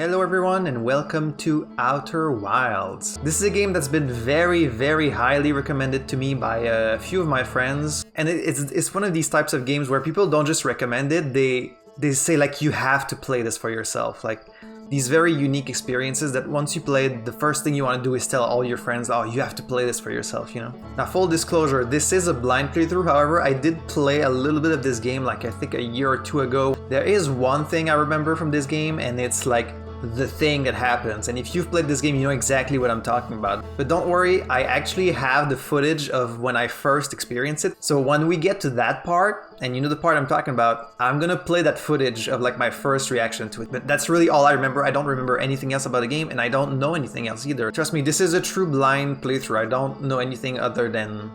Hello everyone and welcome to Outer Wilds. This is a game that's been very highly recommended to me by a few of my friends, and it's one of these types of games where people don't just recommend it, they say like you have to play this for yourself. Like these very unique experiences that once you play it, the first thing you want to do is tell all your friends, oh, you have to play this for yourself, you know? Now, full disclosure, this is a blind playthrough. However, I did play a little bit of this game like I think a year or two ago. There is one thing I remember from this game, and it's like the thing that happens, and if you've played this game you know exactly what I'm talking about. But don't worry, I actually have the footage of when I first experienced it, so when we get to that part, and you know the part I'm talking about, I'm gonna play that footage of like my first reaction to it. But that's really all I remember. I don't remember anything else about the game, and I don't know anything else either. Trust me, this is a true blind playthrough. I don't know anything other than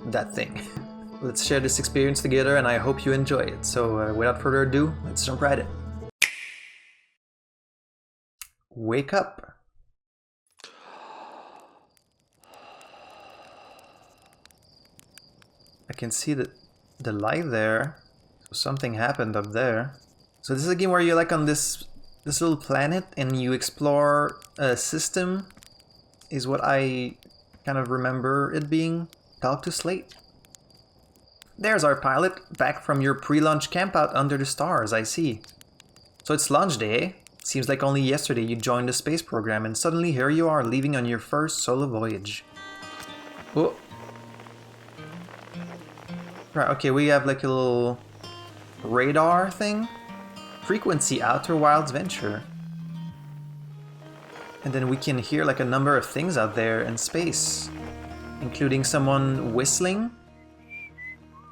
that thing. Let's share this experience together, and I hope you enjoy it. So without further ado, let's jump right in. Wake up. I can see the light there. So something happened up there. So this is a game where you're like on this little planet and you explore a system, is what I kind of remember it being. Talk to Slate. There's our pilot, back from your pre-launch campout under the stars, I see. So it's launch day, eh? Seems like only yesterday you joined the space program, and suddenly here you are leaving on your first solo voyage. Oh. Right, okay, we have like a little radar thing. Frequency Outer Wilds Venture. And then we can hear like a number of things out there in space, including someone whistling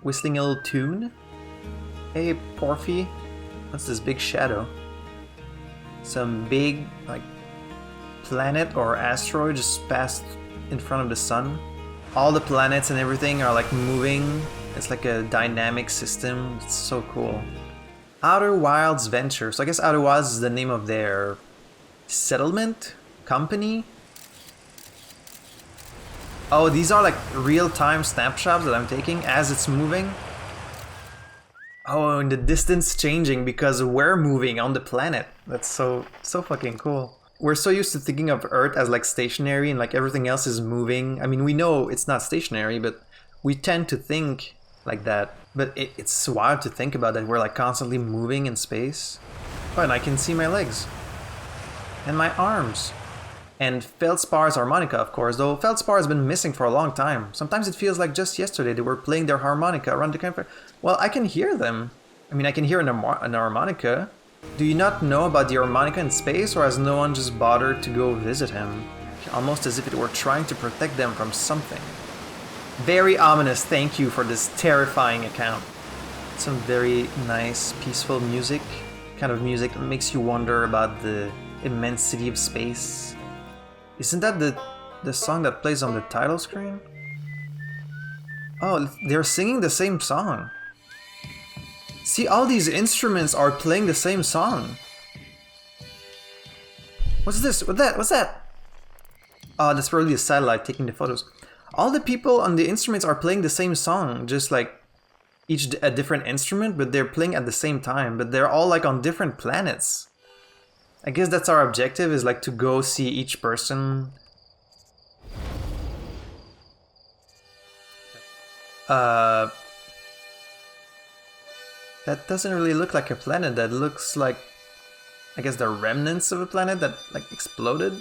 a little tune. Hey, Porphy. What's this big shadow? Some big, like, planet or asteroid just passed in front of the sun. All the planets and everything are like moving. It's like a dynamic system. It's so cool. Outer Wilds Venture. So I guess Outer Wilds is the name of their settlement company. Oh, these are like real-time snapshots that I'm taking as it's moving. Oh, and the distance changing because we're moving on the planet. That's so fucking cool. We're so used to thinking of Earth as like stationary and like everything else is moving. I mean, we know it's not stationary, but we tend to think like that. But it's wild to think about that we're like constantly moving in space. Oh, and I can see my legs. And my arms. And Feldspar's harmonica, of course, though Feldspar has been missing for a long time. Sometimes it feels like just yesterday they were playing their harmonica around the campfire. Well, I can hear them. I mean, I can hear an harmonica. Do you not know about the harmonica in space, or has no one just bothered to go visit him? Almost as if it were trying to protect them from something. Very ominous, thank you for this terrifying account. Some very nice, peaceful music. Kind of music that makes you wonder about the immensity of space. Isn't that the song that plays on the title screen? Oh, they're singing the same song. See, all these instruments are playing the same song. What's this? What's that? Oh, that's probably a satellite taking the photos. All the people on the instruments are playing the same song, just like each a different instrument, but they're playing at the same time. But they're all like on different planets. I guess that's our objective, is like to go see each person. That doesn't really look like a planet. That looks like, I guess, the remnants of a planet that like exploded.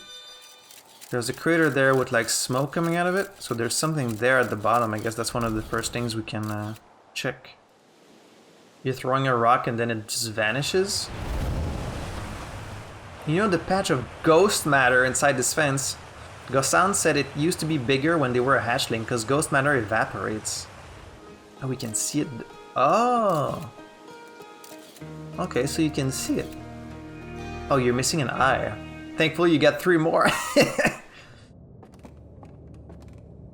There's a crater there with like smoke coming out of it. So there's something there at the bottom. I guess that's one of the first things we can check. You're throwing a rock and then it just vanishes. You know the patch of ghost matter inside this fence? Gossan said it used to be bigger when they were a hatchling because ghost matter evaporates. Oh, we can see it. Oh. Okay, so you can see it. Oh, you're missing an eye. Thankfully you got 3 more.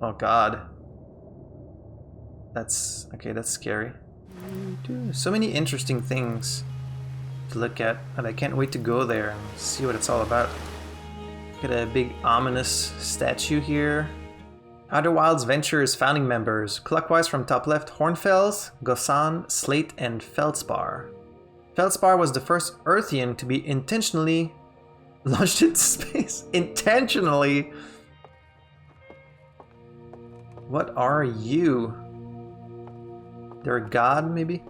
Oh god. That's scary. So many interesting things to look at, and I can't wait to go there and see what it's all about. Got a big ominous statue here. Outer Wilds Venture's founding members, clockwise from top left, Hornfels, Gossan, Slate, and Feldspar. Feldspar was the first Earthian to be intentionally Launched into space intentionally. What are you? They're a god, maybe?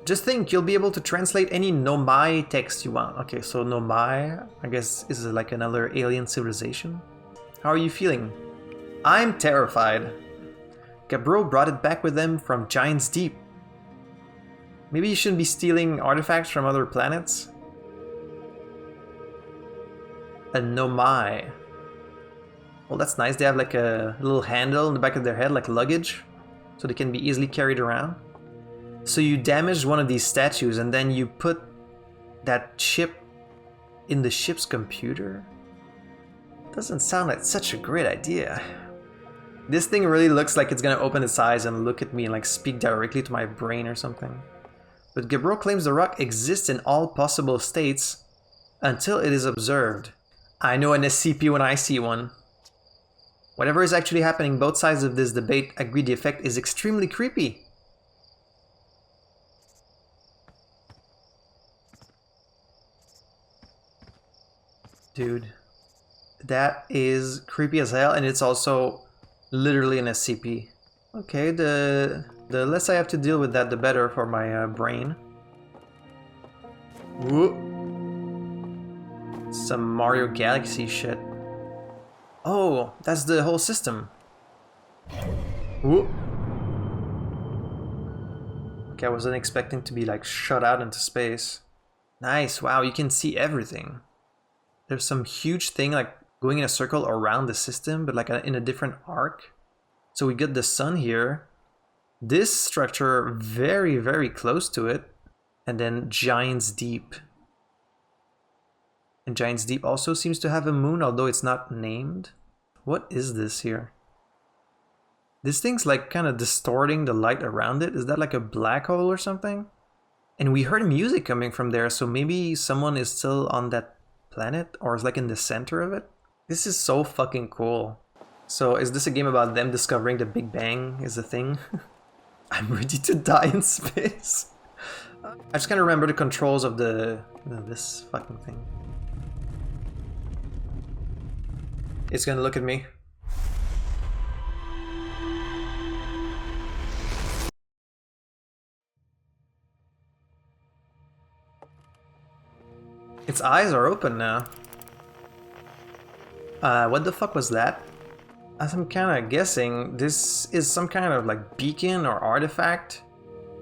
Just think, you'll be able to translate any Nomai text you want. Okay, so Nomai, I guess, is like another alien civilization. How are you feeling? I'm terrified. Gabbro brought it back with them from Giant's Deep. Maybe you shouldn't be stealing artifacts from other planets? A Nomai. Well, that's nice. They have like a little handle in the back of their head, like luggage, so they can be easily carried around. So you damaged one of these statues and then you put that chip in the ship's computer? Doesn't sound like such a great idea. This thing really looks like it's gonna open its eyes and look at me and like speak directly to my brain or something. But Gabbro claims the rock exists in all possible states until it is observed. I know an SCP when I see one. Whatever is actually happening, both sides of this debate agree the effect is extremely creepy. Dude, that is creepy as hell, and it's also literally an SCP. Okay, the less I have to deal with that, the better for my brain. Whoop. Some Mario Galaxy shit. Oh, that's the whole system. Whoop. Okay, I wasn't expecting to be like shot out into space. Nice, wow, you can see everything. There's some huge thing like going in a circle around the system, but like in a different arc. So we got the sun here. This structure very, very close to it. And then Giant's Deep. And Giant's Deep also seems to have a moon, although it's not named. What is this here? This thing's like kind of distorting the light around it. Is that like a black hole or something? And we heard music coming from there, so maybe someone is still on that planet or is like in the center of it. This is so fucking cool. So is this a game about them discovering the Big Bang is a thing? I'm ready to die in space. I just kind of remember the controls of this fucking thing. It's gonna look at me. Its eyes are open now. What the fuck was that? As I'm kind of guessing, this is some kind of like beacon or artifact.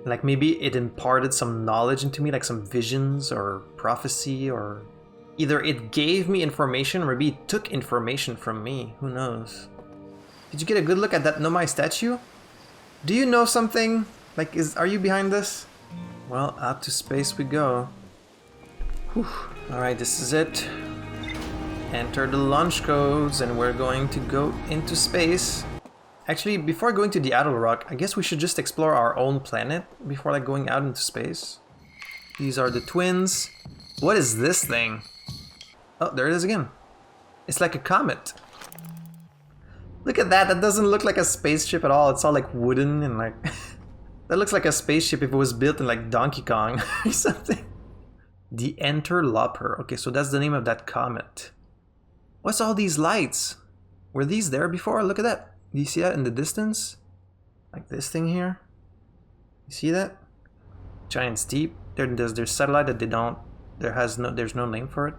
Like maybe it imparted some knowledge into me, like some visions or prophecy, or either it gave me information or maybe it took information from me. Who knows? Did you get a good look at that Nomai statue? Do you know something? Like, are you behind this? Well, out to space we go. Whew. Alright, this is it. Enter the launch codes and we're going to go into space. Actually, before going to the outer rock, I guess we should just explore our own planet before like going out into space. These are the twins. What is this thing? Oh, there it is again. It's like a comet. Look at that, that doesn't look like a spaceship at all. It's all like wooden and like... That looks like a spaceship if it was built in like Donkey Kong or something. The Interloper. Okay, so that's the name of that comet. What's all these lights? Were these there before? Look at that. Do you see that in the distance? Like this thing here? You see that? Giant's Deep. There's satellite that they don't... There's no name for it.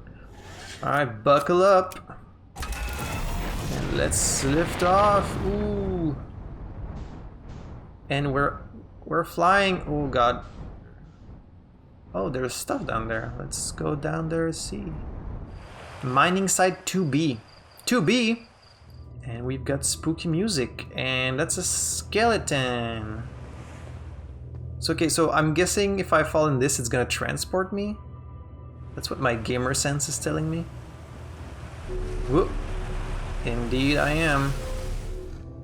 Alright, buckle up. And let's lift off. Ooh. And we're flying. Oh god. Oh, there's stuff down there. Let's go down there and see. Mining site 2B. 2B? And we've got spooky music. And that's a skeleton. So, okay, so I'm guessing if I fall in this, it's gonna transport me. That's what my gamer sense is telling me. Whoop. Indeed I am.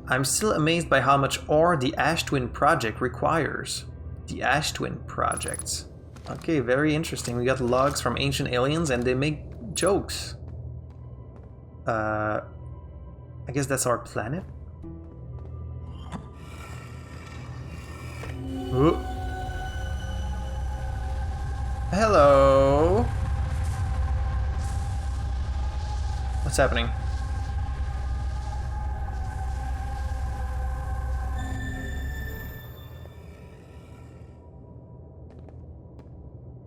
I'm still amazed by how much ore the Ash Twin Project requires. The Ash Twin Project. Okay, very interesting. We got logs from ancient aliens and they make jokes. I guess that's our planet. Ooh. Hello. What's happening?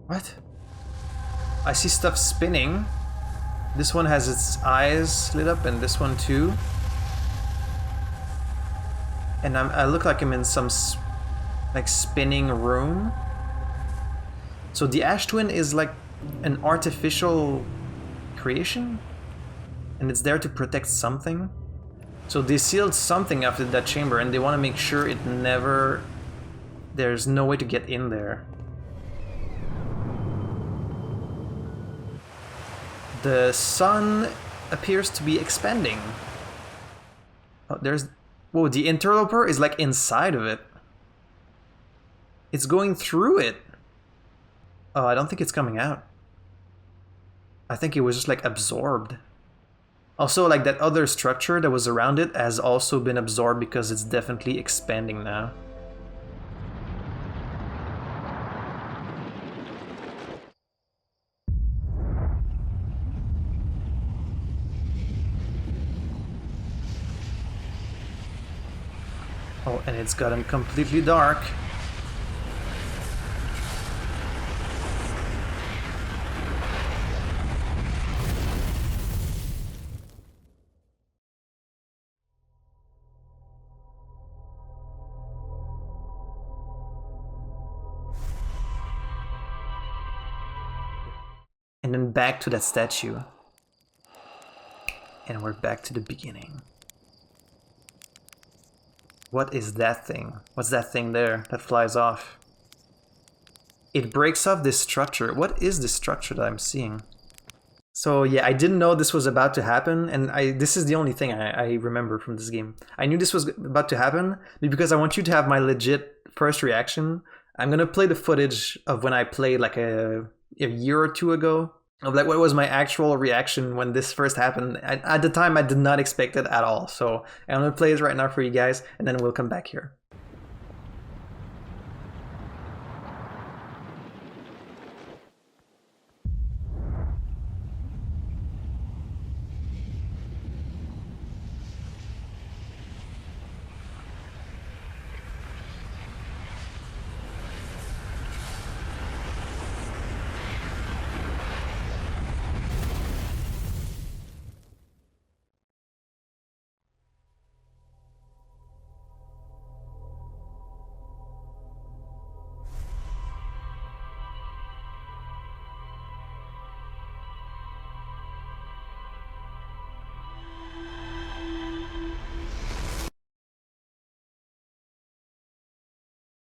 What? I see stuff spinning. This one has its eyes lit up, and this one too. And I look like I'm in some like spinning room. So the Ash Twin is like an artificial creation, and it's there to protect something. So they sealed something after that chamber, and they want to make sure it never... There's no way to get in there. The sun appears to be expanding. Oh, there's... Whoa, the interloper is like inside of it. It's going through it. Oh, I don't think it's coming out. I think it was just like absorbed. Also, like that other structure that was around it has also been absorbed because it's definitely expanding now. Oh, and it's gotten completely dark. And then back to that statue. And we're back to the beginning. What is that thing? What's that thing there that flies off? It breaks off this structure. What is this structure that I'm seeing? So yeah, I didn't know this was about to happen, and this is the only thing I remember from this game. I knew this was about to happen because I want you to have my legit first reaction. I'm gonna play the footage of when I played like a year or two ago, of like what was my actual reaction when this first happened. At the time, I did not expect it at all. So I'm gonna play it right now for you guys, and then we'll come back here.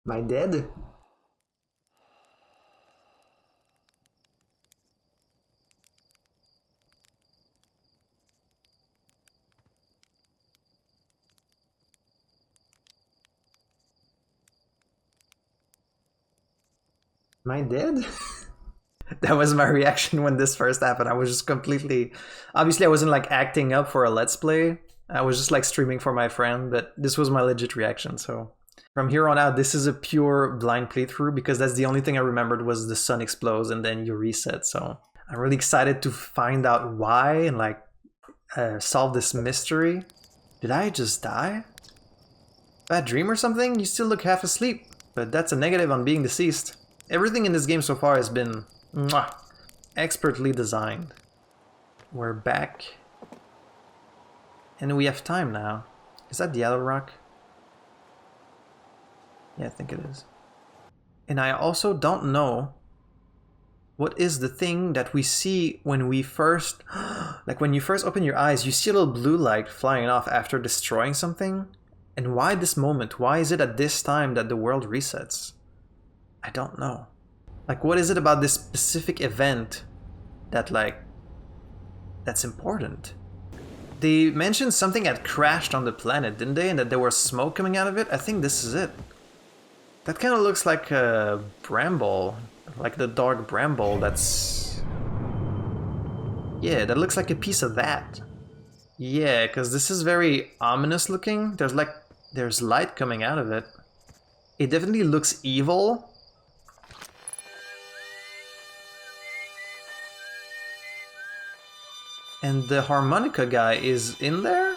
Am I dead? Am I dead? That was my reaction when this first happened. I was just completely... Obviously, I wasn't like acting up for a Let's Play. I was just like streaming for my friend, but this was my legit reaction, so... From here on out, this is a pure blind playthrough because that's the only thing I remembered was the sun explodes and then you reset. So I'm really excited to find out why and like solve this mystery. Did I just die? Bad dream or something? You still look half asleep, but that's a negative on being deceased. Everything in this game so far has been expertly designed. We're back. And we have time now. Is that the yellow rock? Yeah, I think it is. And I also don't know what is the thing that we see when we first... like when you first open your eyes, you see a little blue light flying off after destroying something. And why this moment? Why is it at this time that the world resets? I don't know. Like, what is it about this specific event that, like, that's important? They mentioned something had crashed on the planet, didn't they? And that there was smoke coming out of it? I think this is it. That kind of looks like a bramble. Like the dark bramble that's... Yeah, that looks like a piece of that. Yeah, because this is very ominous looking. There's light coming out of it. It definitely looks evil. And the harmonica guy is in there?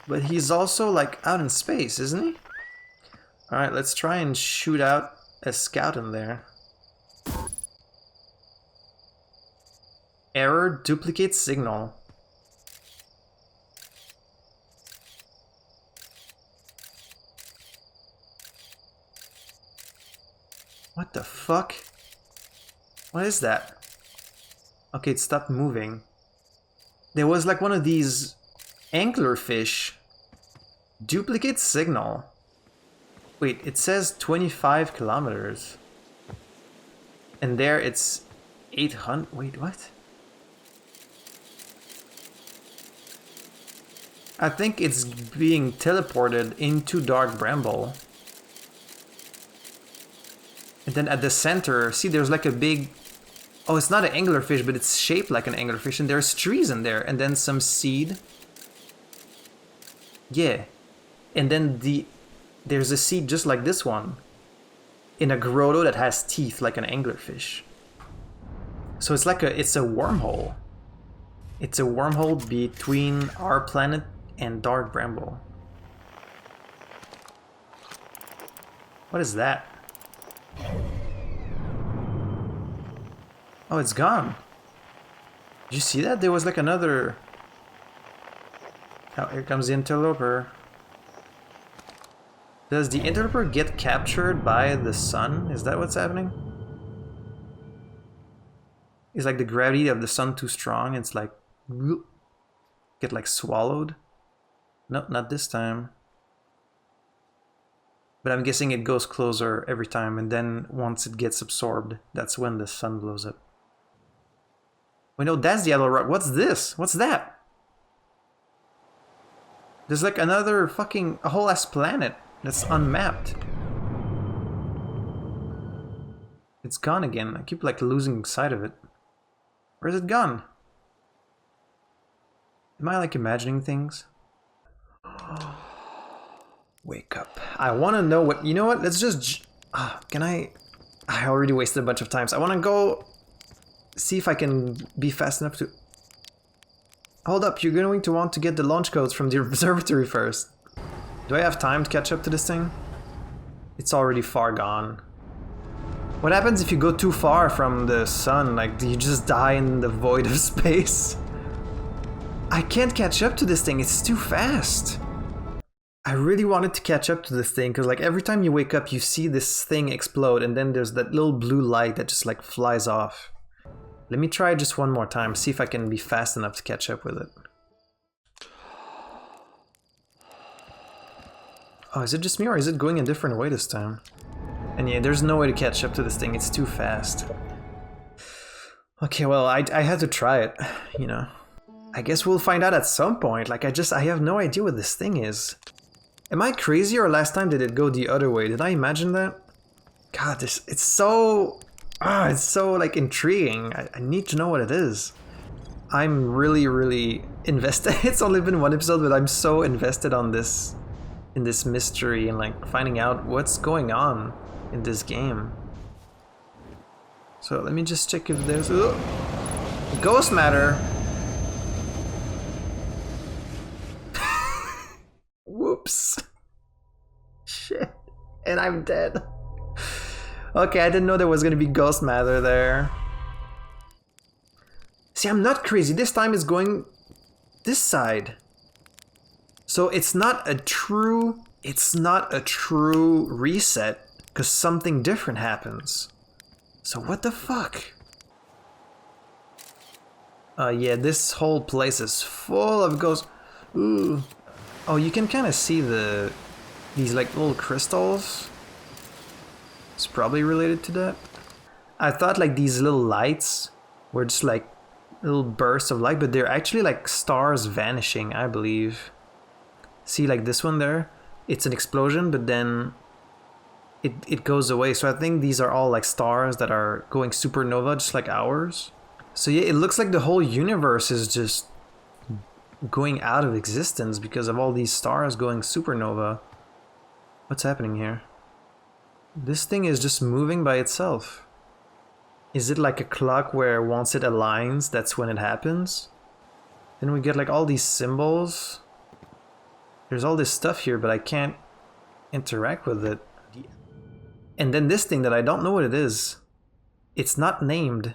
But he's also like out in space, isn't he? Alright, let's try and shoot out a scout in there. Error, duplicate signal. What the fuck? What is that? Okay, it stopped moving. There was like one of these anglerfish. Duplicate signal. Wait, it says 25 kilometers. And there it's 800. Wait, what? I think it's being teleported into Dark Bramble. And then at the center, see there's like a big... Oh, it's not an anglerfish, but it's shaped like an anglerfish. And there's trees in there. And then some seed. Yeah. And then there's a seed just like this one. In a grotto that has teeth like an anglerfish. So it's like it's a wormhole. It's a wormhole between our planet and Dark Bramble. What is that? Oh, it's gone. Did you see that? There was like another... Oh, here comes the interloper. Does the interloper get captured by the sun? Is that what's happening? Is like the gravity of the sun too strong? It's like... Get like swallowed? No, not this time. But I'm guessing it goes closer every time, and then once it gets absorbed, that's when the sun blows up. Wait, no, that's the yellow rock. What's this? What's that? There's like another fucking... a whole ass planet that's unmapped. It's gone again. I keep like losing sight of it. Where's it gone? Am I like imagining things? Wake up. I want to know what... You know what? Let's just... can I... I already wasted a bunch of times. I want to go... see if I can be fast enough to... Hold up, you're going to want to get the launch codes from the observatory first. Do I have time to catch up to this thing? It's already far gone. What happens if you go too far from the sun? Like, do you just die in the void of space? I can't catch up to this thing, it's too fast. I really wanted to catch up to this thing, because like every time you wake up you see this thing explode and then there's that little blue light that just like flies off. Let me try just one more time, see if I can be fast enough to catch up with it. Oh, is it just me or is it going a different way this time? And yeah, there's no way to catch up to this thing, it's too fast. Okay, well, I had to try it, you know. I guess we'll find out at some point, like I have no idea what this thing is. Am I crazy or last time did it go the other way? Did I imagine that? God, it's so like intriguing. I need to know what it is. I'm really, really invested. It's only been one episode, but I'm so invested on this, in this mystery and like finding out what's going on in this game. So let me just check if there's ghost matter. Whoops. Shit. And I'm dead. Okay, I didn't know there was gonna be ghost matter there. See, I'm not crazy. This time it's going this side. So it's not a true reset because something different happens. So what the fuck? Yeah, this whole place is full of ghosts. Ooh. Oh, you can kind of see these like little crystals. It's probably related to that. I thought like these little lights were just like little bursts of light, but they're actually like stars vanishing, I believe. See, like this one there? It's an explosion, but then it goes away. So I think these are all like stars that are going supernova, just like ours. So yeah, it looks like the whole universe is just going out of existence because of all these stars going supernova. What's happening here? This thing is just moving by itself. Is it like a clock where once it aligns, that's when it happens? Then we get like all these symbols. There's all this stuff here, but I can't interact with it. And then this thing that I don't know what it is. It's not named.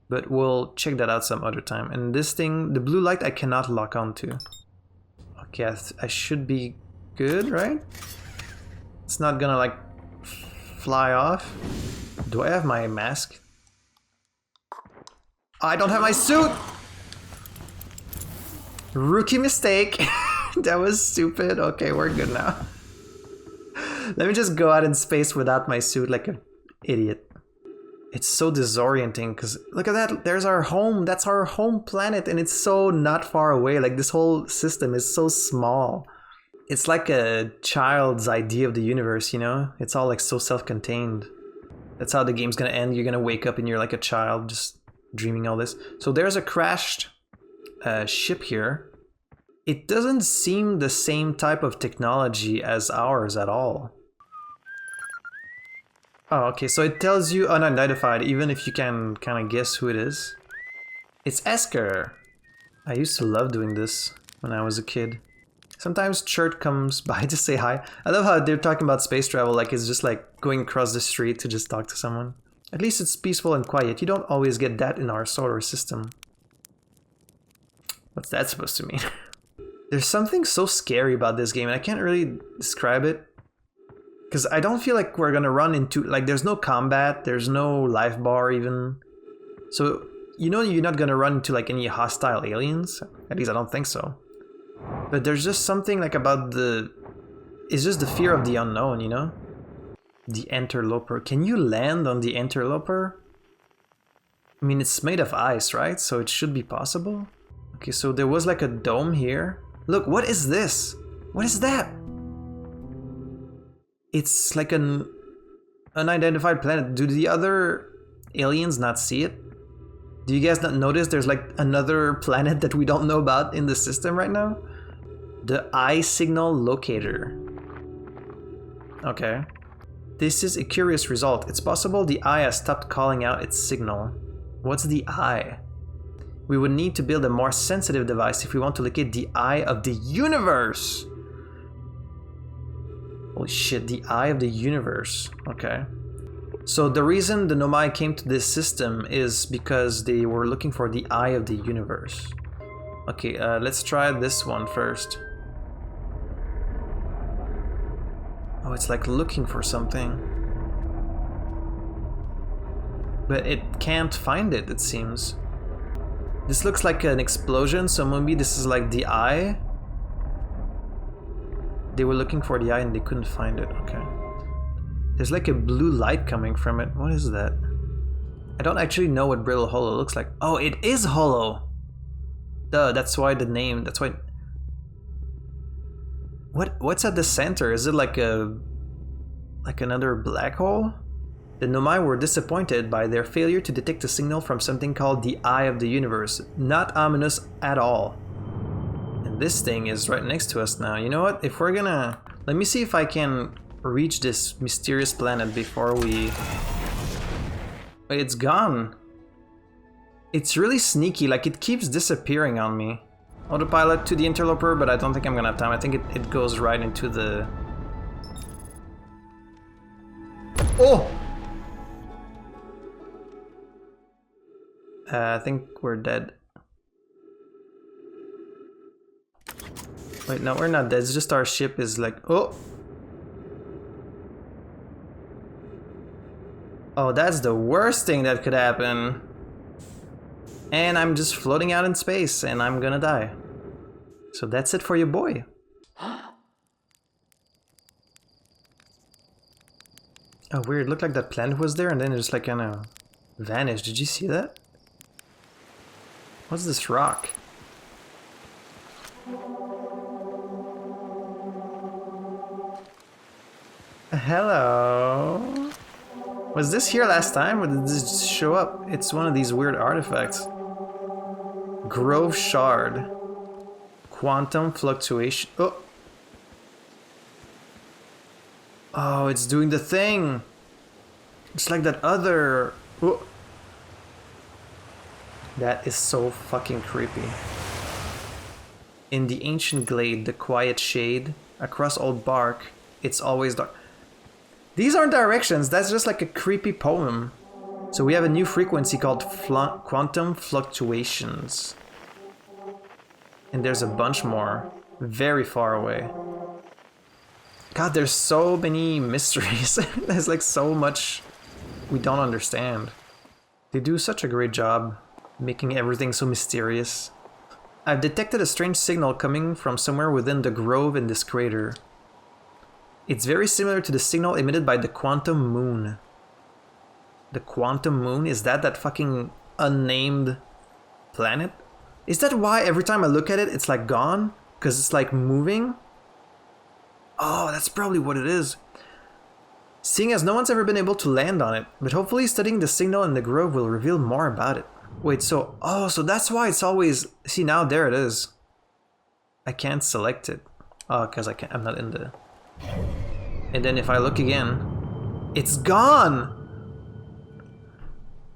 But we'll check that out some other time. And this thing, the blue light, I cannot lock onto. Okay, I should be good, right? It's not gonna like fly off. Do I have my mask? I don't have my suit! Rookie mistake. That was stupid. Okay, we're good now. Let me just go out in space without my suit like an idiot. It's so disorienting because look at that. There's our home. That's our home planet and it's so not far away. Like this whole system is so small. It's like a child's idea of the universe, you know? It's all like so self-contained. That's how the game's gonna end. You're gonna wake up and you're like a child just dreaming all this. So there's a crashed ship here. It doesn't seem the same type of technology as ours at all. Oh, okay, so it tells you unidentified even if you can kind of guess who it is. It's Esker. I used to love doing this when I was a kid. Sometimes Chert comes by to say hi. I love how they're talking about space travel like it's just like going across the street to just talk to someone. At least it's peaceful and quiet. You don't always get that in our solar system. What's that supposed to mean? There's something so scary about this game and I can't really describe it. Because I don't feel like we're gonna run into, like there's no combat, there's no life bar even. So, you know you're not gonna run into like any hostile aliens? At least I don't think so. But there's just something like about the... It's just the fear of the unknown, you know? The interloper. Can you land on the interloper? I mean, it's made of ice, right? So it should be possible. Okay, so there was like a dome here. Look, what is this? What is that? It's like an unidentified planet. Do the other aliens not see it? Do you guys not notice there's like another planet that we don't know about in the system right now? The eye signal locator. Okay. This is a curious result. It's possible the eye has stopped calling out its signal. What's the eye? We would need to build a more sensitive device if we want to locate the eye of the universe. Holy shit, the eye of the universe. Okay. So the reason the Nomai came to this system is because they were looking for the eye of the universe. Okay, let's try this one first. Oh, it's like looking for something. But it can't find it, it seems. This looks like an explosion, so maybe this is like the eye. They were looking for the eye and they couldn't find it. Okay. There's like a blue light coming from it. What is that? I don't actually know what Brittle Hollow looks like. Oh, it is hollow! Duh, that's why the name, that's why... What's at the center? Is it like another black hole? The Nomai were disappointed by their failure to detect a signal from something called the Eye of the Universe. Not ominous at all. And this thing is right next to us now. You know what? If we're gonna... Let me see if I can reach this mysterious planet before we... Wait, it's gone. It's really sneaky, like it keeps disappearing on me. Autopilot to the interloper, but I don't think I'm gonna have time. I think it goes right into the... Oh! I think we're dead. Wait, no, we're not dead. It's just our ship is like... Oh! Oh, that's the worst thing that could happen. And I'm just floating out in space and I'm gonna die. So that's it for your boy. Oh, weird. Looked like that planet was there and then it just like kind of vanished. Did you see that? What's this rock? Hello? Was this here last time or did this just show up? It's one of these weird artifacts. Grove Shard. Quantum fluctuation. Oh! Oh, it's doing the thing! It's like that other Whoa. That is so fucking creepy. In the ancient glade, the quiet shade, across old bark, it's always dark. These aren't directions, that's just like a creepy poem. So we have a new frequency called quantum fluctuations. And there's a bunch more, very far away. God, there's so many mysteries. There's like so much we don't understand. They do such a great job making everything so mysterious. I've detected a strange signal coming from somewhere within the grove in this crater. It's very similar to the signal emitted by the quantum moon. The quantum moon? Is that fucking unnamed planet? Is that why every time I look at it, it's like gone? Because it's like moving? Oh, that's probably what it is. Seeing as no one's ever been able to land on it, but hopefully studying the signal in the grove will reveal more about it. Wait, so, oh, so that's why it's always, see now there it is. I can't select it. Oh, because I'm not in the, and then if I look again, it's gone!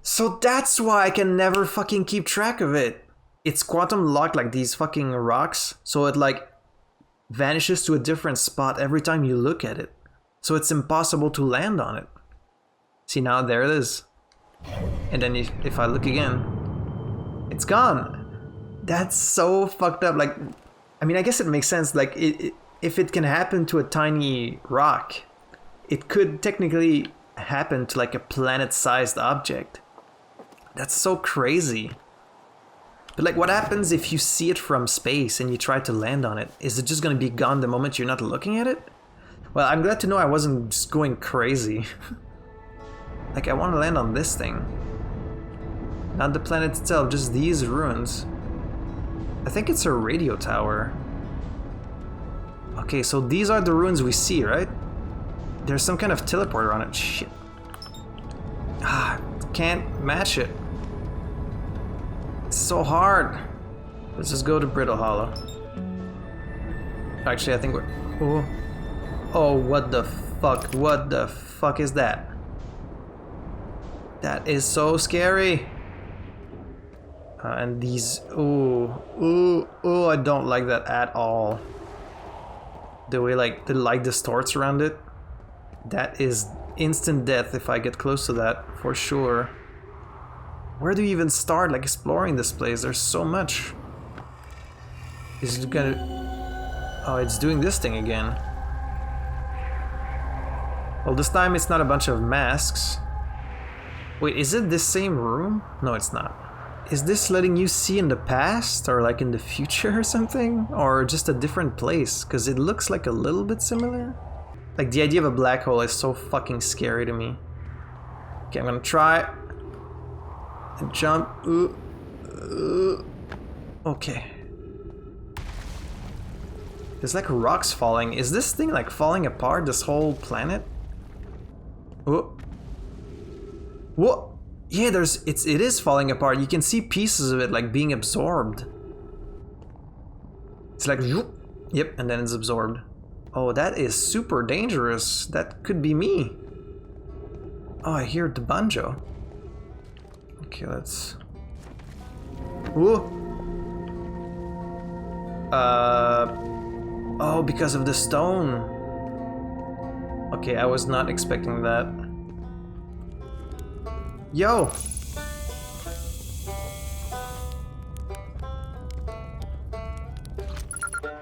So that's why I can never fucking keep track of it. It's quantum locked like these fucking rocks, so it like vanishes to a different spot every time you look at it. So it's impossible to land on it. See now, there it is. And then if I look again, it's gone. That's so fucked up. Like, I mean, I guess it makes sense. Like, if it can happen to a tiny rock, it could technically happen to like a planet-sized object. That's so crazy. But like, what happens if you see it from space and you try to land on it? Is it just gonna be gone the moment you're not looking at it? Well, I'm glad to know I wasn't just going crazy. Like, I want to land on this thing. Not the planet itself, just these ruins. I think it's a radio tower. Okay, so these are the ruins we see, right? There's some kind of teleporter on it. Shit. Ah, can't match it. It's so hard. Let's just go to Brittle Hollow. Actually, I think we're... Oh, oh, what the fuck? What the fuck is that? That is so scary. And these... Ooh, I don't like that at all. The way like the light distorts around it. That is instant death if I get close to that, for sure. Where do you even start like exploring this place? There's so much. Is it gonna... Oh, it's doing this thing again. Well, this time it's not a bunch of masks. Wait, is it the same room? No, it's not. Is this letting you see in the past or like in the future or something? Or just a different place? Because it looks like a little bit similar. Like the idea of a black hole is so fucking scary to me. Okay, I'm gonna try and jump. Okay. There's like rocks falling. Is this thing like falling apart, this whole planet? Oh. What? Yeah, it is falling apart. You can see pieces of it like being absorbed. It's like, yep, and then it's absorbed. Oh, that is super dangerous. That could be me. Oh, I hear the banjo. Okay, let's... Whoa. Oh, because of the stone. Okay, I was not expecting that. Yo!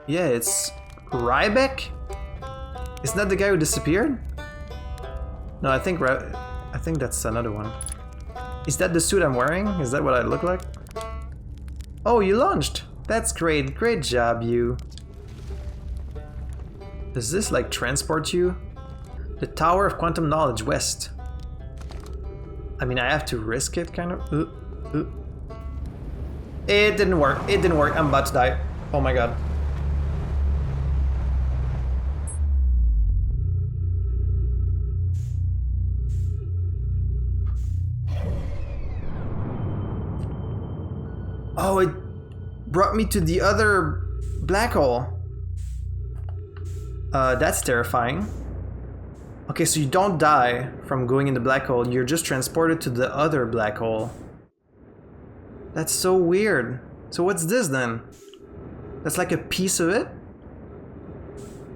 Yeah, it's Ryback? Isn't that the guy who disappeared? No, I think that's another one. Is that the suit I'm wearing? Is that what I look like? Oh, you launched! That's great. Great job, you. Does this like transport you? The Tower of Quantum Knowledge West. I mean, I have to risk it, kind of. It didn't work. It didn't work. I'm about to die. Oh my god. Oh, it brought me to the other black hole. That's terrifying. Okay, so you don't die from going in the black hole, you're just transported to the other black hole. That's so weird. So what's this then? That's like a piece of it?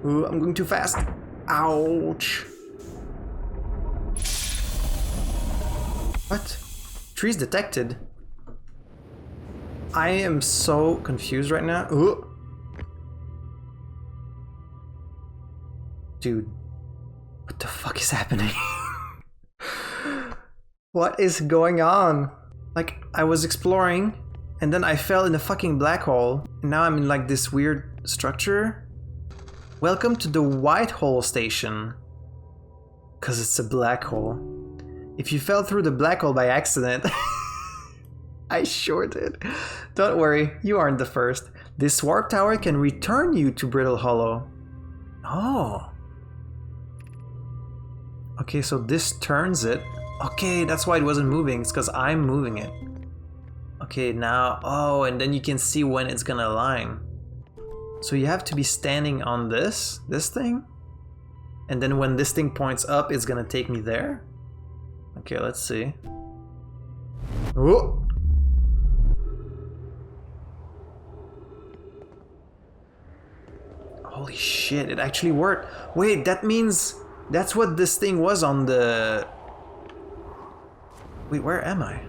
Ooh, I'm going too fast. Ouch. What? Trees detected. I am so confused right now. Ooh. Dude, what the fuck is happening? What is going on? Like, I was exploring, and then I fell in a fucking black hole, and now I'm in like this weird structure. Welcome to the white hole station. 'Cause it's a black hole. If you fell through the black hole by accident... I sure did. Don't worry, you aren't the first. This warp tower can return you to Brittle Hollow. Oh. Okay, so this turns it. Okay, that's why it wasn't moving. It's because I'm moving it. Okay, now... Oh, and then you can see when it's gonna align. So you have to be standing on this thing? And then when this thing points up, it's gonna take me there? Okay, let's see. Whoa! Holy shit, it actually worked. Wait, that means that's what this thing was on the... Wait, where am I?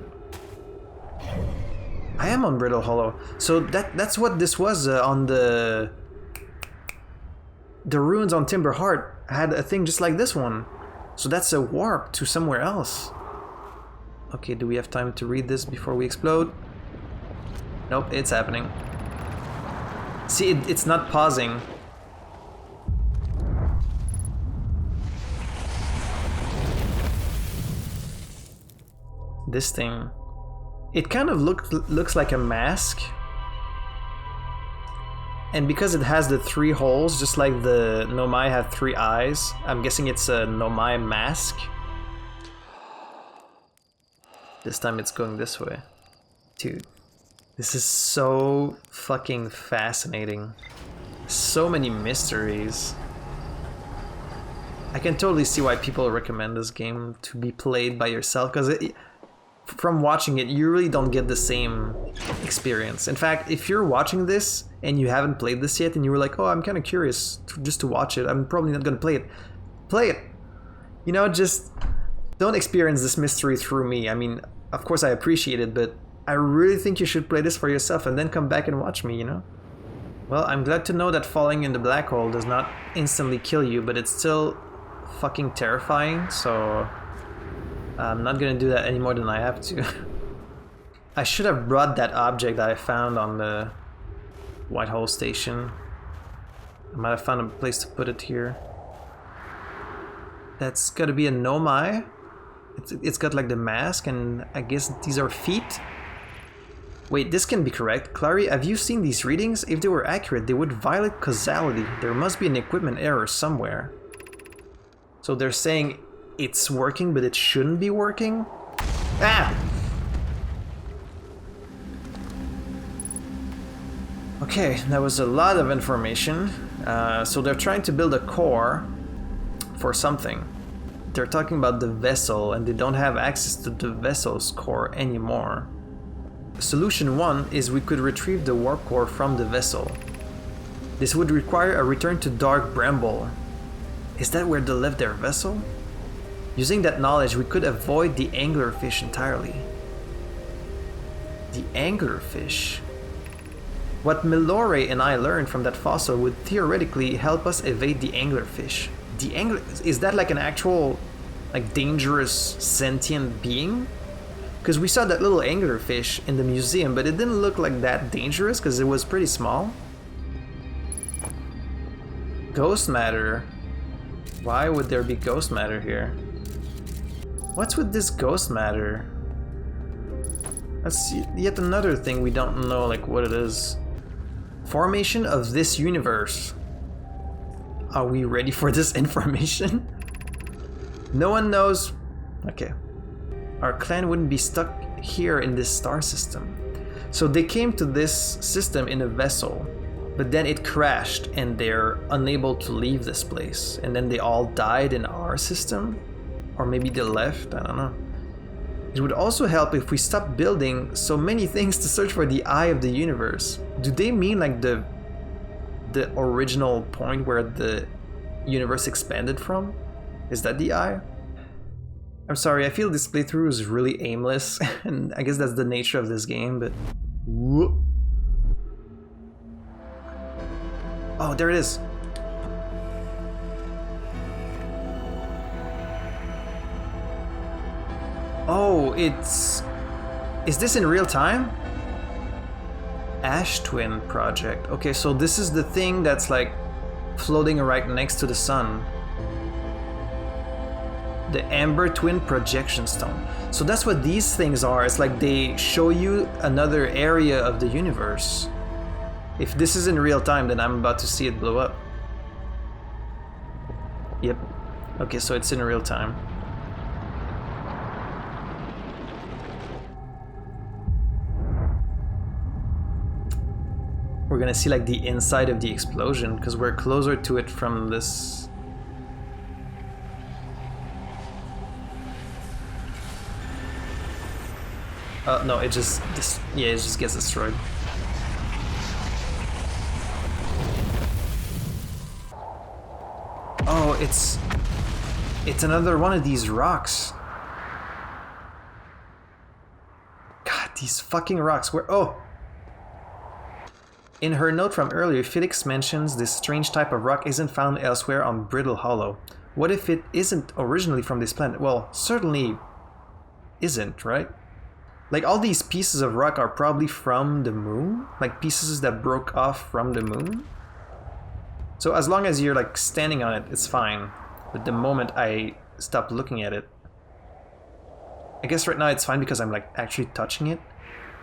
I am on Brittle Hollow. So that's what this was on the... The ruins on Timber Heart had a thing just like this one. So that's a warp to somewhere else. Okay, do we have time to read this before we explode? Nope, it's happening. See, it's not pausing. This thing, it kind of looks like a mask, and because it has the 3 holes, just like the Nomai have 3 eyes, I'm guessing it's a Nomai mask. This time it's going this way. Dude, this is so fucking fascinating. So many mysteries. I can totally see why people recommend this game to be played by yourself, because from watching it, you really don't get the same experience. In fact, if you're watching this and you haven't played this yet and you were like, oh, I'm kind of curious just to watch it, I'm probably not going to play it. Play it! You know, just don't experience this mystery through me. I mean, of course I appreciate it, but I really think you should play this for yourself and then come back and watch me, you know? Well, I'm glad to know that falling in the black hole does not instantly kill you, but it's still fucking terrifying, so... I'm not gonna do that any more than I have to. I should have brought that object that I found on the White Hole Station. I might have found a place to put it here. That's gotta be a Nomai. It's got like the mask, and I guess these are feet. Wait, this can be correct. Clary, have you seen these readings? If they were accurate, they would violate causality. There must be an equipment error somewhere. So they're saying it's working, but it shouldn't be working? Ah! Okay, that was a lot of information. So they're trying to build a core for something. They're talking about the vessel, and they don't have access to the vessel's core anymore. Solution 1 is we could retrieve the warp core from the vessel. This would require a return to Dark Bramble. Is that where they left their vessel? Using that knowledge, we could avoid the anglerfish entirely. The anglerfish? What Milore and I learned from that fossil would theoretically help us evade the anglerfish. Is that like an actual, like, dangerous sentient being? Because we saw that little anglerfish in the museum, but it didn't look like that dangerous because it was pretty small. Ghost matter. Why would there be ghost matter here? What's with this ghost matter? That's yet another thing we don't know, like, what it is. Formation of this universe. Are we ready for this information? No one knows. Okay. Our clan wouldn't be stuck here in this star system. So they came to this system in a vessel, but then it crashed and they're unable to leave this place. And then they all died in our star system? Or maybe the left, I don't know. It would also help if we stopped building so many things to search for the eye of the universe. Do they mean like the original point where the universe expanded from? Is that the eye? I'm sorry, I feel this playthrough is really aimless, and I guess that's the nature of this game, but... Whoop. Oh, there it is. Oh, it's... Is this in real time? Ash Twin Project. Okay, so this is the thing that's like floating right next to the sun. The Amber Twin Projection Stone. So that's what these things are. It's like they show you another area of the universe. If this is in real time, then I'm about to see it blow up. Yep. Okay, so it's in real time. We're gonna see like the inside of the explosion because we're closer to it from this. No, it just gets destroyed. Oh, it's another one of these rocks. God, these fucking rocks. Oh! In her note from earlier, Felix mentions this strange type of rock isn't found elsewhere on Brittle Hollow. What if it isn't originally from this planet? Well, certainly isn't, right? Like, all these pieces of rock are probably from the moon? Like, pieces that broke off from the moon? So as long as you're, like, standing on it, it's fine. But the moment I stop looking at it... I guess right now it's fine because I'm, like, actually touching it.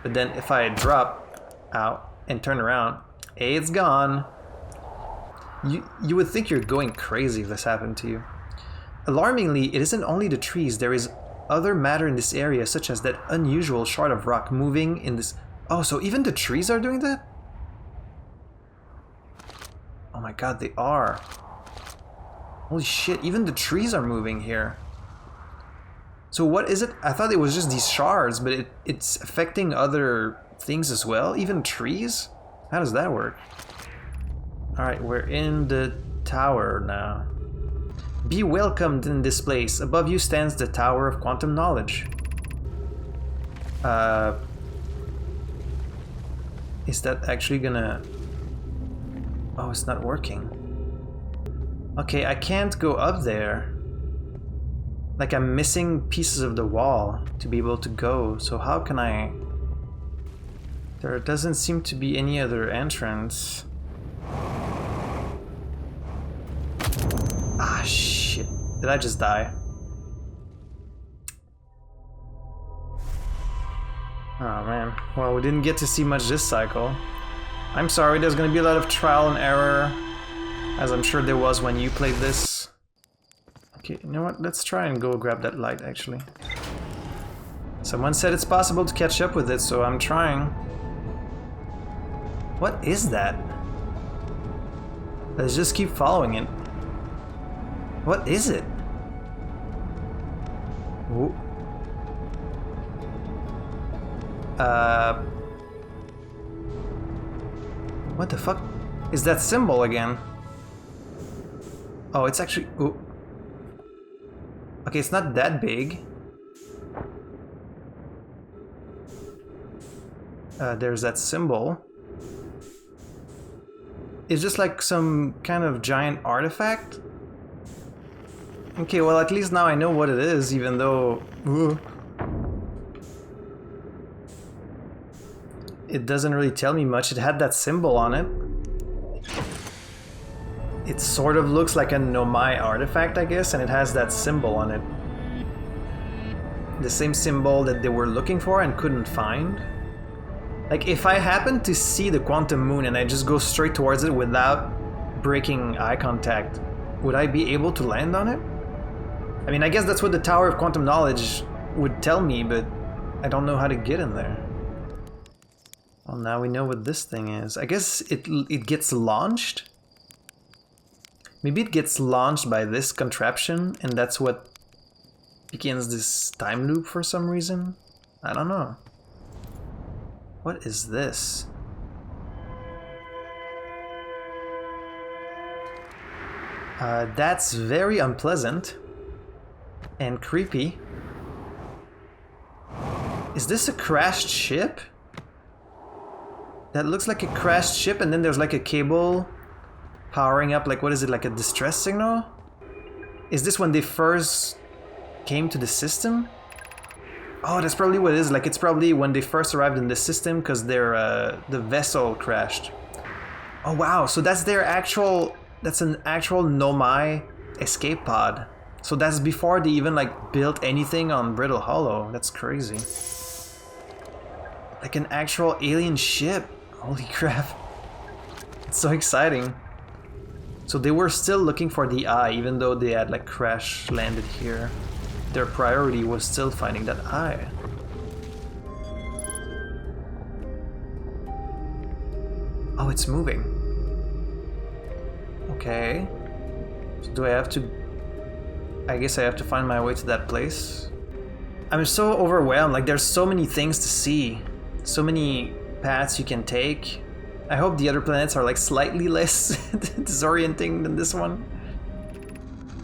But then if I drop out and turn around, hey, it's gone. You would think you're going crazy if this happened to you. Alarmingly, it isn't only the trees. There is other matter in this area, such as that unusual shard of rock moving in this... Oh, so even the trees are doing that? Oh my god, they are. Holy shit, even the trees are moving here. So what is it? I thought it was just these shards, but it's affecting other things as well? Even trees? How does that work? Alright, we're in the tower now. Be welcomed in this place. Above you stands the Tower of Quantum Knowledge. Is that actually gonna... Oh, it's not working. Okay, I can't go up there. Like, I'm missing pieces of the wall to be able to go. So how can I... There doesn't seem to be any other entrance. Ah, shit. Did I just die? Oh, man. Well, we didn't get to see much this cycle. I'm sorry, there's gonna be a lot of trial and error, as I'm sure there was when you played this. Okay, you know what? Let's try and go grab that light, actually. Someone said it's possible to catch up with it, so I'm trying. What is that? Let's just keep following it. What is it? Ooh. What the fuck is that symbol again? Oh, it's actually... Ooh. Okay, it's not that big. There's that symbol. It's just like some kind of giant artifact. Okay, well, at least now I know what it is, even though... Ooh. It doesn't really tell me much. It had that symbol on it. It sort of looks like a Nomai artifact, I guess, and it has that symbol on it. The same symbol that they were looking for and couldn't find. Like, if I happen to see the quantum moon and I just go straight towards it without breaking eye contact, would I be able to land on it? I mean, I guess that's what the Tower of Quantum Knowledge would tell me, but I don't know how to get in there. Well, now we know what this thing is. I guess it gets launched? Maybe it gets launched by this contraption, and that's what begins this time loop for some reason? I don't know. What is this? That's very unpleasant and creepy. Is this a crashed ship? That looks like a crashed ship, and then there's like a cable powering up, like what is it, like a distress signal? Is this when they first came to the system? Oh, that's probably what it is. Like it's probably when they first arrived in the system because their the vessel crashed. Oh wow, so that's their actual, that's an actual Nomai escape pod. So that's before they even like built anything on Brittle Hollow. That's crazy. Like an actual alien ship. Holy crap. It's so exciting. So they were still looking for the eye, even though they had like crash landed here. Their priority was still finding that eye. Oh, it's moving. Okay. So do I have to... I guess I have to find my way to that place. I'm so overwhelmed, like there's so many things to see. So many paths you can take. I hope the other planets are like slightly less disorienting than this one.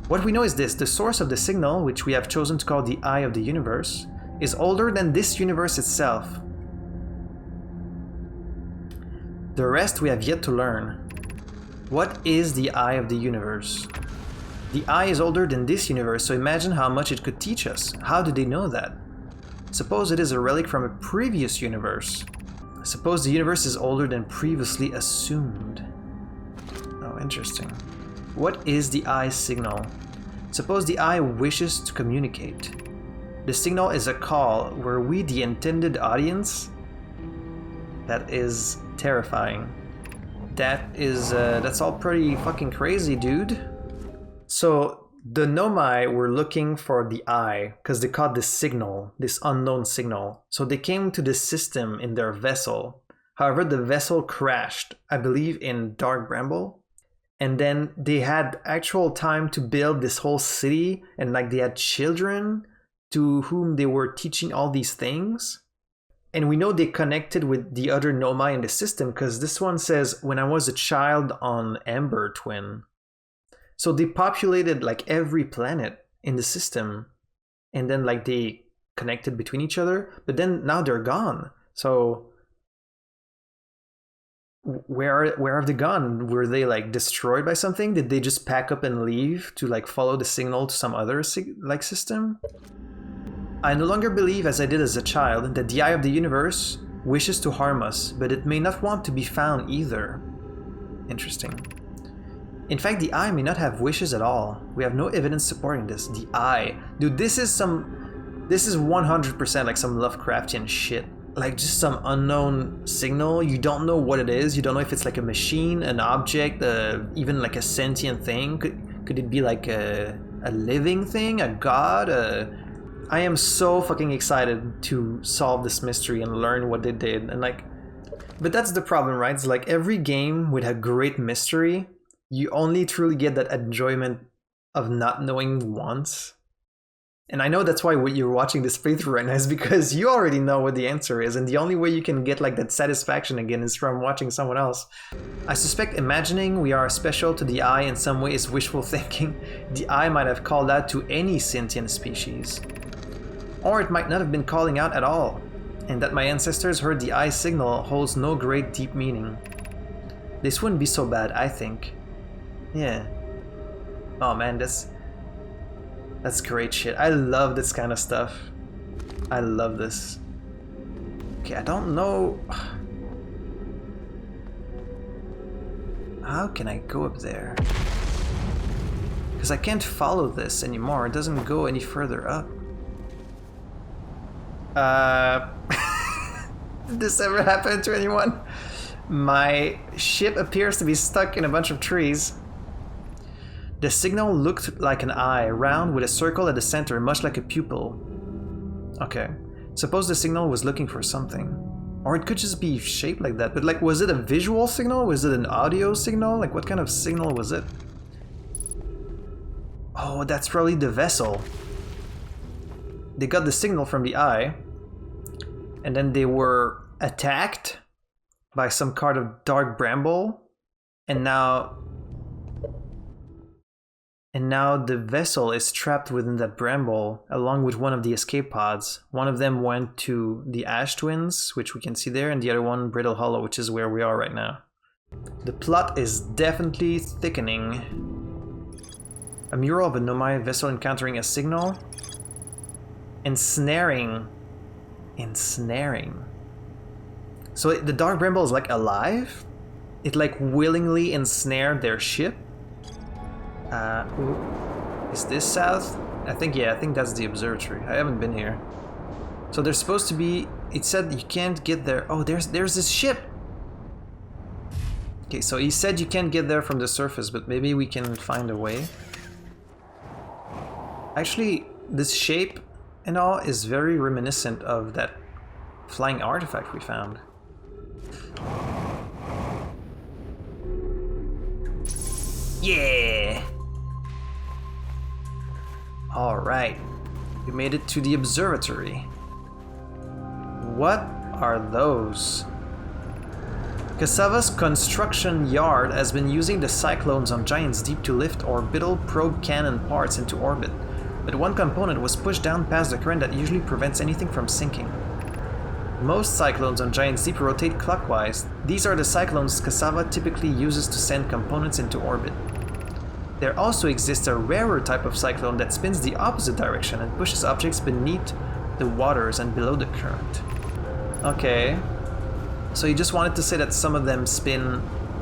What we know is this: the source of the signal, which we have chosen to call the Eye of the Universe, is older than this universe itself. The rest we have yet to learn. What is the Eye of the Universe? The Eye is older than this universe, so imagine how much it could teach us. How do they know that? Suppose it is a relic from a previous universe. Suppose the universe is older than previously assumed. Oh, interesting. What is the Eye's signal? Suppose the Eye wishes to communicate. The signal is a call. Were we the intended audience? That is terrifying. That's all pretty fucking crazy, dude. So the Nomai were looking for the Eye because they caught this signal, this unknown signal. So they came to this system in their vessel. However, the vessel crashed, I believe in Dark Bramble. And then they had actual time to build this whole city, and like they had children to whom they were teaching all these things. And we know they connected with the other Nomai in the system because this one says, when I was a child on Ember Twin. So they populated like every planet in the system, and then like they connected between each other, but then now they're gone. So where have they gone? Were they like destroyed by something? Did they just pack up and leave to like follow the signal to some other like system? I no longer believe, as I did as a child, that the Eye of the Universe wishes to harm us, but it may not want to be found either. Interesting. In fact, the Eye may not have wishes at all. We have no evidence supporting this. The Eye. Dude, this is 100% like some Lovecraftian shit. Like just some unknown signal. You don't know what it is. You don't know if it's like a machine, an object, even like a sentient thing. Could it be like a living thing, a god? I am so fucking excited to solve this mystery and learn what they did. And like, but that's the problem, right? It's like every game with a great mystery, you only truly get that enjoyment of not knowing once. And I know that's why you're watching this playthrough right now, is because you already know what the answer is, and the only way you can get like that satisfaction again is from watching someone else. I suspect imagining we are special to the Eye in some way is wishful thinking. The Eye might have called out to any sentient species. Or it might not have been calling out at all, and that my ancestors heard the Eye's signal holds no great deep meaning. This wouldn't be so bad, I think. Yeah. Oh man, that's great shit. I love this kind of stuff. I love this. Okay, I don't know. How can I go up there? Because I can't follow this anymore. It doesn't go any further up. Did this ever happen to anyone? My ship appears to be stuck in a bunch of trees. The signal looked like an eye, round with a circle at the center, much like a pupil. Okay, suppose the signal was looking for something. Or it could just be shaped like that, but like, was it a visual signal? Was it an audio signal? Like, what kind of signal was it? Oh, that's probably the vessel. They got the signal from the eye, and then they were attacked by some kind of dark bramble, and now the vessel is trapped within that bramble along with one of the escape pods. One of them went to the Ash Twins, which we can see there, and the other one Brittle Hollow, which is where we are right now. The plot is definitely thickening. A mural of a Nomai vessel encountering a signal. Ensnaring. So the dark bramble is like alive? It like willingly ensnared their ship? Is this south? I think that's the observatory. I haven't been here. So there's supposed to be... It said you can't get there. Oh, there's this ship! Okay, so he said you can't get there from the surface, but maybe we can find a way. Actually, this shape and all is very reminiscent of that flying artifact we found. Yeah! Alright, we made it to the observatory. What are those? Cassava's construction yard has been using the cyclones on Giant's Deep to lift orbital probe cannon parts into orbit, but one component was pushed down past the current that usually prevents anything from sinking. Most cyclones on Giant's Deep rotate clockwise. These are the cyclones Cassava typically uses to send components into orbit. There also exists a rarer type of cyclone that spins the opposite direction and pushes objects beneath the waters and below the current. Okay. So you just wanted to say that some of them spin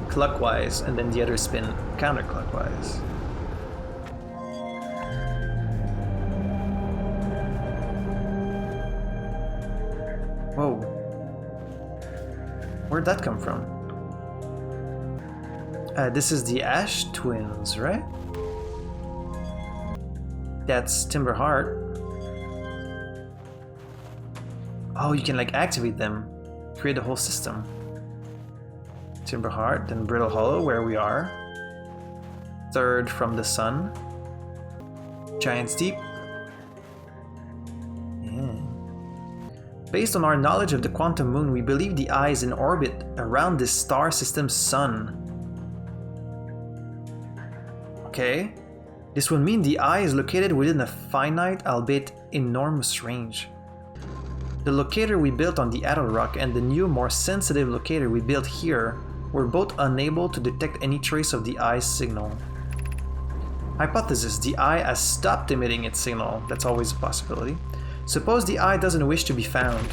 clockwise and then the others spin counterclockwise. Whoa. Where'd that come from? This is the Ash Twins, right? That's Timber Heart. Oh, you can like activate them. Create a whole system. Timber Heart, then Brittle Hollow, where we are. Third from the sun. Giant's Deep. Based on our knowledge of the quantum moon, we believe the eye is in orbit around this star system's sun. Okay. This would mean the eye is located within a finite, albeit enormous range. The locator we built on the Adder Rock and the new, more sensitive locator we built here were both unable to detect any trace of the eye's signal. Hypothesis: the eye has stopped emitting its signal. That's always a possibility. Suppose the eye doesn't wish to be found.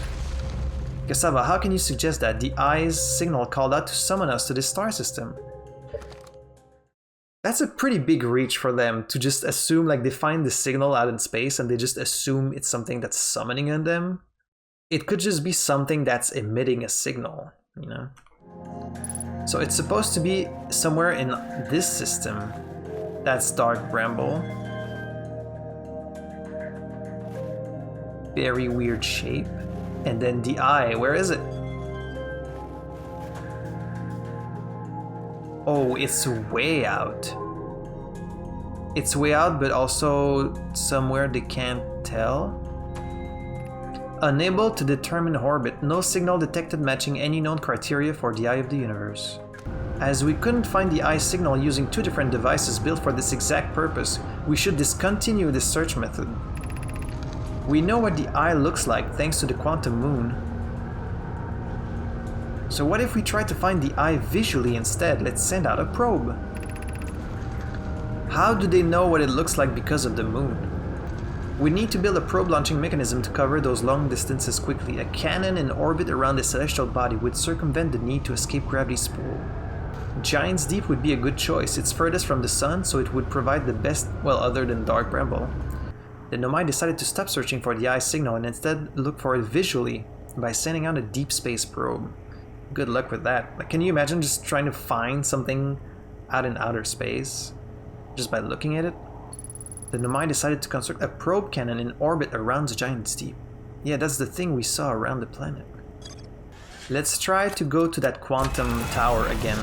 Cassava, how can you suggest that the eye's signal called out to summon us to this star system? That's a pretty big reach for them to just assume, like, they find the signal out in space and they just assume it's something that's summoning on them. It could just be something that's emitting a signal, you know? So it's supposed to be somewhere in this system. That's Dark Bramble. Very weird shape. And then the eye, where is it? Oh, it's way out. It's way out, but also somewhere they can't tell. Unable to determine orbit, no signal detected matching any known criteria for the Eye of the Universe. As we couldn't find the eye signal using two different devices built for this exact purpose, we should discontinue this search method. We know what the eye looks like thanks to the quantum moon. So what if we try to find the eye visually instead? Let's send out a probe. How do they know what it looks like because of the moon? We need to build a probe launching mechanism to cover those long distances quickly. A cannon in orbit around the celestial body would circumvent the need to escape gravity's pull. Giant's Deep would be a good choice. It's furthest from the sun, so it would provide the best, well, other than Dark Bramble. The Nomai decided to stop searching for the eye signal and instead look for it visually by sending out a deep space probe. Good luck with that. Like, can you imagine just trying to find something out in outer space just by looking at it? The Nomai decided to construct a probe cannon in orbit around the Giant's Deep. Yeah, that's the thing we saw around the planet. Let's try to go to that quantum tower again.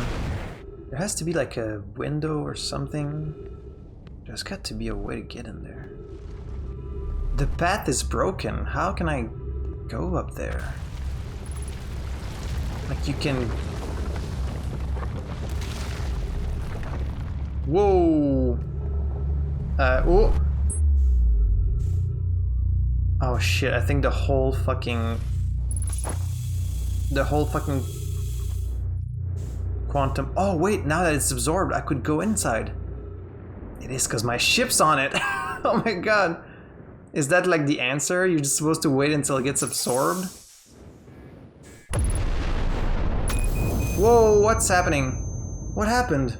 There has to be like a window or something. There's got to be a way to get in there. The path is broken. How can I go up there? Like you can... Whoa! Oh! Oh shit, I think the whole fucking quantum... Oh wait, now that it's absorbed, I could go inside. It is because my ship's on it. Oh my god. Is that like the answer? You're just supposed to wait until it gets absorbed? Whoa, what's happening? What happened?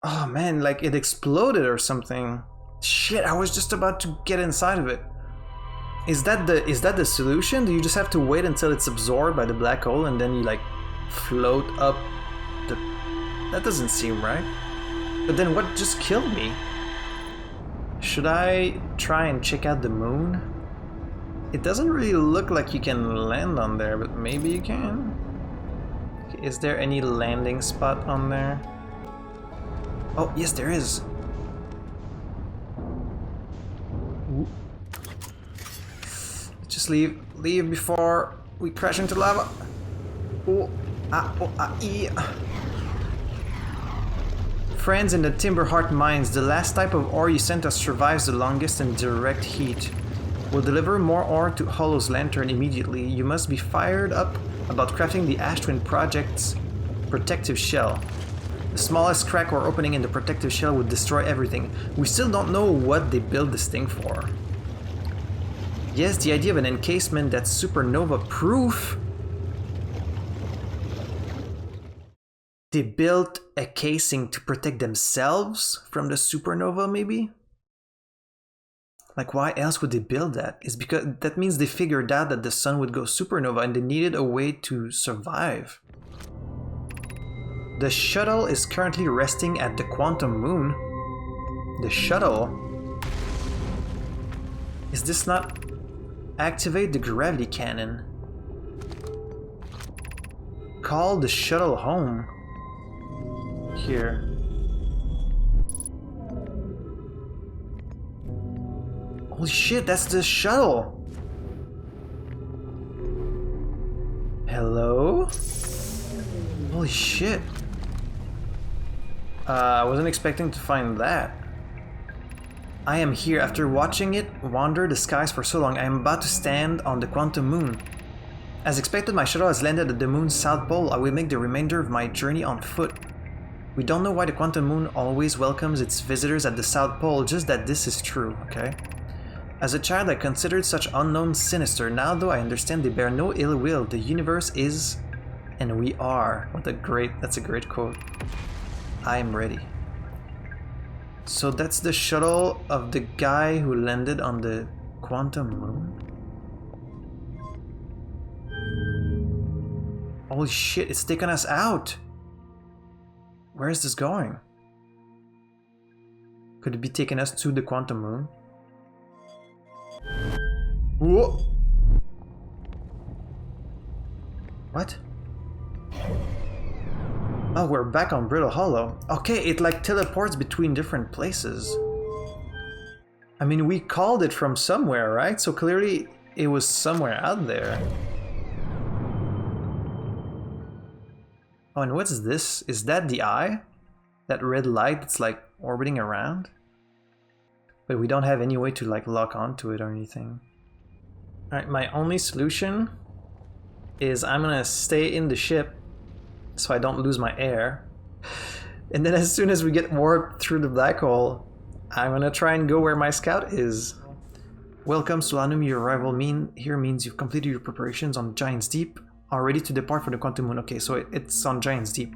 Oh man, like it exploded or something. Shit, I was just about to get inside of it. Is that the solution? Do you just have to wait until it's absorbed by the black hole and then you like float up the... That doesn't seem right. But then what just killed me? Should I try and check out the moon? It doesn't really look like you can land on there, but maybe you can. Okay, is there any landing spot on there? Oh, yes, there is. Ooh. Just leave before we crash into lava. Oh, Friends in the Timberheart mines, the last type of ore you sent us survives the longest in direct heat. We'll deliver more ore to Hollow's lantern immediately. You must be fired up about crafting the Ash Twin Project's protective shell. The smallest crack or opening in the protective shell would destroy everything. We still don't know what they built this thing for. Yes, the idea of an encasement that's supernova-proof. They built a casing to protect themselves from the supernova, maybe? Like, why else would they build that? It's because that means they figured out that the sun would go supernova and they needed a way to survive. The shuttle is currently resting at the quantum moon. The shuttle? Is this not... Activate the gravity cannon. Call the shuttle home. Here. Holy shit, that's the shuttle! Hello? Holy shit. I wasn't expecting to find that. I am here. After watching it wander the skies for so long, I am about to stand on the quantum moon. As expected, my shuttle has landed at the moon's south pole. I will make the remainder of my journey on foot. We don't know why the quantum moon always welcomes its visitors at the south pole, just that this is true, okay? As a child, I considered such unknowns sinister. Now, though, I understand they bear no ill will. The universe is, and we are. That's a great quote. I am ready. So that's the shuttle of the guy who landed on the quantum moon? Holy shit, it's taking us out! Where is this going? Could it be taking us to the quantum moon? Whoa! What? Oh, we're back on Brittle Hollow. Okay, it like teleports between different places. I mean, we called it from somewhere, right? So clearly it was somewhere out there. Oh, and what's this? Is that the eye? That red light that's like orbiting around? But we don't have any way to like lock onto it or anything. Alright, my only solution is I'm gonna stay in the ship so I don't lose my air. And then as soon as we get warped through the black hole, I'm gonna try and go where my scout is. Welcome, Solanum. Your arrival here means you've completed your preparations on Giant's Deep, are ready to depart for the Quantum Moon. Okay, so it's on Giant's Deep.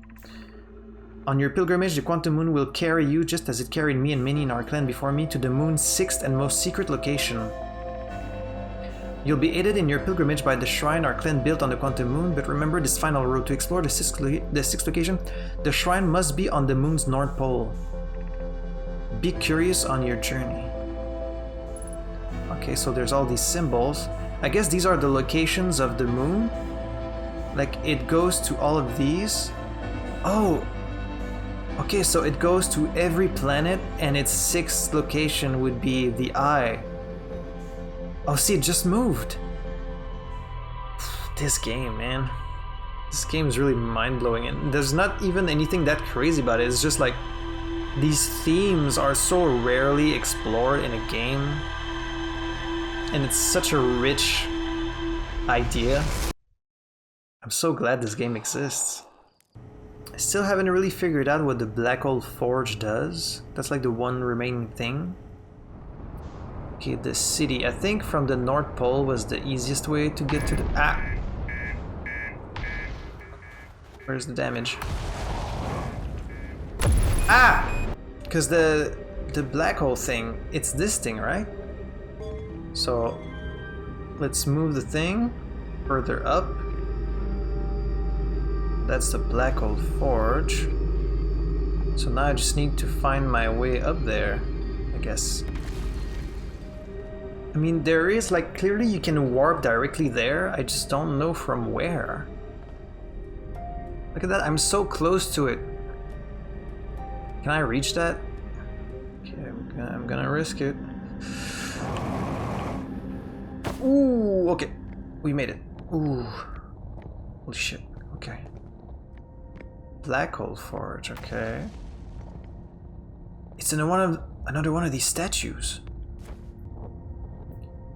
On your pilgrimage, the Quantum Moon will carry you, just as it carried me and many in our clan before me, to the moon's 6th and most secret location. You'll be aided in your pilgrimage by the shrine our clan built on the Quantum Moon, but remember this final road. To explore the sixth location, the shrine must be on the moon's north pole. Be curious on your journey. Okay, so there's all these symbols. I guess these are the locations of the moon. Like, it goes to all of these. Oh! Okay, so it goes to every planet and its 6th location would be the eye. Oh, see, it just moved. This game, man. This game is really mind-blowing, and there's not even anything that crazy about it. It's just like these themes are so rarely explored in a game, and it's such a rich idea. I'm so glad this game exists. I still haven't really figured out what the Black Hole Forge does. That's like the one remaining thing. Okay, the city. I think from the North Pole was the easiest way to get to the... Ah! Where's the damage? Ah! Because the black hole thing, it's this thing, right? So let's move the thing further up. That's the Black Hole Forge. So now I just need to find my way up there, I guess. I mean, there is like, clearly you can warp directly there. I just don't know from where. Look at that, I'm so close to it. Can I reach that? Okay, I'm gonna risk it. Ooh, okay. We made it. Ooh. Holy shit, okay. Black Hole Forge, okay. It's in another one of these statues.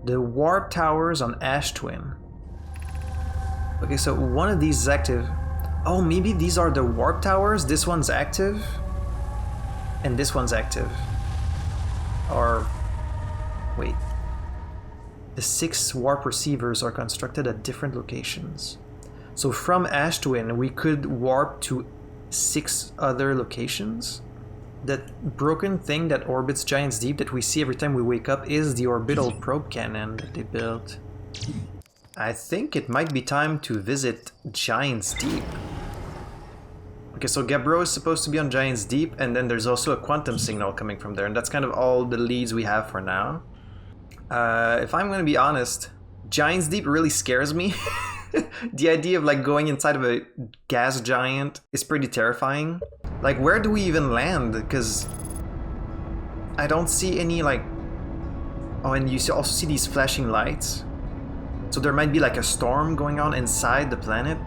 The Warp Towers on Ash Twin. Okay, so one of these is active. Oh, maybe these are the Warp Towers? This one's active? And this one's active. Or... wait. The 6 warp receivers are constructed at different locations. So from Ash Twin, we could warp to 6 other locations. That broken thing that orbits Giants Deep that we see every time we wake up is the orbital probe cannon that they built. I think it might be time to visit Giants Deep. Okay, so Gabbro is supposed to be on Giants Deep, and then there's also a quantum signal coming from there, and that's kind of all the leads we have for now. If I'm gonna be honest, Giants Deep really scares me. The idea of like going inside of a gas giant is pretty terrifying. Like, where do we even land? Because I don't see any like... Oh, and you also see these flashing lights. So there might be like a storm going on inside the planet.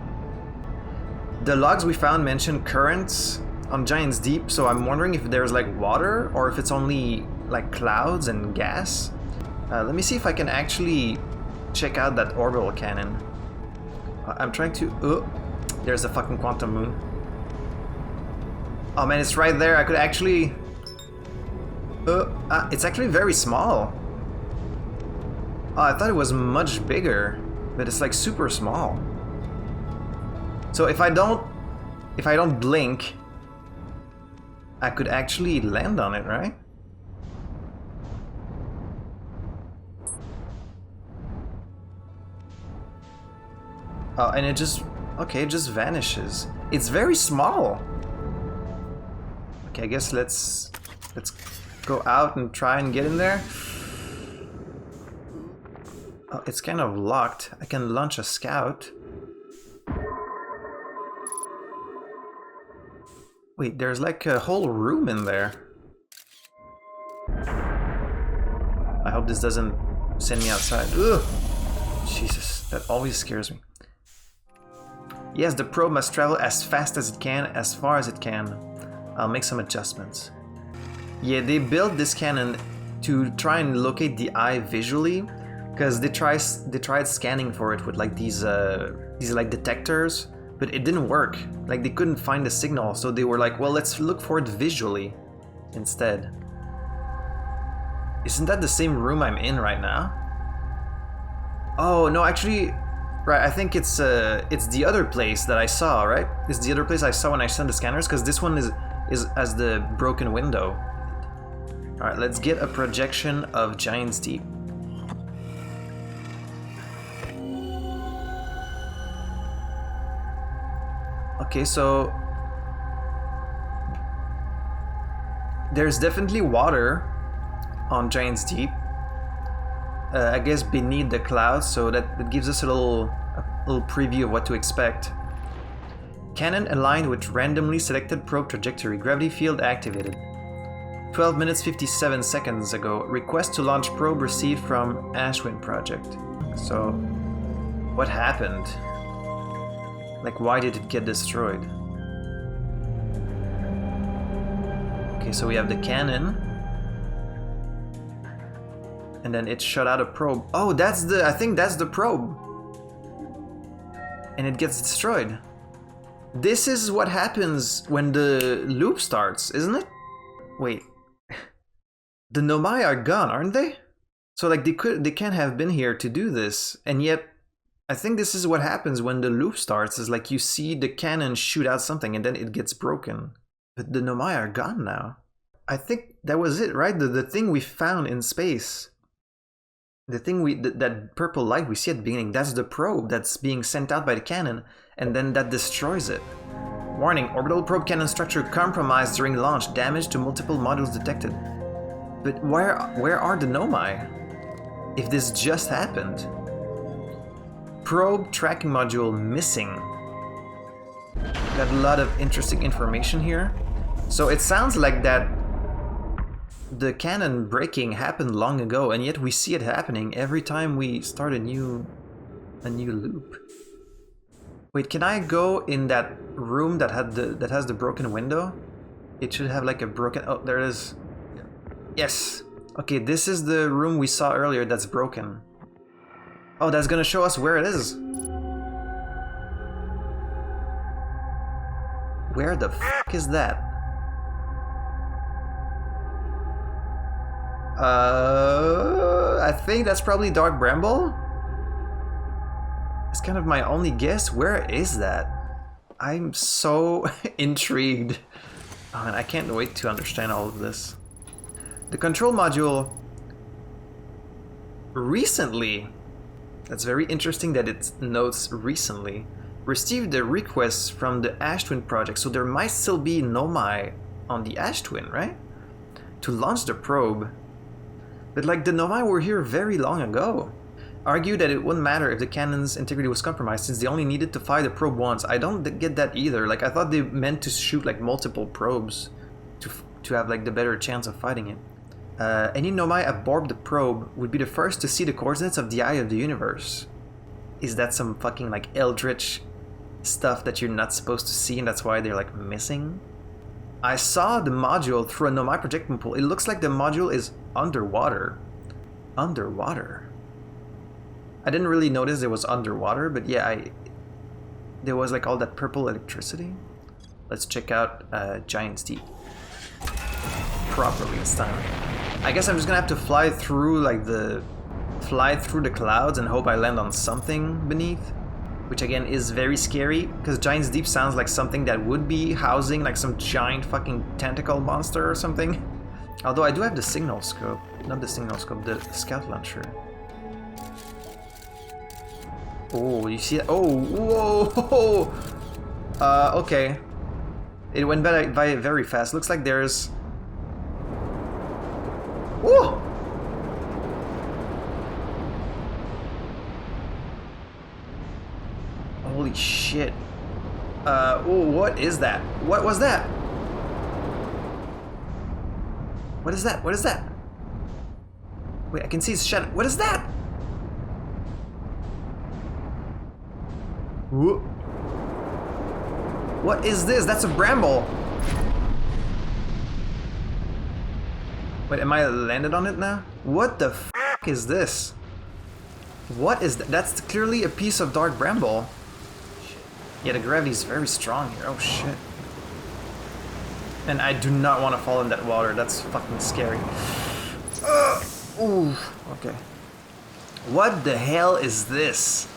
The logs we found mention currents on Giants Deep, so I'm wondering if there's like water or if it's only like clouds and gas. Let me see if I can actually check out that orbital cannon. I'm trying to... Oh, there's a fucking quantum moon. Oh man, it's right there. I could actually... it's actually very small. Oh, I thought it was much bigger, but it's like super small. So if I don't blink, I could actually land on it, right? Oh, and it just... okay, it just vanishes. It's very small. Okay, I guess let's go out and try and get in there. Oh, it's kind of locked. I can launch a scout. Wait, there's like a whole room in there. I hope this doesn't send me outside. Ugh! Jesus, that always scares me. Yes, the probe must travel as fast as it can, as far as it can. I'll make some adjustments. Yeah, they built this cannon to try and locate the eye visually, because they tried scanning for it with like these like detectors, but it didn't work. Like they couldn't find the signal, so they were like, well, let's look for it visually instead. Isn't that the same room I'm in right now? Oh no, actually. Right, I think it's the other place that I saw, right? It's the other place I saw when I sent the scanners, because this one is as the broken window. Alright, let's get a projection of Giants Deep. Okay, so... there's definitely water on Giants Deep. I guess beneath the clouds, so that gives us a little preview of what to expect. Cannon aligned with randomly selected probe trajectory. Gravity field activated. 12 minutes 57 seconds ago. Request to launch probe received from Ashwin Project. So, what happened? Like, why did it get destroyed? Okay, so we have the cannon. And then it shot out a probe. Oh, that's the... I think that's the probe. And it gets destroyed. This is what happens when the loop starts, isn't it? Wait. The Nomai are gone, aren't they? So like they can't have been here to do this, and yet I think this is what happens when the loop starts, is like you see the cannon shoot out something and then it gets broken. But the Nomai are gone now. I think that was it, right? The thing we found in space. The thing that purple light we see at the beginning, that's the probe that's being sent out by the cannon, and then that destroys it. Warning, orbital probe cannon structure compromised during launch, damage to multiple modules detected. But where are the Nomai? If this just happened. Probe tracking module missing. Got a lot of interesting information here. So it sounds like that the cannon breaking happened long ago, and yet we see it happening every time we start a new loop. Wait, can I go in that room that has the broken window? It should have like a broken... Oh, there it is. Yes. Okay, this is the room we saw earlier that's broken. Oh, that's gonna show us where it is. Where the fuck is that? I think that's probably Dark Bramble. It's kind of my only guess. Where is that? I'm so intrigued. Oh man, I can't wait to understand all of this. The control module recently, that's very interesting that it notes recently, received a request from the Ash Twin project, so there might still be Nomai on the Ash Twin, right? To launch the probe. But like the Nomai were here very long ago. Argued that it wouldn't matter if the cannon's integrity was compromised since they only needed to fire the probe once. I don't get that either. Like I thought they meant to shoot like multiple probes to have like the better chance of fighting it. Any Nomai aboard the probe would be the first to see the coordinates of the Eye of the Universe. Is that some fucking like eldritch stuff that you're not supposed to see and that's why they're like missing? I saw the module through a Nomai projecting pool. It looks like the module is underwater. Underwater. I didn't really notice it was underwater, but yeah, there was like all that purple electricity. Let's check out Giant's Deep properly this time. I guess I'm just gonna have to fly through the clouds and hope I land on something beneath, which again is very scary because Giant's Deep sounds like something that would be housing like some giant fucking tentacle monster or something. Although I do have the signal scope, not the signal scope, the scout launcher. Oh, you see that? Oh, whoa! Okay. It went by very fast. Looks like there's... Whoa! Holy shit. Oh, what is that? What was that? What is that? What is that? Wait, I can see his shadow. What is that? Whoa. What is this? That's a bramble. Wait, am I landed on it now? What the fuck is this? What is that? That's clearly a piece of dark bramble. Yeah, the gravity is very strong here. Oh shit. And I do not want to fall in that water. That's fucking scary. Ooh. Okay. What the hell is this?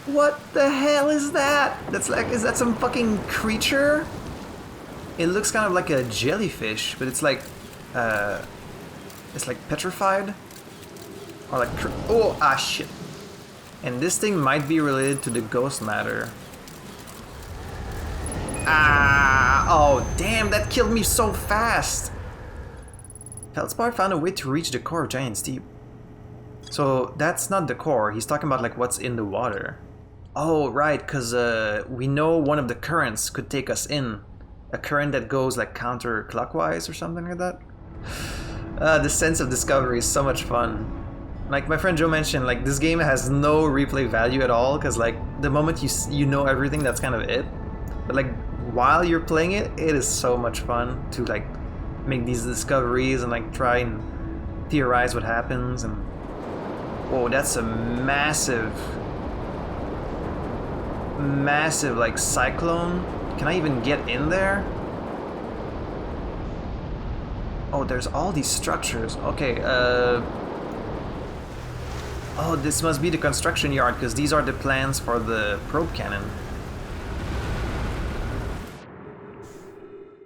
What the hell is that? That's like, is that some fucking creature? It looks kind of like a jellyfish, but it's like petrified. Or like, oh, ah shit. And this thing might be related to the ghost matter. Ah, oh damn, that killed me so fast. Feldspar found a way to reach the core of Giant's Deep. So that's not the core, he's talking about like what's in the water. Oh, right, because we know one of the currents could take us in. A current that goes like counterclockwise or something like that. The sense of discovery is so much fun. Like my friend Joe mentioned, like this game has no replay value at all, because like the moment you know everything, that's kind of it. But like while you're playing it, it is so much fun to like make these discoveries and like try and theorize what happens. And whoa, that's a massive like cyclone. Can I even get in there? Oh, there's all these structures. Okay, oh, this must be the construction yard, because these are the plans for the probe cannon.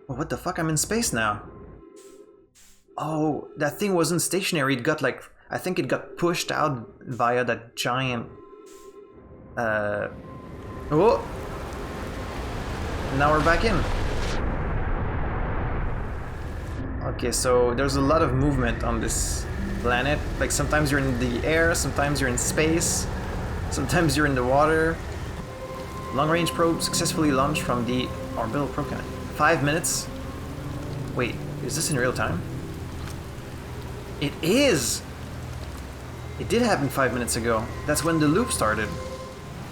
Oh, what the fuck? I'm in space now. Oh, that thing wasn't stationary. It got like... I think it got pushed out via that giant... Oh! Now we're back in. Okay, so there's a lot of movement on this planet. Like sometimes you're in the air, sometimes you're in space, sometimes you're in the water. Long-range probe successfully launched from the orbital probe cannon. 5 minutes? Wait, is this in real time? It is! It did happen 5 minutes ago. That's when the loop started.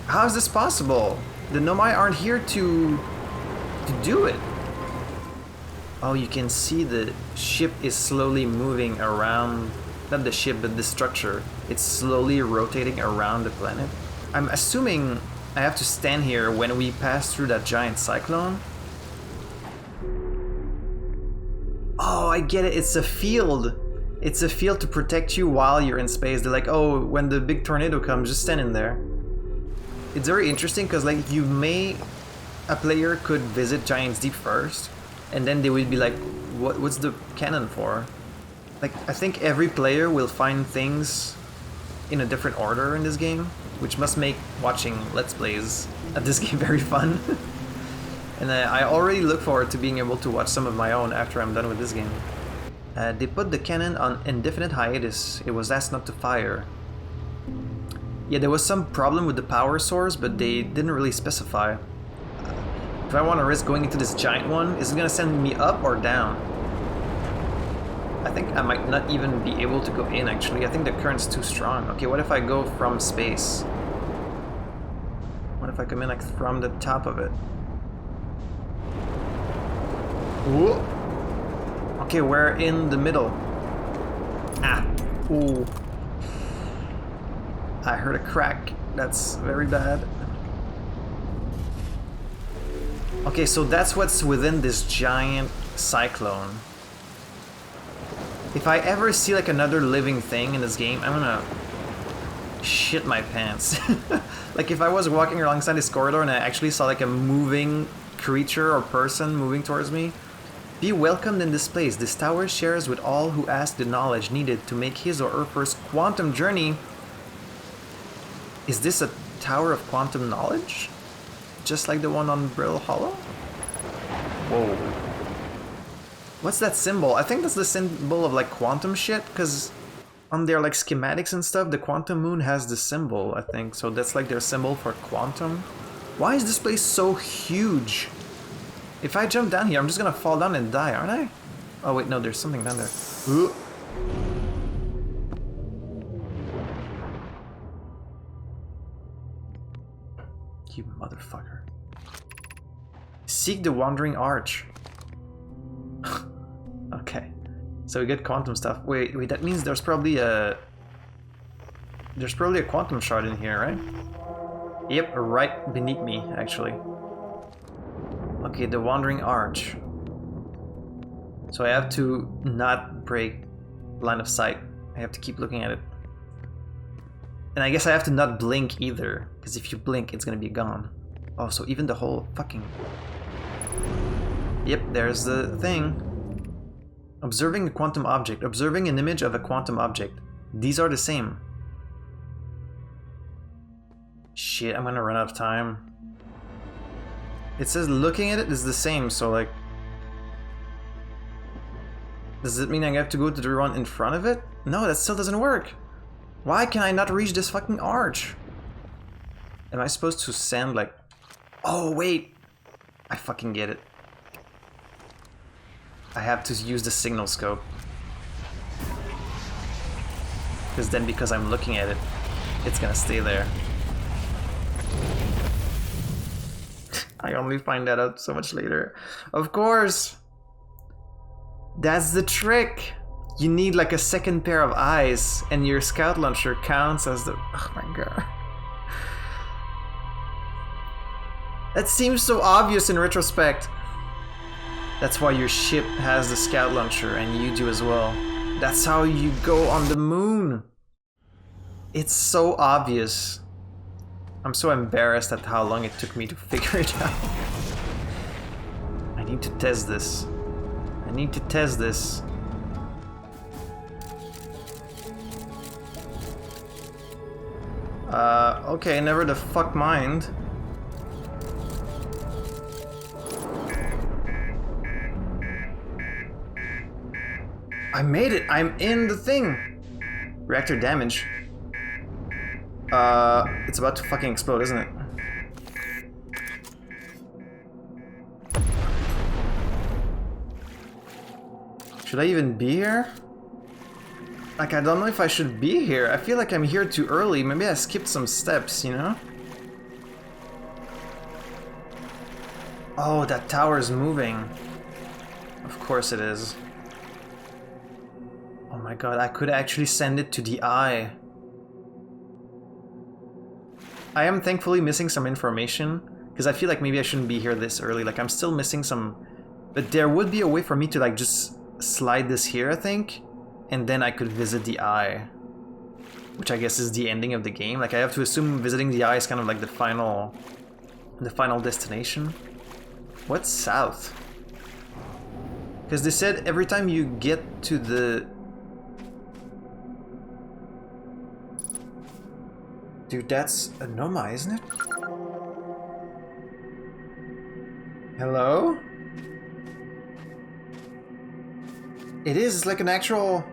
How is this possible? The Nomai aren't here to do it. Oh, you can see the ship is slowly moving around. Not the ship, but the structure. It's slowly rotating around the planet. I'm assuming I have to stand here when we pass through that giant cyclone. Oh, I get it. It's a field. It's a field to protect you while you're in space. They're like, oh, when the big tornado comes, just stand in there. It's very interesting because, like, a player could visit Giant's Deep first, and then they would be like, what's the cannon for? Like, I think every player will find things in a different order in this game, which must make watching Let's Plays of this game very fun. And I already look forward to being able to watch some of my own after I'm done with this game. They put the cannon on indefinite hiatus. It was asked not to fire. Yeah, there was some problem with the power source, but they didn't really specify. If I want to risk going into this giant one, is it going to send me up or down? I think I might not even be able to go in, actually. I think the current's too strong. Okay, what if I go from space? What if I come in like from the top of it? Whoa. Okay, we're in the middle. Ah. Ooh. I heard a crack. That's very bad. Okay, so that's what's within this giant cyclone. If I ever see like another living thing in this game, I'm gonna shit my pants. Like if I was walking alongside this corridor and I actually saw like a moving creature or person moving towards me, be welcomed in this place. This tower shares with all who ask the knowledge needed to make his or her first quantum journey. Is this a tower of quantum knowledge? Just like the one on Brill Hollow? Whoa. What's that symbol? I think that's the symbol of like quantum shit, because on their like schematics and stuff, the quantum moon has the symbol, I think. So that's like their symbol for quantum. Why is this place so huge? If I jump down here, I'm just gonna fall down and die, aren't I? Oh wait, no, there's something down there. Ooh. You motherfucker. Seek the Wandering Arch. Okay. So we get quantum stuff. Wait, that means there's probably a quantum shard in here, right? Yep, right beneath me, actually. Okay, the Wandering Arch. So I have to not break line of sight. I have to keep looking at it. And I guess I have to not blink either, because if you blink, it's gonna be gone. Oh, so even the whole fucking... Yep, there's the thing. Observing a quantum object. Observing an image of a quantum object. These are the same. Shit, I'm gonna run out of time. It says looking at it is the same, so like... Does it mean I have to go to the one in front of it? No, that still doesn't work. Why can I not reach this fucking arch? Am I supposed to send like... Oh, wait! I fucking get it. I have to use the signal scope. Because then because I'm looking at it, it's gonna stay there. I only find that out so much later. Of course! That's the trick! You need like a second pair of eyes, and your scout launcher counts as the... Oh my god. That seems so obvious in retrospect. That's why your ship has the scout launcher, and you do as well. That's how you go on the moon. It's so obvious. I'm so embarrassed at how long it took me to figure it out. I need to test this. I need to test this. Okay, never the fuck mind. I made it! I'm in the thing! Reactor damage. It's about to fucking explode, isn't it? Should I even be here? Like, I don't know if I should be here. I feel like I'm here too early. Maybe I skipped some steps, you know? Oh, that tower is moving. Of course it is. Oh my god, I could actually send it to the eye. I am thankfully missing some information, because I feel like maybe I shouldn't be here this early. Like, I'm still missing some... But there would be a way for me to, like, just slide this here, I think. And then I could visit the eye. Which I guess is the ending of the game. Like, I have to assume visiting the eye is kind of like the final destination. What's south? Because they said every time you get to the... Dude, that's a Noma, isn't it? Hello? It is, it's like an actual...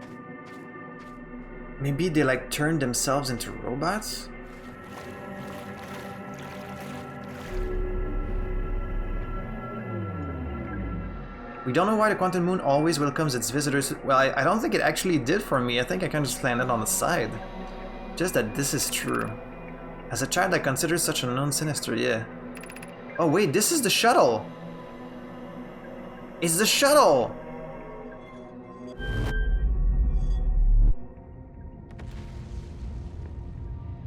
Maybe they like turned themselves into robots? We don't know why the Quantum Moon always welcomes its visitors. Well, I don't think it actually did for me. I think I kind of just landed on the side. Just that this is true. As a child, I considered such an unknown sinister, yeah. Oh wait, this is the shuttle! It's the shuttle!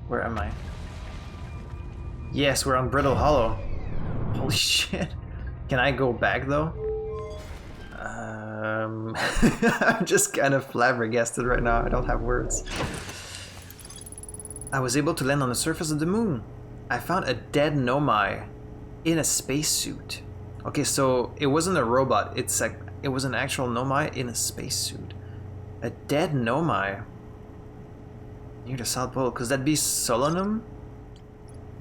Where am I? Yes, we're on Brittle Hollow. Holy shit. Can I go back though? I'm just kind of flabbergasted right now. I don't have words. I was able to land on the surface of the moon. I found a dead Nomai in a spacesuit. Okay, so it wasn't a robot. It's like it was an actual Nomai in a spacesuit. A dead Nomai near the South Pole. Could that be Solanum?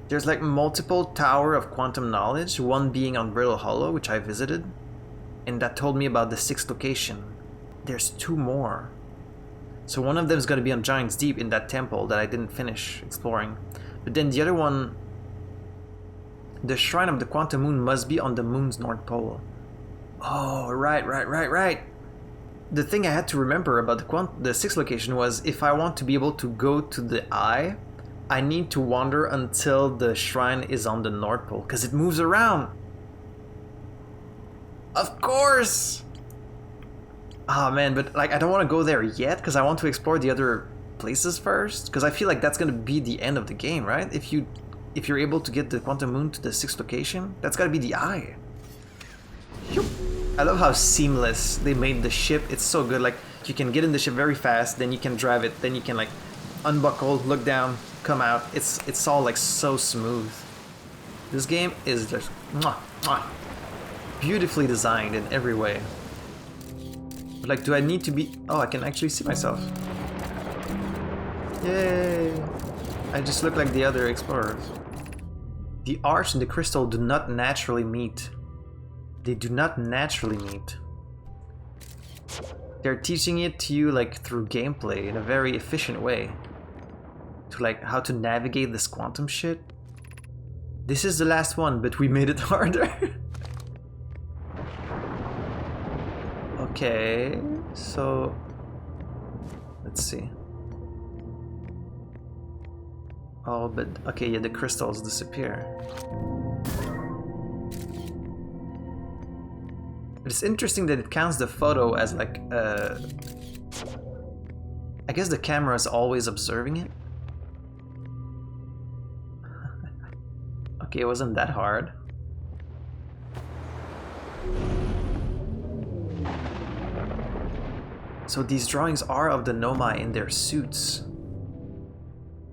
There's like multiple Tower of Quantum Knowledge, one being on Brittle Hollow, which I visited, and that told me about the 6th location. There's 2 more. So one of them is going to be on Giant's Deep in that temple that I didn't finish exploring. But then the other one, the Shrine of the Quantum Moon, must be on the moon's North Pole. Oh, right. The thing I had to remember about the 6th location was if I want to be able to go to the eye, I need to wander until the shrine is on the North Pole, because it moves around. Of course! Ah man, but like I don't want to go there yet, because I want to explore the other places first, because I feel like that's going to be the end of the game, right? If you're able to get the Quantum Moon to the 6th location, that's got to be the eye. I love how seamless they made the ship. It's so good. Like, you can get in the ship very fast, then you can drive it, then you can like unbuckle, look down, come out. It's all like so smooth. This game is just beautifully designed in every way. But like, do I need to be... Oh, I can actually see myself. Yay! I just look like the other explorers. The arch and the crystal do not naturally meet. They do not naturally meet. They're teaching it to you like through gameplay in a very efficient way. To like how to navigate this quantum shit. This is the last one, but we made it harder. Okay, so let's see. Oh, but okay, yeah, the crystals disappear. But it's interesting that it counts the photo as like I guess the camera is always observing it. Okay, it wasn't that hard. So these drawings are of the Nomai in their suits.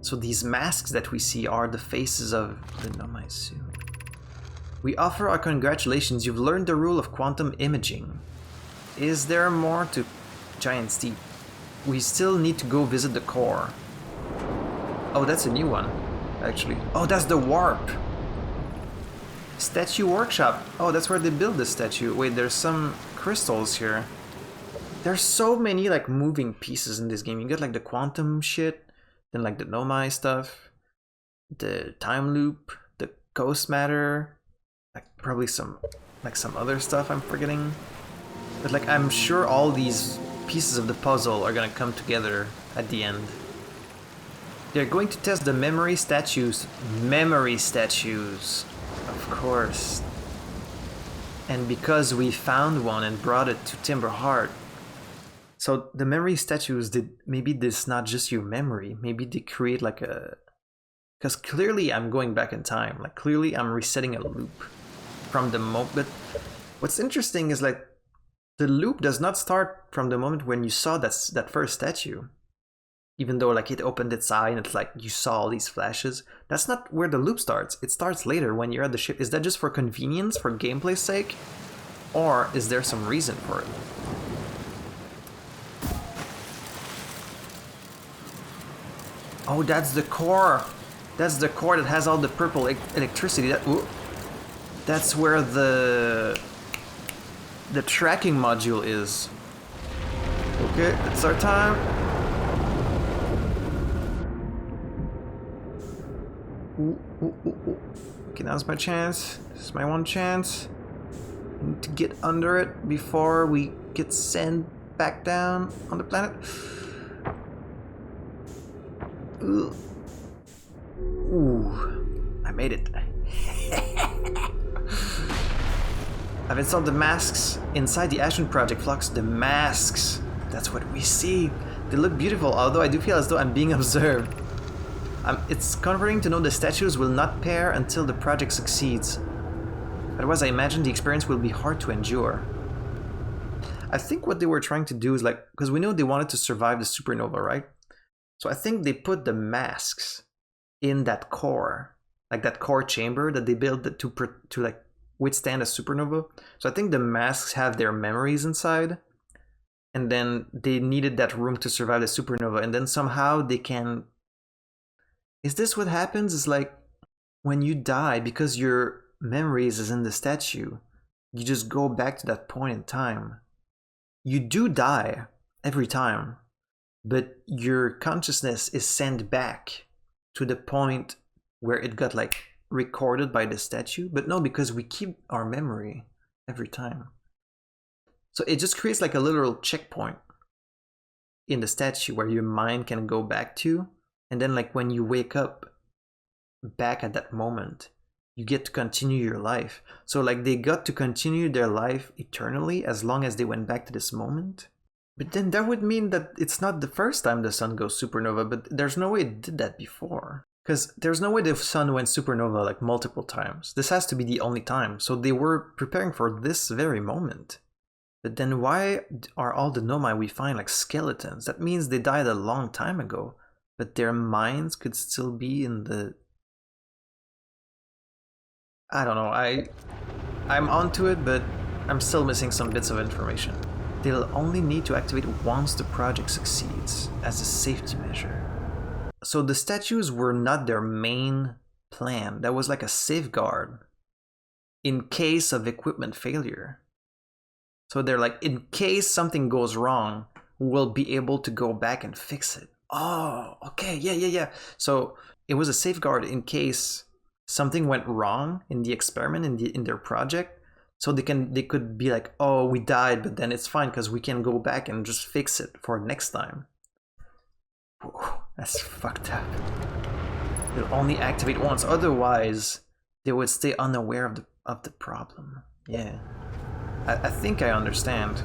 So these masks that we see are the faces of the Nomai suit. We offer our congratulations, you've learned the rule of quantum imaging. Is there more to Giant Steep? We still need to go visit the core. Oh, that's a new one, actually. Oh, that's the warp! Statue workshop. Oh, that's where they build the statue. Wait, there's some crystals here. There's so many like moving pieces in this game. You get like the quantum shit, then like the Nomai stuff, the time loop, the ghost matter, like probably some other stuff I'm forgetting. But like I'm sure all these pieces of the puzzle are gonna come together at the end. They're going to test the memory statues. Memory statues, of course. And because we found one and brought it to Timberheart. So the memory statues, maybe this not just your memory, maybe they create like a... Because clearly I'm going back in time, like clearly I'm resetting a loop from the moment. But what's interesting is like the loop does not start from the moment when you saw that first statue. Even though like it opened its eye and it's like you saw all these flashes. That's not where the loop starts. It starts later when you're at the ship. Is that just for convenience, for gameplay's sake? Or is there some reason for it? Oh, that's the core. That's the core that has all the purple electricity. That's where the tracking module is. Okay, it's our time. Okay, now's my chance. This is my one chance. I need to get under it before we get sent back down on the planet. Ooh, I made it. I've installed the masks inside the Ashen Project Flux. The masks, that's what we see. They look beautiful, although I do feel as though I'm being observed. It's comforting to know the statues will not pair until the project succeeds. Otherwise, I imagine the experience will be hard to endure. I think what they were trying to do is like, because we know they wanted to survive the supernova, right? So I think they put the masks in that core, like that core chamber that they built to like withstand a supernova. So I think the masks have their memories inside, and then they needed that room to survive the supernova, and then somehow they can... Is this what happens? Is like when you die, because your memories is in the statue, you just go back to that point in time. You do die every time, but your consciousness is sent back to the point where it got like recorded by the statue. But no, because we keep our memory every time. So it just creates like a literal checkpoint in the statue where your mind can go back to. And then like when you wake up back at that moment, you get to continue your life. So like they got to continue their life eternally as long as they went back to this moment. But then that would mean that it's not the first time the sun goes supernova, but there's no way it did that before. Because there's no way the sun went supernova like multiple times. This has to be the only time. So they were preparing for this very moment. But then why are all the Nomai we find like skeletons? That means they died a long time ago. But their minds could still be in the... I don't know, I'm onto it, but I'm still missing some bits of information. They'll only need to activate once the project succeeds, as a safety measure. So the statues were not their main plan. That was like a safeguard in case of equipment failure. So they're like, in case something goes wrong, we'll be able to go back and fix it. Oh, okay, yeah. So it was a safeguard in case something went wrong in the experiment, in their project, so they could be like, oh, we died, but then it's fine because we can go back and just fix it for next time. Whoa, that's fucked up. They'll only activate once, otherwise they would stay unaware of the problem. Yeah, I think I understand.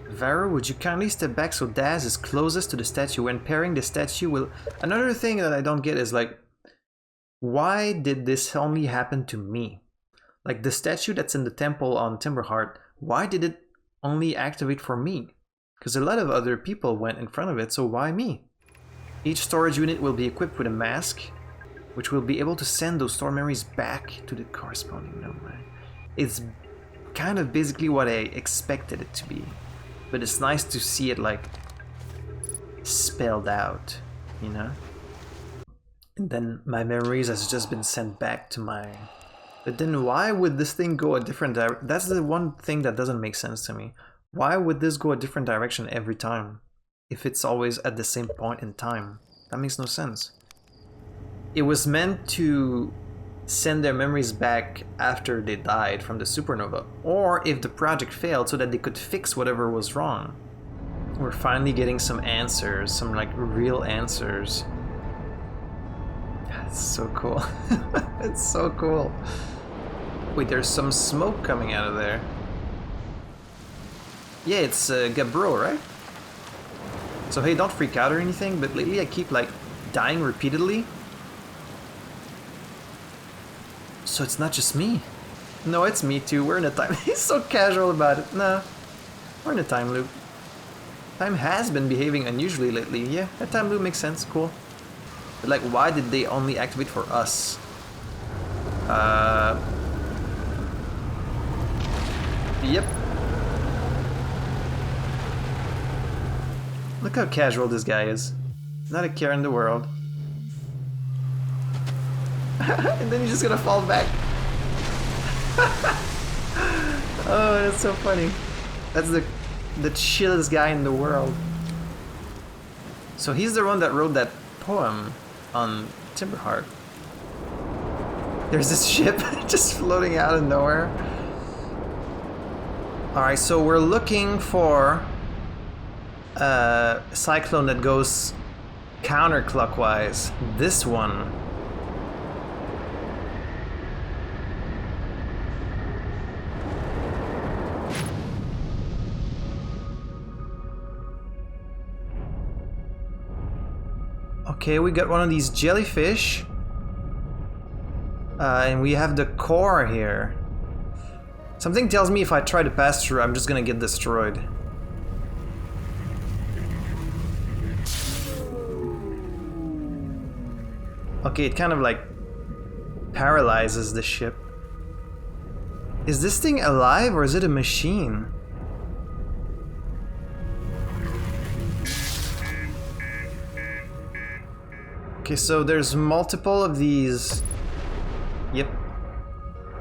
Varo, would you kindly step back so Daz is closest to the statue? When pairing the statue will... Another thing that I don't get is like, why did this only happen to me? Like the statue that's in the temple on Timberheart, why did it only activate for me? Because a lot of other people went in front of it, so why me? Each storage unit will be equipped with a mask, which will be able to send those store memories back to the corresponding number. It's kind of basically what I expected it to be, but it's nice to see it like spelled out, you know? And then my memories has just been sent back to my... But then why would this thing go a different direction? That's the one thing that doesn't make sense to me. Why would this go a different direction every time? If it's always at the same point in time. That makes no sense. It was meant to send their memories back after they died from the supernova. Or if the project failed so that they could fix whatever was wrong. We're finally getting some answers. Some like real answers. It's so cool. It's so cool. Wait, there's some smoke coming out of there. Yeah, it's Gabbro, right? So hey, don't freak out or anything, but lately I keep like dying repeatedly. So it's not just me. No, it's me too. We're in a time... He's so casual about it. No, we're in a time loop. Time has been behaving unusually lately. Yeah, that time loop makes sense. Cool. But like, why did they only activate for us? Yep. Look how casual this guy is. Not a care in the world. And then he's just gonna fall back. Oh, that's so funny. That's the chillest guy in the world. So he's the one that wrote that poem on Timberheart. There's this ship just floating out of nowhere. Alright, so we're looking for a cyclone that goes counterclockwise. This one. Okay, we got one of these jellyfish. And we have the core here. Something tells me if I try to pass through, I'm just gonna get destroyed. Okay, it kind of like paralyzes the ship. Is this thing alive or is it a machine? Okay, so there's multiple of these... Yep.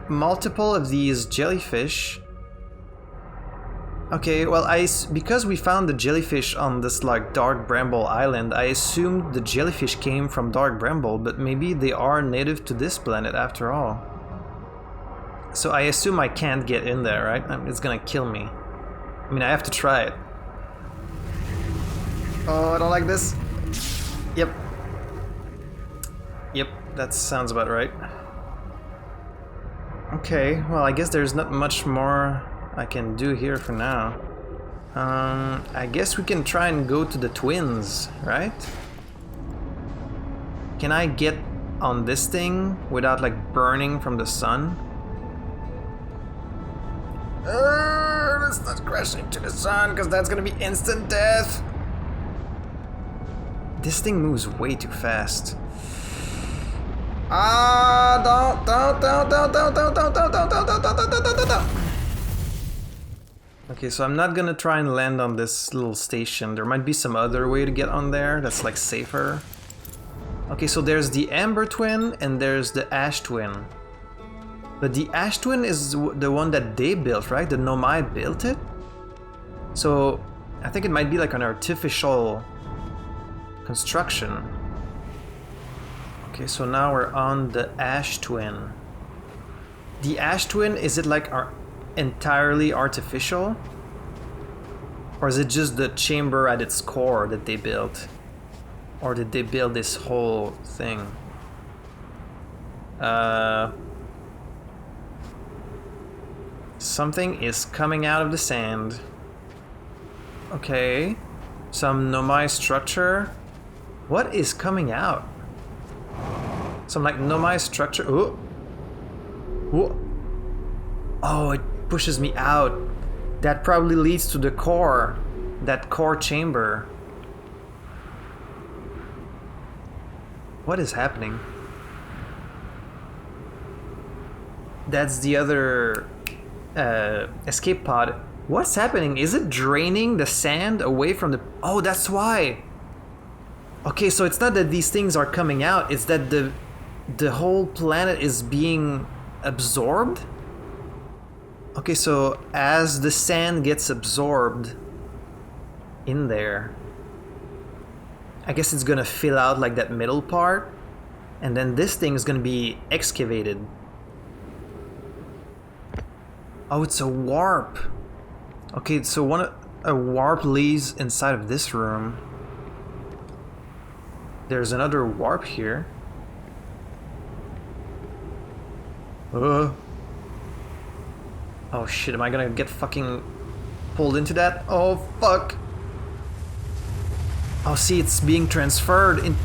Multiple of these jellyfish. Okay, well, because we found the jellyfish on this like Dark Bramble Island, I assumed the jellyfish came from Dark Bramble, but maybe they are native to this planet after all. So I assume I can't get in there, right? It's gonna kill me. I mean, I have to try it. Oh, I don't like this. Yep. Yep, that sounds about right. Okay, well, I guess there's not much more I can do here for now. I guess we can try and go to the twins, right? Can I get on this thing without like burning from the sun? Let's not crash into the sun because that's gonna be instant death. This thing moves way too fast. Don't. Okay, so I'm not gonna try and land on this little station. There might be some other way to get on there that's like safer. Okay, so there's the Amber Twin and there's the Ash Twin. But the Ash Twin is the one that they built, right? The Nomai built it? So I think it might be like an artificial construction. Okay, so now we're on the Ash Twin. The Ash Twin, is it like entirely artificial? Or is it just the chamber at its core that they built? Or did they build this whole thing? Something is coming out of the sand. Okay. Some Nomai structure. What is coming out? Some like Nomai structure. Ooh. Ooh. Oh, it pushes me out. That probably leads to the core. That core chamber. What is happening? That's the other escape pod. What's happening? Is it draining the sand away from the... Oh, that's why. Okay, so it's not that these things are coming out. It's that the whole planet is being absorbed. Okay, so as the sand gets absorbed in there, I guess it's gonna fill out like that middle part, and then this thing is gonna be excavated. Oh, it's a warp. Okay, so a warp leaves inside of this room. There's another warp here. Oh shit, am I gonna get fucking pulled into that? Oh fuck. Oh, see, it's being transferred in.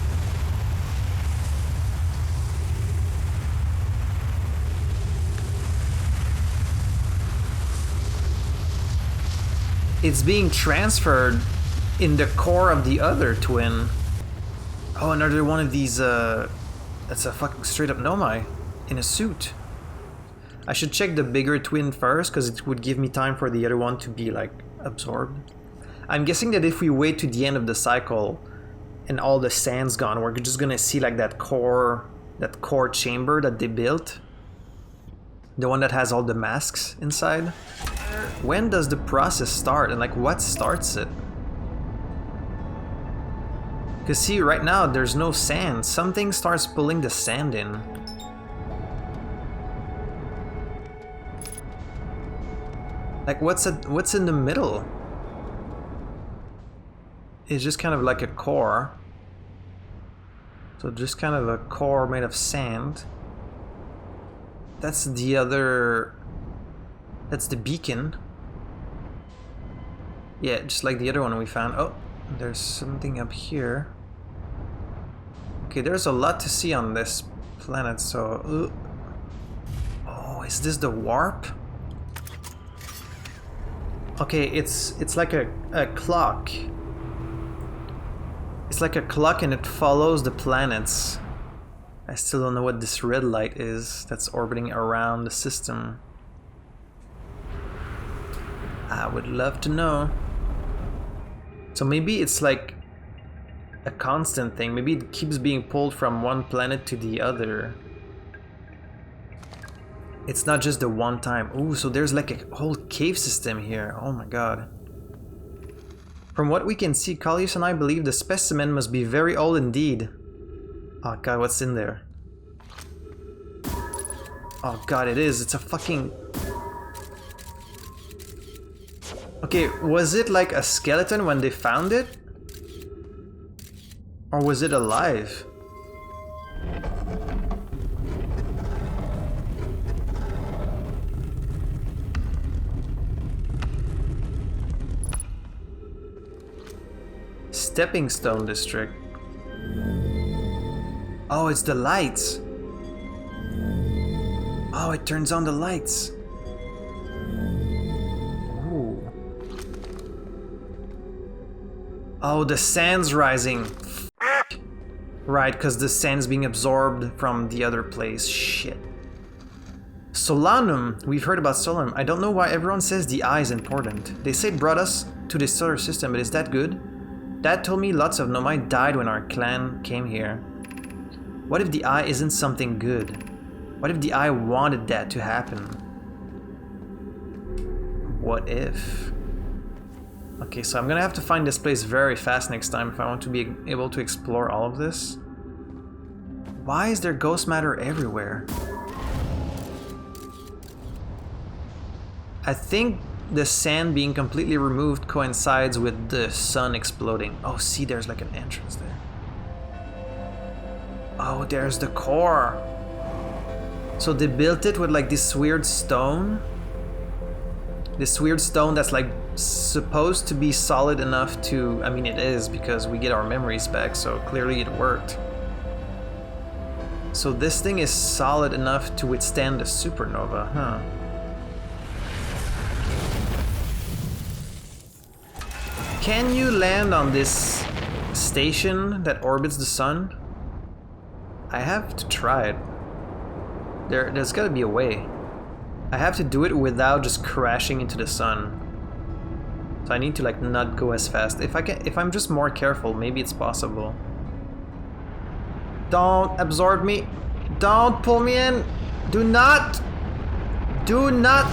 It's being transferred in the core of the other twin. Oh, another one of these, that's a fucking straight up Nomai in a suit. I should check the bigger twin first, because it would give me time for the other one to be, like, absorbed. I'm guessing that if we wait to the end of the cycle and all the sand's gone, we're just gonna see, like, that core chamber that they built. The one that has all the masks inside. When does the process start, and, like, what starts it? Because see, right now, there's no sand. Something starts pulling the sand in. Like, what's in the middle? It's just kind of like a core. So just kind of a core made of sand. That's the other... That's the beacon. Yeah, just like the other one we found. Oh, there's something up here. Okay, there's a lot to see on this planet, so... Oh, is this the warp? Okay, it's like a clock. It's like a clock and it follows the planets. I still don't know what this red light is that's orbiting around the system. I would love to know. So maybe it's like a constant thing. Maybe it keeps being pulled from one planet to the other. It's not just the one time. Ooh, so there's like a whole cave system here. Oh my god. From what we can see, Callius and I believe the specimen must be very old indeed. Oh god, what's in there? Oh god, it is. It's a fucking... Okay, was it like a skeleton when they found it? Or was it alive? Stepping Stone District. Oh, it's the lights. Oh, it turns on the lights. Ooh. Oh, the sand's rising. Right, because the sand's being absorbed from the other place. Shit. Solanum. We've heard about Solanum. I don't know why everyone says the eye is important. They say it brought us to this solar system, but is that good? Dad told me lots of Nomai died when our clan came here. What if the eye isn't something good? What if the eye wanted that to happen? What if? Okay, so I'm gonna have to find this place very fast next time if I want to be able to explore all of this. Why is there ghost matter everywhere? I think the sand being completely removed coincides with the sun exploding. Oh, see, there's like an entrance there. Oh, there's the core. So they built it with like this weird stone. This weird stone that's like supposed to be solid enough to... I mean, it is because we get our memories back, so clearly it worked. So this thing is solid enough to withstand the supernova, huh? Can you land on this station that orbits the sun? I have to try it. There's gotta be a way. I have to do it without just crashing into the sun. So I need to like not go as fast. If I'm just more careful, maybe it's possible. Don't absorb me. Don't pull me in. Do not. Do not.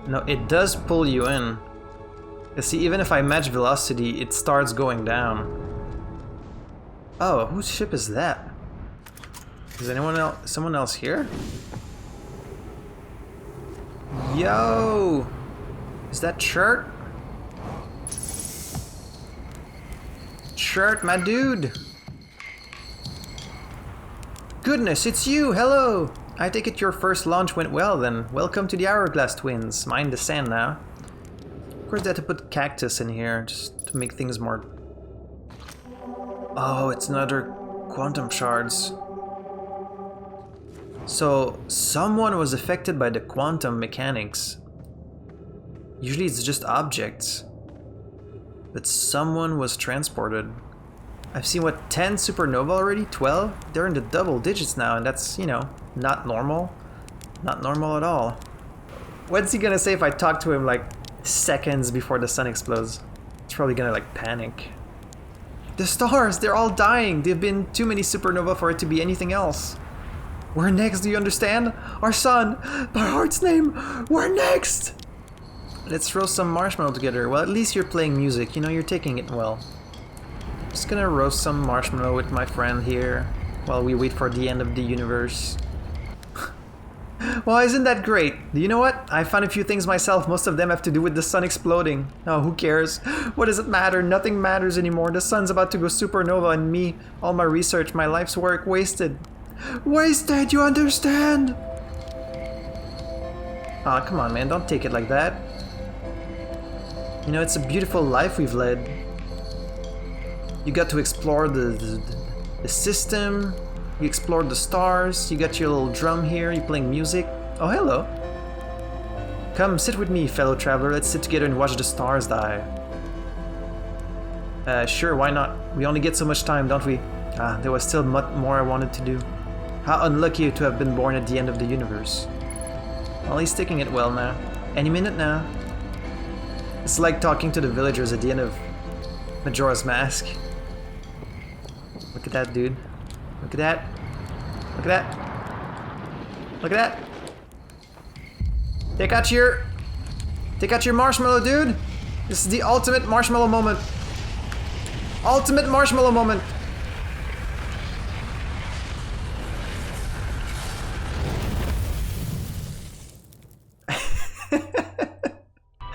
No, it does pull you in. You see, even if I match velocity, it starts going down. Oh, whose ship is that? Is anyone else? Someone else here? Yo! Is that Shirt? Shirt, my dude! Goodness, it's you! Hello! I take it your first launch went well then. Welcome to the Hourglass Twins. Mind the sand now. Of course, they had to put cactus in here just to make things more... Oh, it's another quantum shards. So, someone was affected by the quantum mechanics. Usually it's just objects. But someone was transported. I've seen, what, 10 supernova already? 12? They're in the double digits now, and that's, you know, not normal. Not normal at all. What's he gonna say if I talk to him, like, seconds before the sun explodes? He's probably gonna, like, panic. The stars, they're all dying. They've been too many supernova for it to be anything else. We're next, do you understand? Our sun, by heart's name, we're next! Let's roast some marshmallow together. Well, at least you're playing music, you know, you're taking it well. Just gonna roast some marshmallow with my friend here while we wait for the end of the universe. Well, isn't that great? Do you know what? I found a few things myself. Most of them have to do with the sun exploding. Oh, who cares? What does it matter? Nothing matters anymore. The sun's about to go supernova and me, all my research, my life's work wasted. Wasted, you understand? Aw, come on, man. Don't take it like that. You know, it's a beautiful life we've led. You got to explore the system. You explored the stars. You got your little drum here. You're playing music. Oh, hello. Come, sit with me, fellow traveler. Let's sit together and watch the stars die. Sure, why not? We only get so much time, don't we? Ah, there was still much more I wanted to do. How unlucky to have been born at the end of the universe. Well, he's taking it well now. Any minute now. It's like talking to the villagers at the end of Majora's Mask. Look at that, dude. Look at that. Look at that. Look at that. Take out your marshmallow, dude. This is the ultimate marshmallow moment. Ultimate marshmallow moment.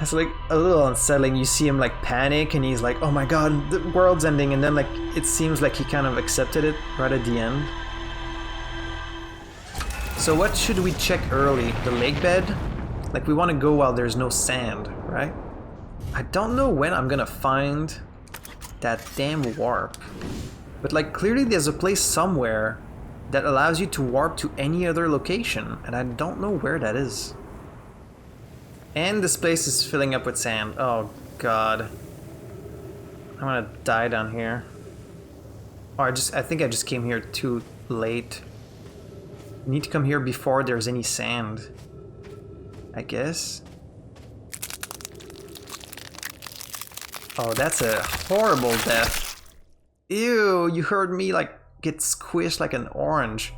It's like a little unsettling. You see him like panic and he's like, oh my god, the world's ending, and then like it seems like he kind of accepted it right at the end. So what should we check early? The lake bed? Like we want to go while there's no sand, right? I don't know when I'm gonna find that damn warp. But like clearly there's a place somewhere that allows you to warp to any other location, and I don't know where that is. And this place is filling up with sand. Oh god. I'm gonna die down here. Oh, I think I just came here too late. You need to come here before there's any sand, I guess. Oh, that's a horrible death. Ew, you heard me like get squished like an orange.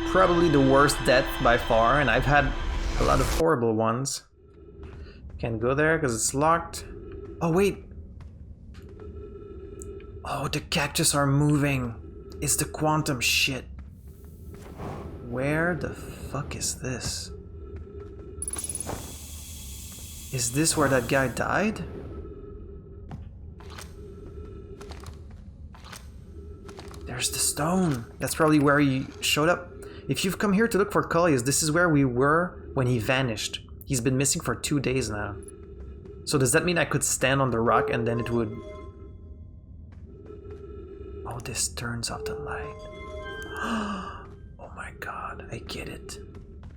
Probably the worst death by far, and I've had a lot of horrible ones. Can't go there because it's locked. Oh, wait. Oh, the cactus are moving. It's the quantum shit. Where the fuck is this? Is this where that guy died? There's the stone. That's probably where he showed up. If you've come here to look for Cullius, this is where we were when he vanished. He's been missing for 2 days now. So does that mean I could stand on the rock and then it would... Oh, this turns off the light. Oh my god, I get it.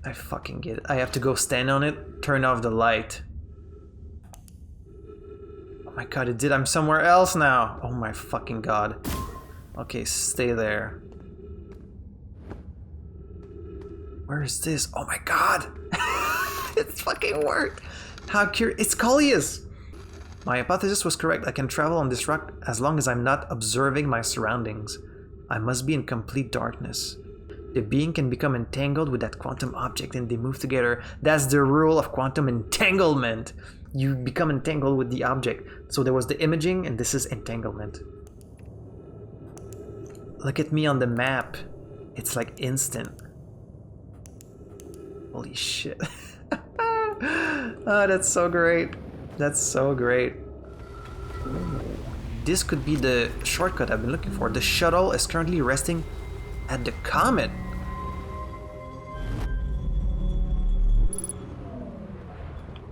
I fucking get it. I have to go stand on it, turn off the light. Oh my god, it did. I'm somewhere else now. Oh my fucking god. Okay, stay there. Where is this? Oh my god! It's fucking worked! How curious. It's Cullius! My hypothesis was correct. I can travel on this rock as long as I'm not observing my surroundings. I must be in complete darkness. The being can become entangled with that quantum object and they move together. That's the rule of quantum entanglement. You become entangled with the object. So there was the imaging and this is entanglement. Look at me on the map. It's like instant. Holy shit. Oh, that's so great. That's so great. This could be the shortcut I've been looking for. The shuttle is currently resting at the comet.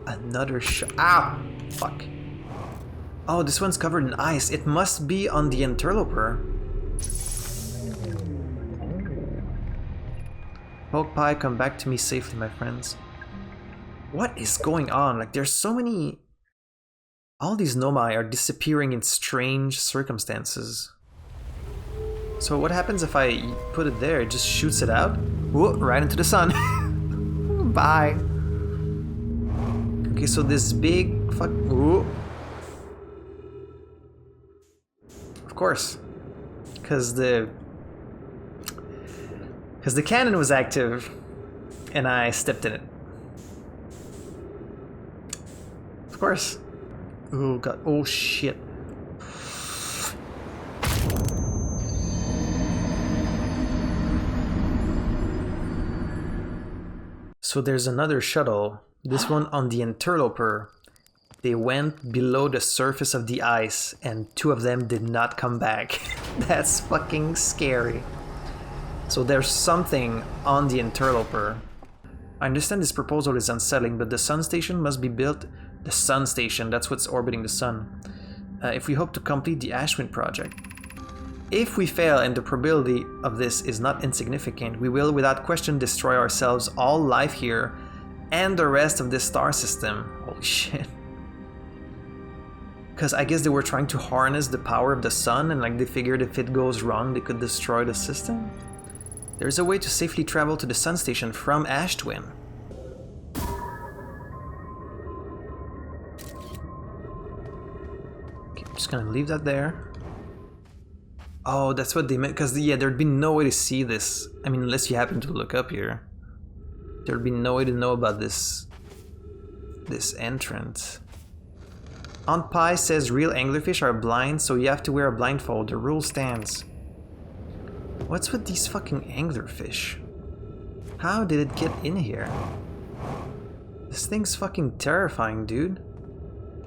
Another shot. Ow! Fuck. Oh, this one's covered in ice. It must be on the interloper. Poke pie, come back to me safely, my friends. What is going on? Like, there's so many... All these nomai are disappearing in strange circumstances. So what happens if I put it there? It just shoots it out? Whoa, right into the sun. Bye. Okay, so this big fuck... Ooh. Of course. Because the cannon was active and I stepped in it. Of course. Oh god. Oh shit. So there's another shuttle. This one on the interloper. They went below the surface of the ice and 2 of them did not come back. That's fucking scary. So there's something on the interloper. I understand this proposal is unsettling, but the sun station must be built. The sun station, that's what's orbiting the sun. If we hope to complete the Ashwind project. If we fail and the probability of this is not insignificant, we will without question destroy ourselves, all life here, and the rest of this star system. Holy shit. Because I guess they were trying to harness the power of the sun and like they figured if it goes wrong they could destroy the system. There's a way to safely travel to the sun station from Ashtwin. Okay, I'm just gonna leave that there. Oh, that's what they meant, because yeah, there'd be no way to see this. I mean, unless you happen to look up here. There'd be no way to know about this entrance. Aunt Pie says real anglerfish are blind, so you have to wear a blindfold. The rule stands. What's with these fucking anglerfish? How did it get in here? This thing's fucking terrifying, dude.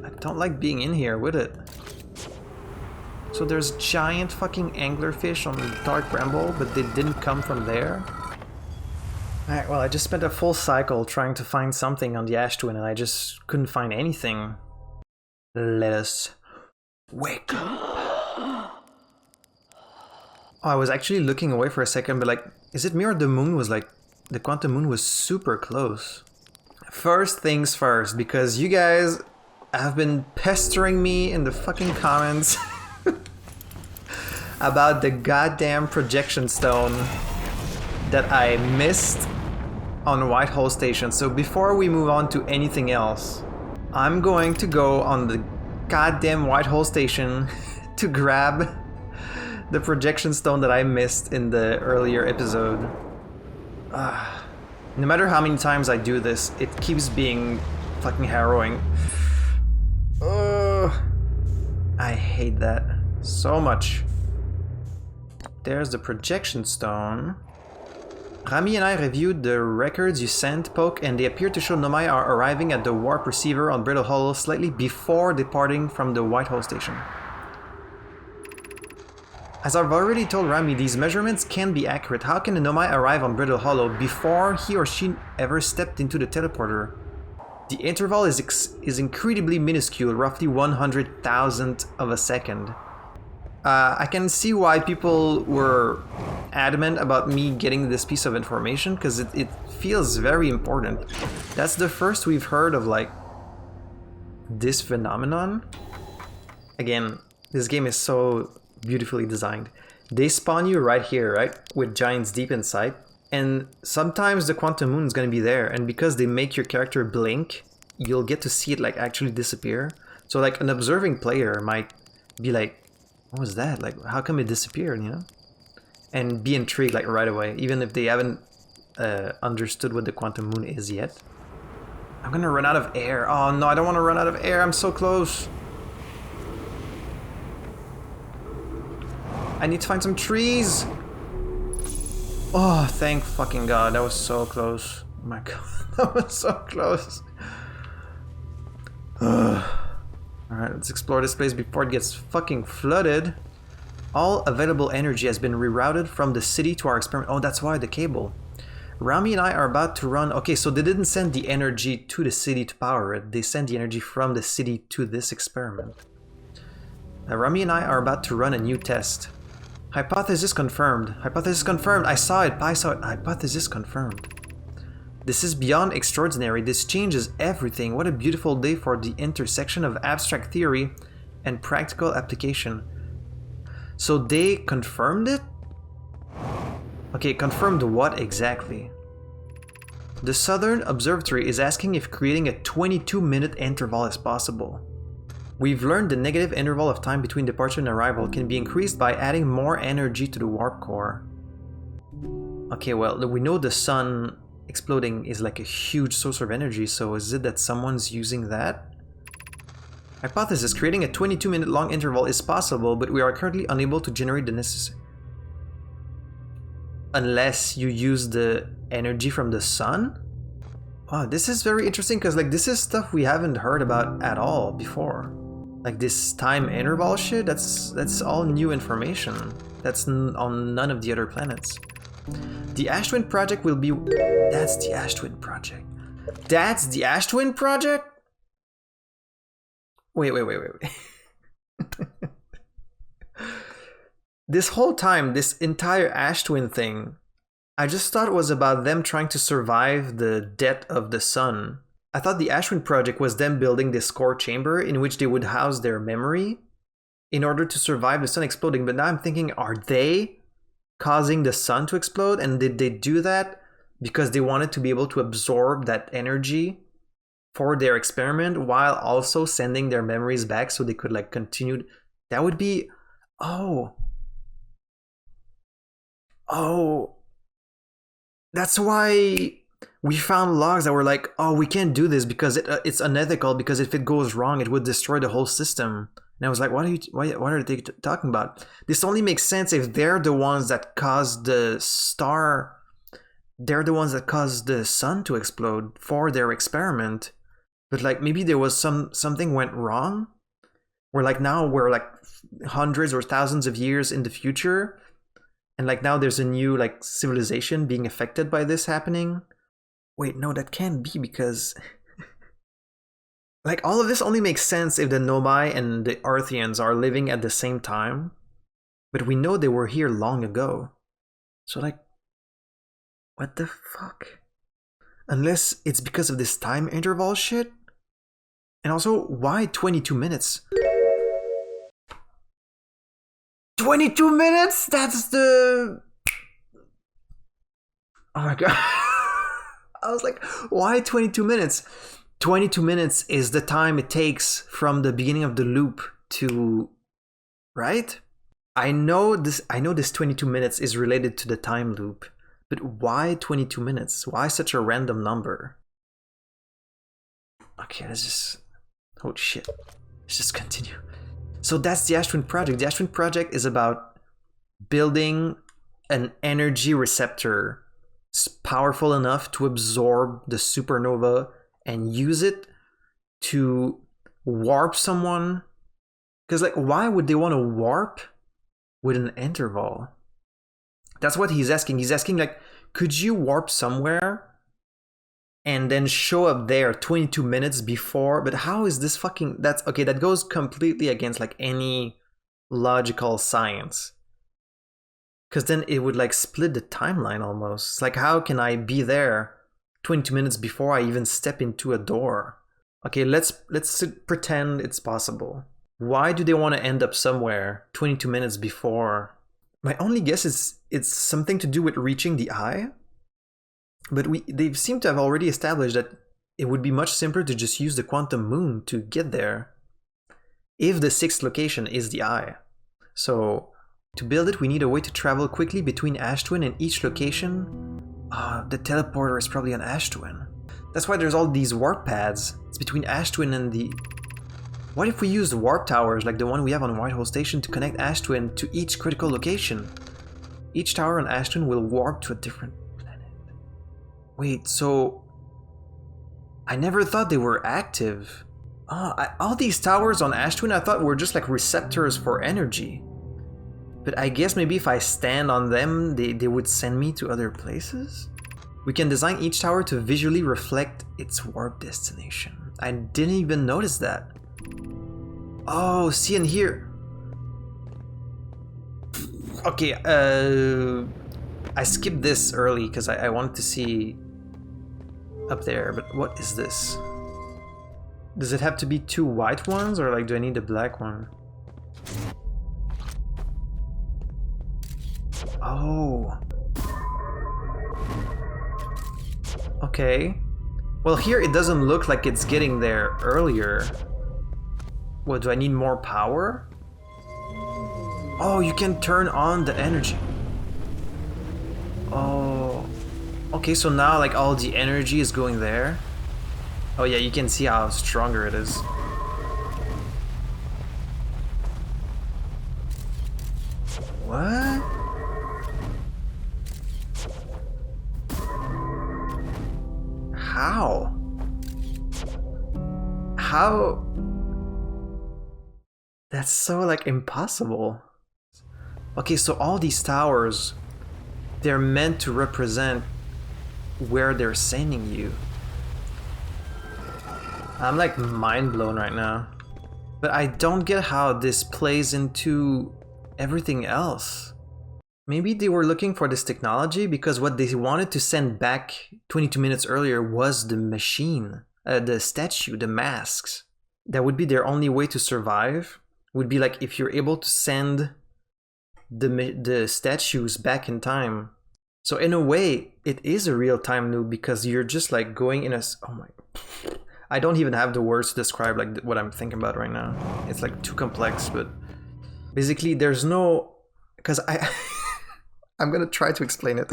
I don't like being in here with it. So there's giant fucking anglerfish on the dark bramble, but they didn't come from there? Alright, well, I just spent a full cycle trying to find something on the Ashtwin and I just couldn't find anything. Let us wake up. Oh, I was actually looking away for a second, but like, is it me or the moon was like, the quantum moon was super close. First things first, because you guys have been pestering me in the fucking comments about the goddamn projection stone that I missed on Whitehall Station. So before we move on to anything else, I'm going to go on the goddamn Whitehall Station to grab the projection stone that I missed in the earlier episode. No matter how many times I do this, it keeps being fucking harrowing. I hate that so much. There's the projection stone. Rami and I reviewed the records you sent, Poke, and they appear to show Nomai are arriving at the warp receiver on Brittle Hollow slightly before departing from the Whitehall station. As I've already told Rami, these measurements can be accurate. How can a Nomai arrive on Brittle Hollow before he or she ever stepped into the teleporter? The interval is incredibly minuscule, roughly 100,000th of a second. I can see why people were adamant about me getting this piece of information, because it feels very important. That's the first we've heard of, like, this phenomenon. Again, this game is so beautifully designed. They spawn you right here, right? With giants deep inside. And sometimes the quantum moon is going to be there, and because they make your character blink, you'll get to see it, like, actually disappear. So, like, an observing player might be like, what was that? Like, how come it disappeared, you know? And be intrigued, like, right away, even if they haven't understood what the quantum moon is yet. I'm gonna run out of air. Oh no, I don't want to run out of air. I'm so close. I need to find some trees. Oh, thank fucking God. That was so close. Oh my God, that was so close. Alright, let's explore this place before it gets fucking flooded. All available energy has been rerouted from the city to our experiment. Oh, that's why the cable. Rami and I are about to run... Okay, so they didn't send the energy to the city to power it. They sent the energy from the city to this experiment. Rami and I are about to run a new test. Hypothesis confirmed. Hypothesis confirmed. I saw it. Hypothesis confirmed. This is beyond extraordinary. This changes everything. What a beautiful day for the intersection of abstract theory and practical application. So they confirmed it? Okay, confirmed what exactly? The Southern Observatory is asking if creating a 22-minute interval is possible. We've learned the negative interval of time between departure and arrival can be increased by adding more energy to the warp core. Okay, well, we know the sun exploding is like a huge source of energy, so is it that someone's using that? Hypothesis: creating a 22-minute long interval is possible, but we are currently unable to generate the necessary... Unless you use the energy from the sun? Wow, this is very interesting, because like this is stuff we haven't heard about at all before. Like this time interval shit, that's all new information. That's on none of the other planets. The Ash Twin Project will be... That's the Ash Twin Project. That's the Ash Twin Project? Wait. This whole time, this entire Ash Twin thing, I just thought it was about them trying to survive the death of the sun. I thought the Ash Twin Project was them building this core chamber in which they would house their memory in order to survive the sun exploding. But now I'm thinking, are they causing the sun to explode? And did they do that because they wanted to be able to absorb that energy for their experiment while also sending their memories back so they could like continue? That would be... Oh, that's why we found logs that were like, oh, we can't do this because it's unethical, because if it goes wrong, it would destroy the whole system. And I was like, what are they talking about? This only makes sense if they're the ones that caused the star, they're the ones that caused the sun to explode for their experiment. But like maybe there was something went wrong, where like now we're like hundreds or thousands of years in the future, and like now there's a new like civilization being affected by this happening. Wait, no, that can't be, because like all of this only makes sense if the Nomai and the Arthians are living at the same time. But we know they were here long ago. So like, what the fuck? Unless it's because of this time interval shit? And also, why 22 minutes? 22 minutes? That's the... Oh my God. I was like, why 22 minutes? 22 minutes is the time it takes from the beginning of the loop to... Right? I know this 22 minutes is related to the time loop. But why 22 minutes? Why such a random number? Okay, let's just... Oh shit. Let's just continue. So that's the Ash Twin Project. The Ash Twin Project is about building an energy receptor powerful enough to absorb the supernova and use it to warp someone. Because, like, why would they want to warp with an interval? That's what he's asking. He's asking, like, could you warp somewhere and then show up there 22 minutes before? But how is this fucking... That's okay, that goes completely against, like, any logical science. Because then it would, like, split the timeline almost. It's like, how can I be there 22 minutes before I even step into a door? Okay, let's pretend it's possible. Why do they want to end up somewhere 22 minutes before? My only guess is it's something to do with reaching the eye. But they seem to have already established that it would be much simpler to just use the quantum moon to get there, if the sixth location is the eye. So to build it, we need a way to travel quickly between Ash Twin and each location. The teleporter is probably an Ash Twin. That's why there's all these warp pads. It's between Ash Twin and the... What if we use warp towers like the one we have on Whitehole Station to connect Ash Twin to each critical location? Each tower on Ash Twin will warp to a different planet. Wait, so... I never thought they were active. All these towers on Ash Twin I thought were just like receptors for energy. But I guess maybe if I stand on them, they would send me to other places? We can design each tower to visually reflect its warp destination. I didn't even notice that. Oh, see, and here. Okay, I skipped this early because I wanted to see up there, but what is this? Does it have to be two white ones, or like do I need a black one? Oh. Okay. Well, here it doesn't look like it's getting there earlier. What, do I need more power? Oh, you can turn on the energy. Oh. Okay, so now like all the energy is going there. Oh yeah, you can see how stronger it is. What? How? How? That's so like impossible. Okay, so all these towers, they're meant to represent where they're sending you. I'm like mind blown right now. But I don't get how this plays into everything else. Maybe they were looking for this technology because what they wanted to send back 22 minutes earlier was the machine, the statue, the masks. That would be their only way to survive. Would be like if you're able to send the statues back in time. So in a way, it is a real-time loop because you're just like going in a... Oh my... I don't even have the words to describe like what I'm thinking about right now. It's like too complex, but basically there's no... Because I'm gonna try to explain it.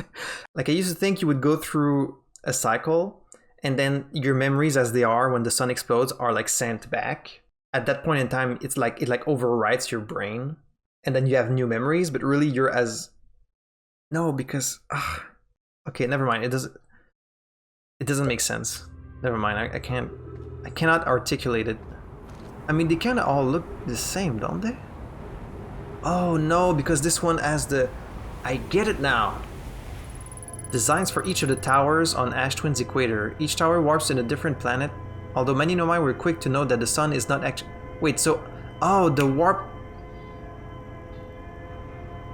Like I used to think you would go through a cycle and then your memories as they are when the sun explodes are like sent back. At that point in time, it's like it like overwrites your brain and then you have new memories, but really you're as... No, because... okay, never mind. It doesn't make sense. Never mind. I cannot articulate it. I mean, they kind of all look the same, don't they? Oh no, because this one has the... I get it now. Designs for each of the towers on Ash Twin's equator. Each tower warps in a different planet. Although many nomai were quick to note that the sun is not actually... Wait, so... Oh, the warp...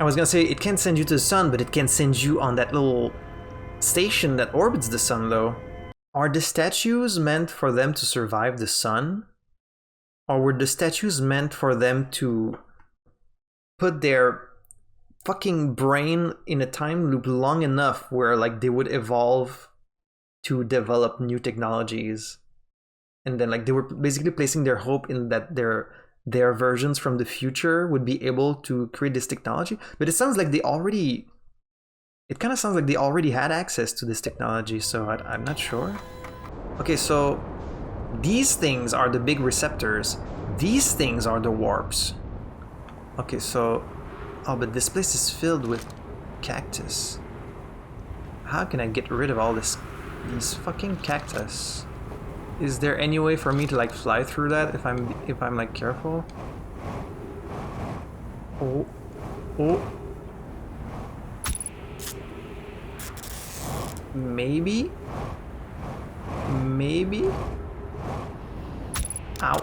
I was gonna say, it can't send you to the sun, but it can send you on that little station that orbits the sun, though. Are the statues meant for them to survive the sun? Or were the statues meant for them to put their fucking brain in a time loop long enough where like they would evolve to develop new technologies? And then like they were basically placing their hope in that their versions from the future would be able to create this technology. But it sounds like they already... It kind of sounds like they already had access to this technology, so I'm not sure. Okay, so these things are the big receptors. These things are the warps. Okay, so... Oh, but this place is filled with cactus. How can I get rid of all these fucking cactus? Is there any way for me to like fly through that if I'm like careful? Oh. Maybe? Ow.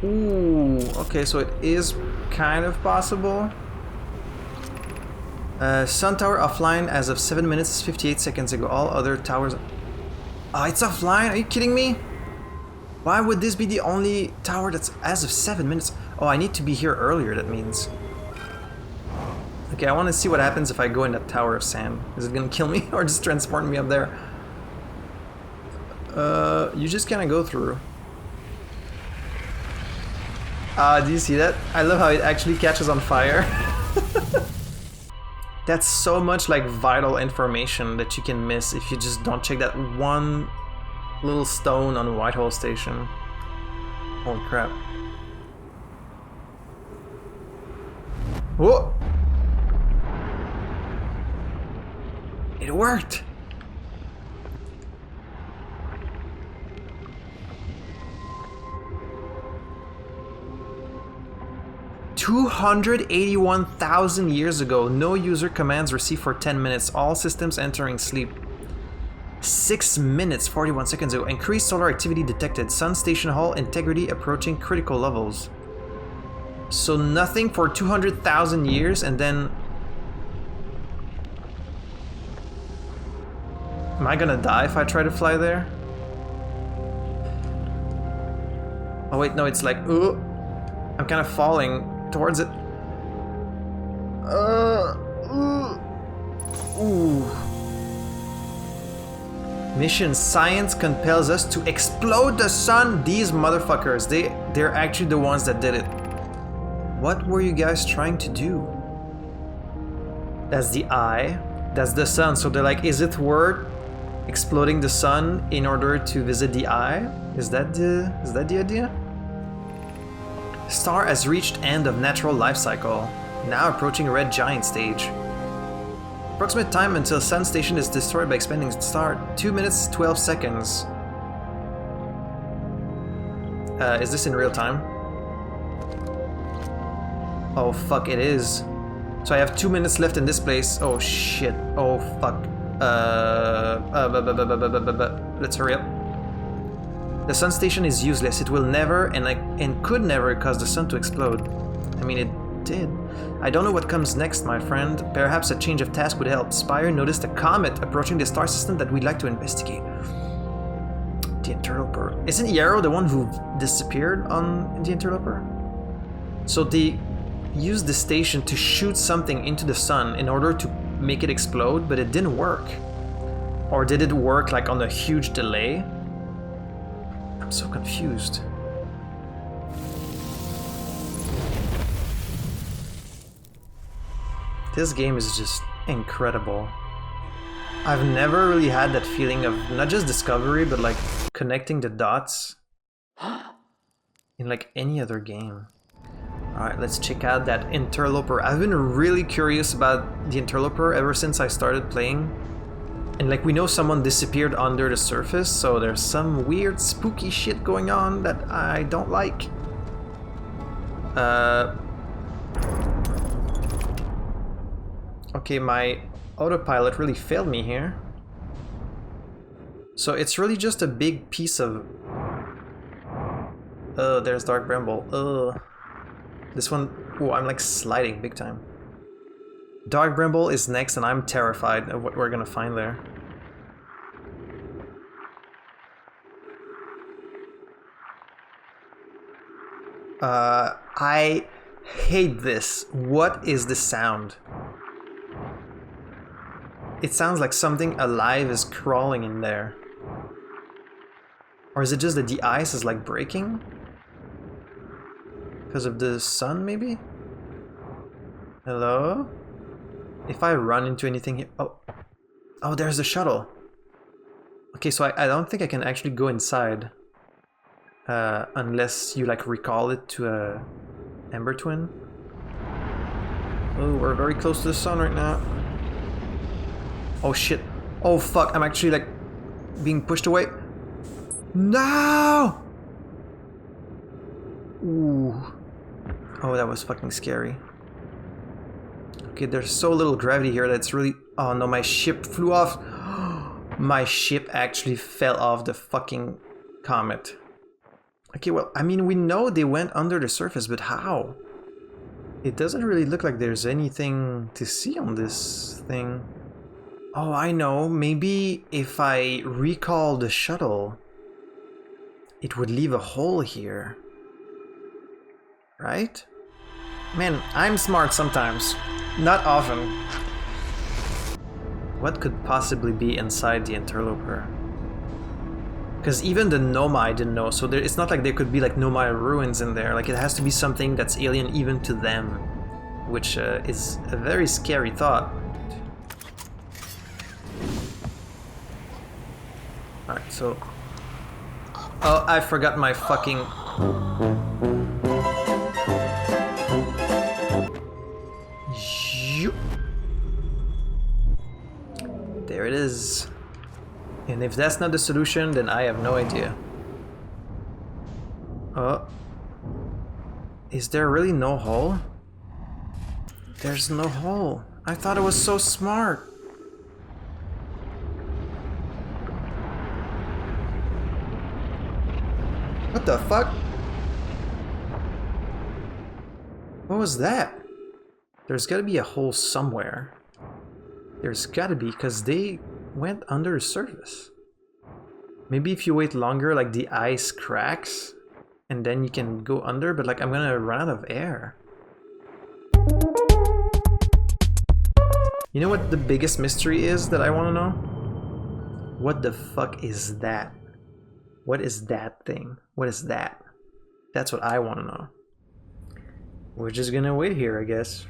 Ooh, okay, so it is kind of possible. Sun tower offline as of 7 minutes 58 seconds ago. All other towers... Oh, it's offline? Are you kidding me? Why would this be the only tower that's as of 7 minutes? Oh, I need to be here earlier, that means. Okay, I want to see what happens if I go in that tower of sand. Is it gonna kill me or just transport me up there? You just kind of go through. Do you see that? I love how it actually catches on fire. That's so much like vital information that you can miss if you just don't check that one little stone on Whitehall Station. Holy crap. Whoa! It worked! 281,000 years ago, no user commands received for 10 minutes, all systems entering sleep. 6 minutes 41 seconds ago, increased solar activity detected, Sun Station Hall integrity approaching critical levels. So nothing for 200,000 years and then... Am I gonna die if I try to fly there? Oh wait, no, it's like, ooh, I'm kind of falling towards it. Ooh. Mission science compels us to explode the sun. These motherfuckers, they're actually the ones that did it. What were you guys trying to do? That's the eye. That's the sun. So they're like, is it worth exploding the sun in order to visit the eye? Is that the idea? Star has reached end of natural life cycle. Now approaching red giant stage. Approximate time until Sun Station is destroyed by expanding star, 2 minutes 12 seconds. Is this in real time? Oh fuck, it is. So I have 2 minutes left in this place. Oh shit. Oh fuck. Let's hurry up. The Sun Station is useless. It will never and could never cause the sun to explode. I mean, it did. I don't know what comes next, my friend. Perhaps a change of task would help. Spire noticed a comet approaching the star system that we'd like to investigate. The interloper. Isn't Yarrow the one who disappeared on the interloper? So they used the station to shoot something into the sun in order to make it explode, but it didn't work. Or did it work like on a huge delay? I'm so confused. This game is just incredible. I've never really had that feeling of not just discovery, but like connecting the dots in like any other game. Alright, let's check out that interloper. I've been really curious about the interloper ever since I started playing. And like we know someone disappeared under the surface, so there's some weird spooky shit going on that I don't like. Okay, my autopilot really failed me here. So it's really just a big piece of... Oh, there's Dark Bramble. Oh. This one... Oh, I'm like sliding big time. Dark Bramble is next and I'm terrified of what we're gonna find there. I hate this. What is this sound? It sounds like something alive is crawling in there. Or is it just that the ice is like breaking? Because of the sun, maybe? Hello? If I run into anything here... Oh, there's a shuttle. Okay, so I don't think I can actually go inside. unless you like recall it to a Ember Twin. Oh, we're very close to the sun right now. Oh shit. Oh fuck, I'm actually like being pushed away. No! Ooh. Oh, that was fucking scary. Okay, there's so little gravity here that's really... Oh no, my ship flew off. My ship actually fell off the fucking comet. Okay, well, I mean, we know they went under the surface, but how? It doesn't really look like there's anything to see on this thing. Oh, I know. Maybe if I recall the shuttle, it would leave a hole here. Right? Man, I'm smart sometimes. Not often. What could possibly be inside the interloper? Because even the Nomai didn't know, so it's not like there could be like Nomai ruins in there. Like, it has to be something that's alien even to them, which is a very scary thought. Alright, so... Oh, I forgot my fucking... There it is. And if that's not the solution, then I have no idea. Oh. Is there really no hole? There's no hole. I thought it was so smart. What the fuck? What was that? There's gotta be a hole somewhere. There's gotta be, because they went under the surface. Maybe if you wait longer, like the ice cracks, and then you can go under, but like I'm gonna run out of air. You know what the biggest mystery is that I wanna know? What the fuck is that? What is that thing? What is that? That's what I wanna know. We're just gonna wait here, I guess.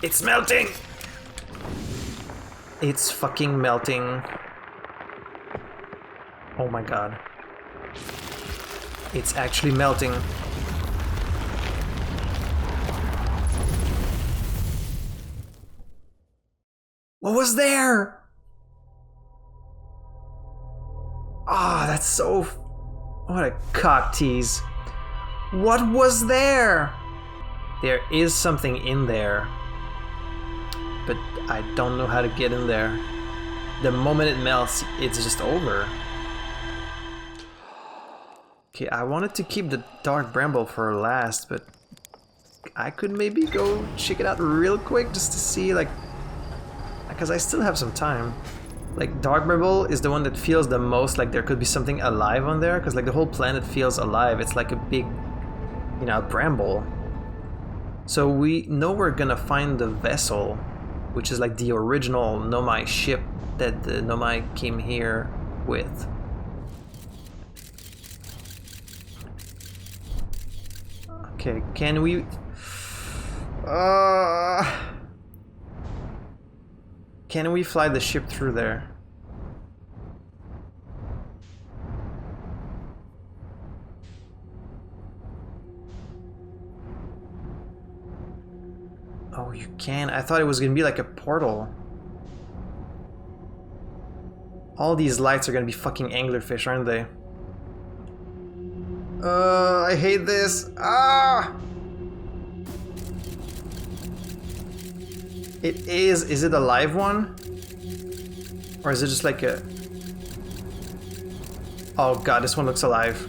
It's melting! It's fucking melting. Oh my god. It's actually melting. What was there? Ah, that's so... What a cock tease. What was there? There is something in there. But I don't know how to get in there. The moment it melts, it's just over. Okay, I wanted to keep the dark bramble for last, but I could maybe go check it out real quick just to see, like, because I still have some time. Like, dark bramble is the one that feels the most like there could be something alive on there, because like the whole planet feels alive. It's like a big, you know, bramble. So we know we're gonna find the vessel, which is like the original Nomai ship that the Nomai came here with. Okay, can we... Can we fly the ship through there? Oh, you can? I thought it was gonna be like a portal. All these lights are gonna be fucking anglerfish, aren't they? I hate this. Ah! It is. Is it a live one? Or is it just like a... Oh god, this one looks alive.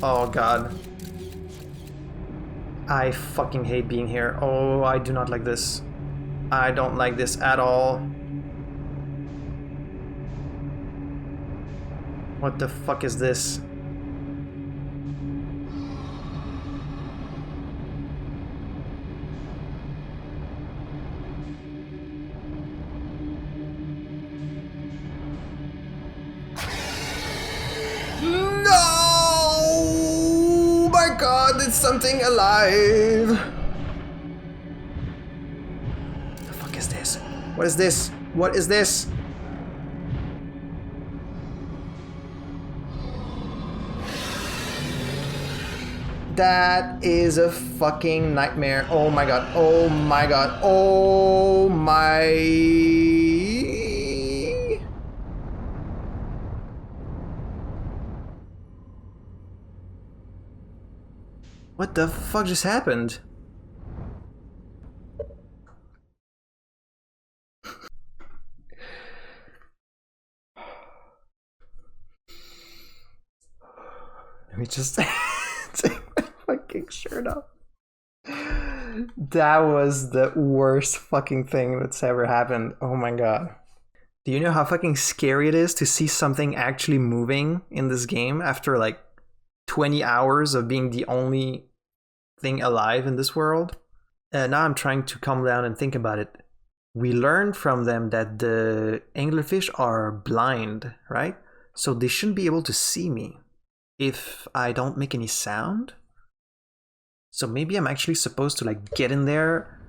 Oh god. I fucking hate being here. Oh, I do not like this. I don't like this at all. What the fuck is this? No! It's something alive! The fuck is this? What is this? What is this? That is a fucking nightmare. Oh my god. Oh my god. Oh my... What the fuck just happened? Let me just take my fucking shirt off. That was the worst fucking thing that's ever happened. Oh my god. Do you know how fucking scary it is to see something actually moving in this game after like 20 hours of being the only thing alive in this world? Now I'm trying to calm down and think about it. We learned from them that the anglerfish are blind, right? So they shouldn't be able to see me if I don't make any sound. So maybe I'm actually supposed to like get in there,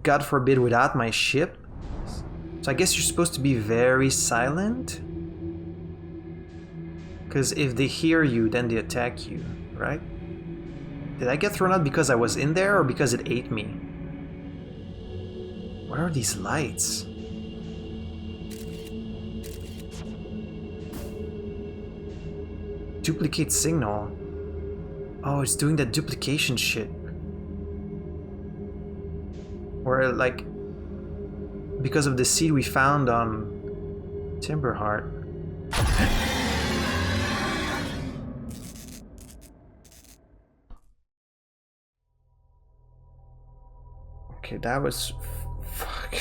God forbid, without my ship. So I guess you're supposed to be very silent. Because if they hear you, then they attack you, right? Did I get thrown out because I was in there or because it ate me? What are these lights? Duplicate signal. Oh, it's doing that duplication shit. Or like, because of the seed we found on Timberheart. Okay, that was... Fuck.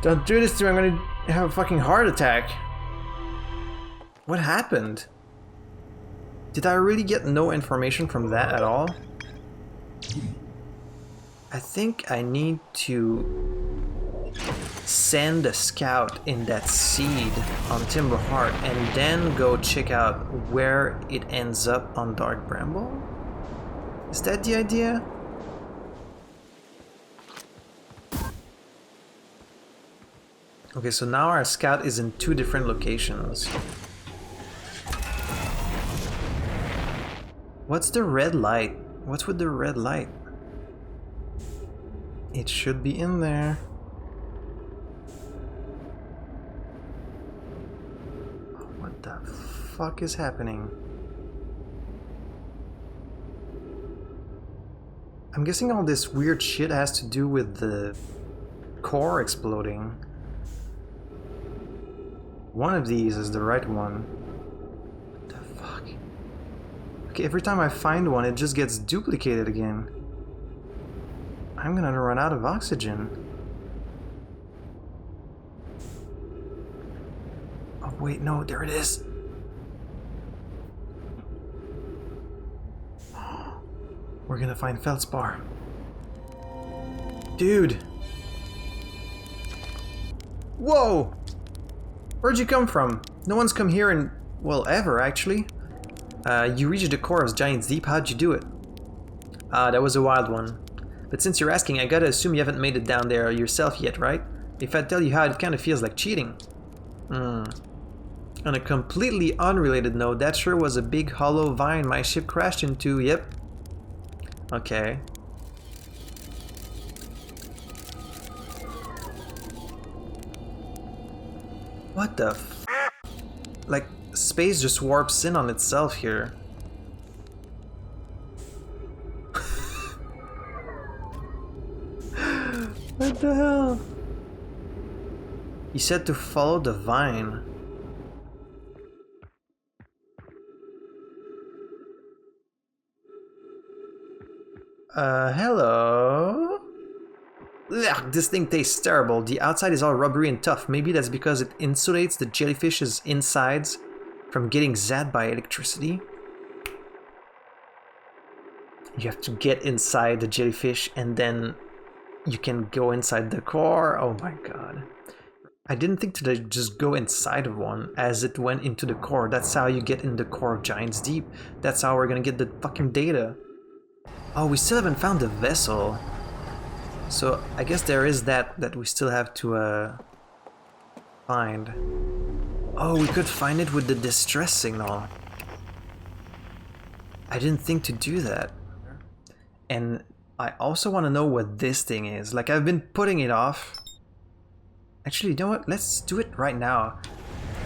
Don't do this to me, I'm gonna have a fucking heart attack. What happened? Did I really get no information from that at all? I think I need to send a scout in that seed on Timberheart and then go check out where it ends up on Dark Bramble? Is that the idea? Okay, so now our scout is in 2 different locations. What's the red light? What's with the red light? It should be in there. What the fuck is happening? I'm guessing all this weird shit has to do with the core exploding. One of these is the right one. What the fuck? Okay, every time I find one, it just gets duplicated again. I'm gonna run out of oxygen. Oh wait, no, there it is. We're gonna find Feldspar. Dude! Whoa! Where'd you come from? No one's come here in, well, ever, actually. You reached the core of Giant's Deep. How'd you do it? That was a wild one. But since you're asking, I gotta assume you haven't made it down there yourself yet, right? If I tell you how, it kinda feels like cheating. On a completely unrelated note, that sure was a big hollow vine my ship crashed into, yep. Okay. What the f... Like, space just warps in on itself here. What the hell? He said to follow the vine. Hello? Ugh, this thing tastes terrible. The outside is all rubbery and tough. Maybe that's because it insulates the jellyfish's insides from getting zapped by electricity. You have to get inside the jellyfish and then you can go inside the core. Oh my god. I didn't think to just go inside of one as it went into the core. That's how you get in the core of Giants Deep. That's how we're gonna get the fucking data. Oh, we still haven't found the vessel. So I guess there is that we still have to find. Oh, we could find it with the distress signal. I didn't think to do that. And I also want to know what this thing is. Like, I've been putting it off. Actually, you know what? Let's do it right now.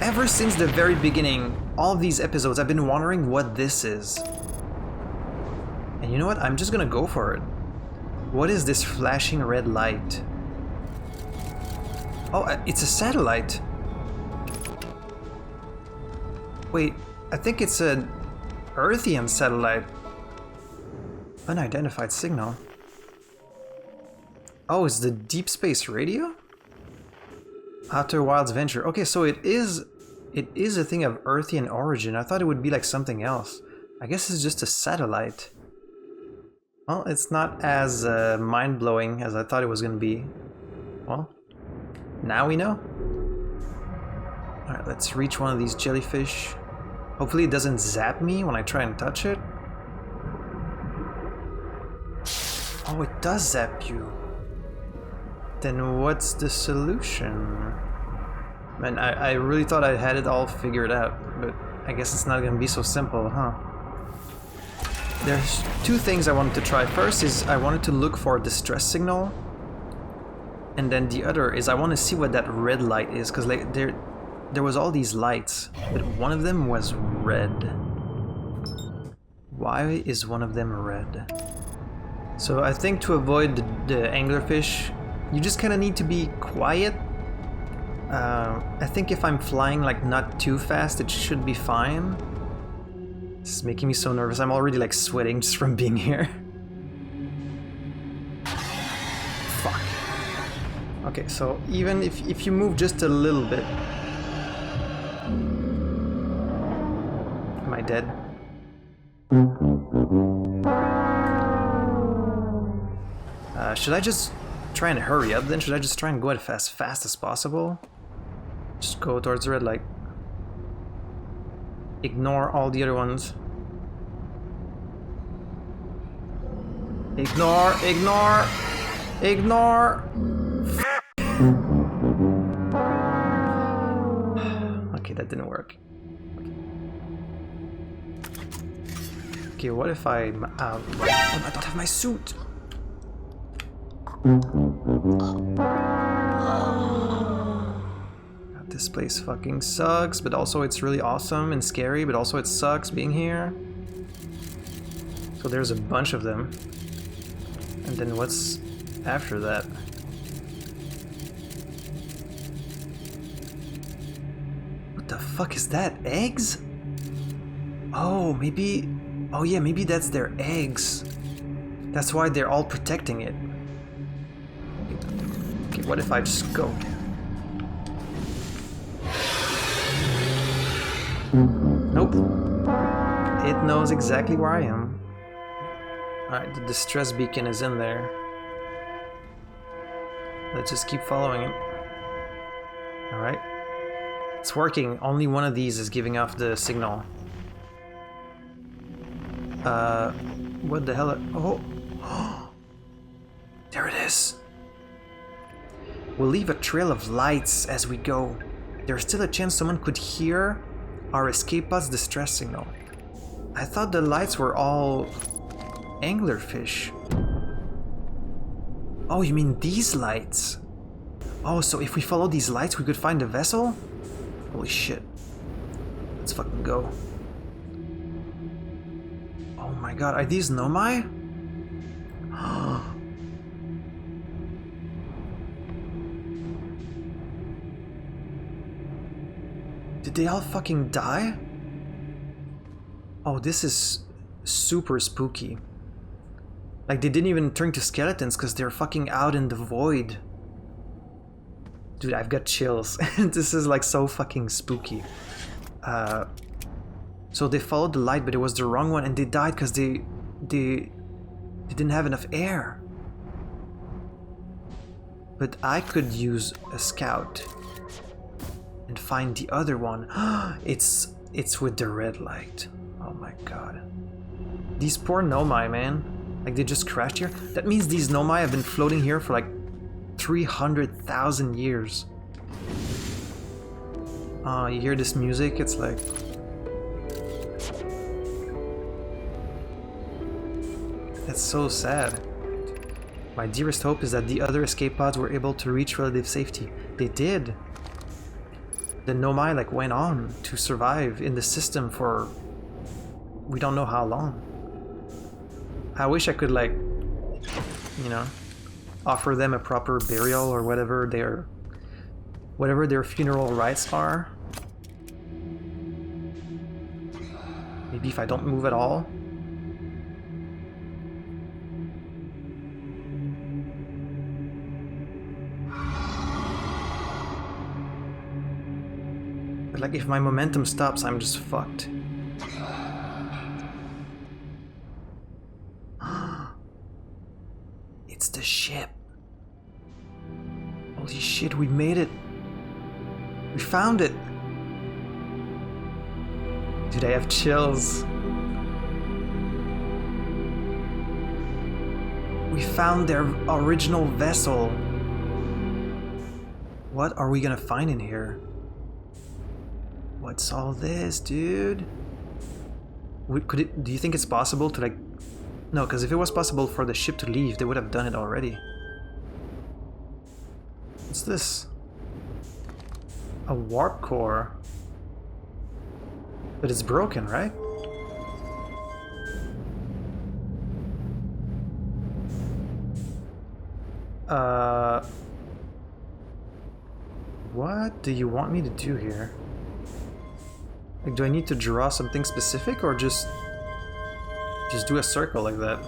Ever since the very beginning, all of these episodes, I've been wondering what this is. And you know what? I'm just gonna go for it. What is this flashing red light? Oh, it's a satellite. Wait, I think it's an Earthian satellite. Unidentified signal. Oh, it's the Deep Space Radio? Outer Wilds Venture. Okay, so it is a thing of Earthian origin. I thought it would be like something else. I guess it's just a satellite. Well, it's not as mind-blowing as I thought it was gonna be. Well, now we know. Alright, let's reach one of these jellyfish. Hopefully it doesn't zap me when I try and touch it. Oh, it does zap you. Then what's the solution? Man, I really thought I had it all figured out, but I guess it's not gonna be so simple, huh? There's two things I wanted to try. First is I wanted to look for a distress signal, and then the other is I want to see what that red light is, because like there was all these lights, but one of them was red. Why is one of them red? So I think to avoid the anglerfish, you just kind of need to be quiet. I think if I'm flying like not too fast, it should be fine. This is making me so nervous. I'm already like sweating just from being here. Fuck. Okay, so even if you move just a little bit. Am I dead? Should I just try and hurry up then? Should I just try and go as fast as possible? Just go towards the red light. Ignore all the other ones. Ignore, ignore, ignore. Okay, that didn't work. Okay, what if I'm out? Oh, I don't have my suit. This place fucking sucks, but also it's really awesome and scary, but also it sucks being here. So there's a bunch of them. And then what's after that? What the fuck is that? Eggs? Oh, maybe... Oh yeah, maybe that's their eggs. That's why they're all protecting it. Okay, what if I just go? Nope. It knows exactly where I am. Alright, the distress beacon is in there. Let's just keep following it. Alright. It's working. Only one of these is giving off the signal. What the hell? Oh! There it is! We'll leave a trail of lights as we go. There's still a chance someone could hear our escape pod's distress signal. I thought the lights were all anglerfish. Oh, you mean these lights? Oh, so if we follow these lights, we could find the vessel? Holy shit. Let's fucking go. Oh my god, are these Nomai? Did they all fucking die? Oh, this is super spooky. Like, they didn't even turn to skeletons because they're fucking out in the void. Dude, I've got chills. This is like so fucking spooky. So they followed the light, but it was the wrong one, and they died because they didn't have enough air. But I could use a scout. and find the other one. It's with the red light. Oh my god. These poor Nomai, man. Like, they just crashed here? That means these Nomai have been floating here for like 300,000 years. You hear this music? It's like... That's so sad. My dearest hope is that the other escape pods were able to reach relative safety. They did. The Nomai like went on to survive in the system for we don't know how long. I wish I could like, you know, offer them a proper burial or whatever their funeral rites are. Maybe if I don't move at all. But like if my momentum stops, I'm just fucked. It's the ship. Holy shit, we made it. We found it. Dude, I have chills. We found their original vessel. What are we gonna find in here? What's all this, dude? Do you think it's possible to like... No, because if it was possible for the ship to leave, they would have done it already. What's this? A warp core. But it's broken, right? What do you want me to do here? Like, do I need to draw something specific or just do a circle like that?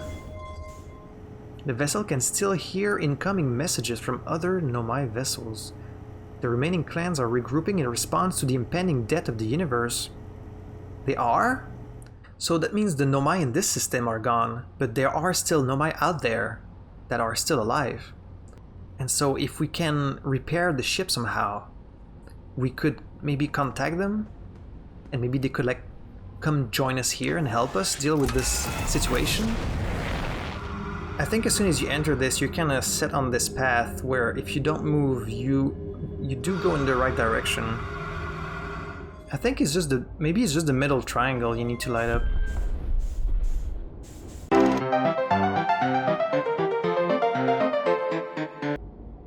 The vessel can still hear incoming messages from other Nomai vessels. The remaining clans are regrouping in response to the impending death of the universe. They are? So that means the Nomai in this system are gone, but there are still Nomai out there that are still alive. And so if we can repair the ship somehow, we could maybe contact them, and maybe they could like come join us here and help us deal with this situation. I think as soon as you enter this, you're kind of set on this path where if you don't move, you do go in the right direction. I think it's just maybe it's just the middle triangle you need to light up.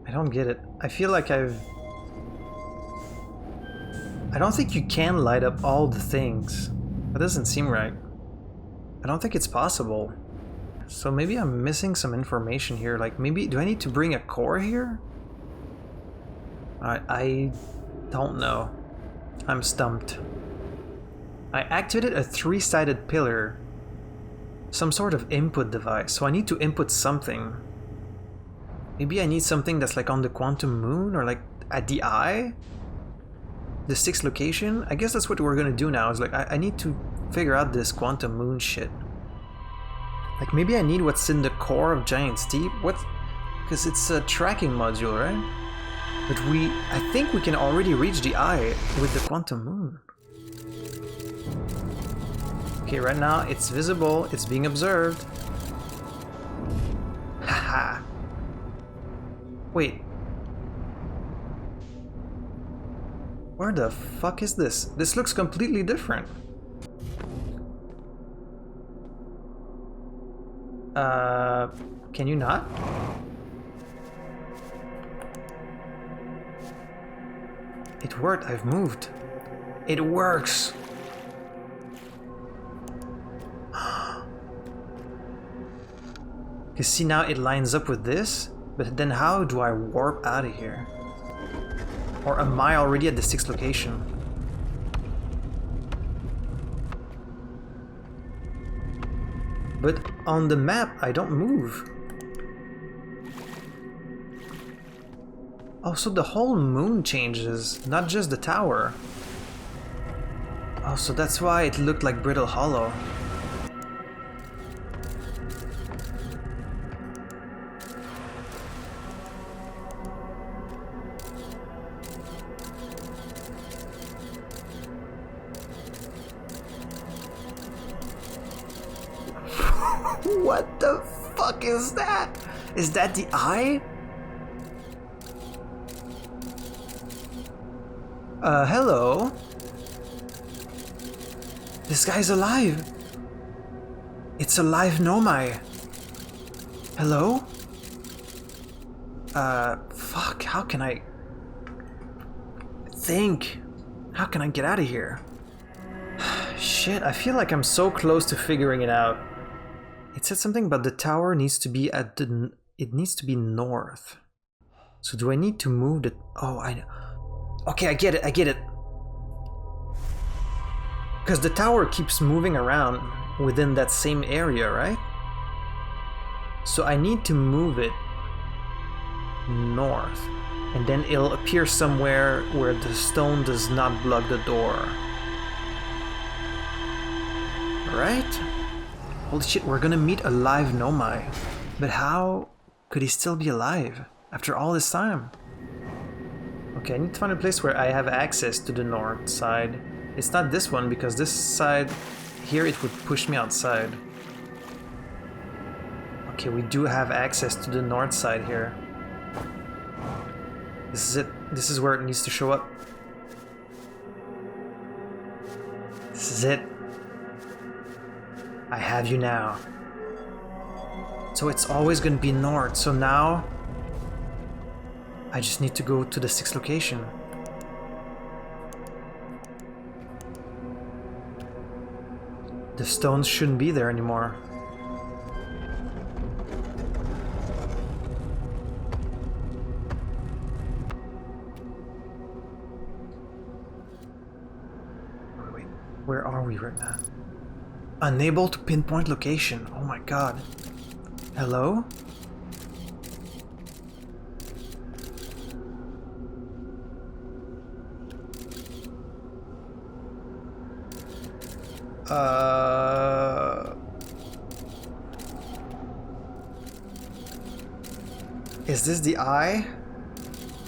I don't get it. I feel like I don't think you can light up all the things. That doesn't seem right. I don't think it's possible. So maybe I'm missing some information here. Like maybe, do I need to bring a core here? I don't know. I'm stumped. I activated a 3-sided pillar. Some sort of input device. So I need to input something. Maybe I need something that's like on the quantum moon or like at the eye? The 6th location? I guess that's what we're gonna do now, is like I need to figure out this quantum moon shit. Like maybe I need what's in the core of Giant Steep? What? Because it's a tracking module, right? But I think we can already reach the eye with the quantum moon. Okay, right now it's visible, it's being observed. Haha. Wait. Where the fuck is this? This looks completely different. Can you not? It worked, I've moved. It works! You see, now it lines up with this, but then how do I warp out of here? Or am I already at the 6th location? But on the map, I don't move. Oh, so the whole moon changes, not just the tower. Oh, so that's why it looked like Brittle Hollow. What the fuck is that? Is that the eye? Hello? This guy's alive. It's alive Nomai. Hello? Fuck, how can I think? How can I get out of here? Shit, I feel like I'm so close to figuring it out. It said something about the tower needs to be at the... It needs to be north. So do I need to move the... Oh, I know. Okay, I get it, Because the tower keeps moving around within that same area, right? So I need to move it north. And then it'll appear somewhere where the stone does not block the door. Right? Holy shit, we're gonna meet a live Nomai. But how could he still be alive after all this time? Okay, I need to find a place where I have access to the north side. It's not this one, because this side here it would push me outside. Okay, we do have access to the north side here. This is it. This is where it needs to show up. This is it. I have you now. So it's always gonna be north, so now I just need to go to the 6th location. The stones shouldn't be there anymore. Wait, where are we right now? Unable to pinpoint location. Oh my god. Hello? Is this the eye?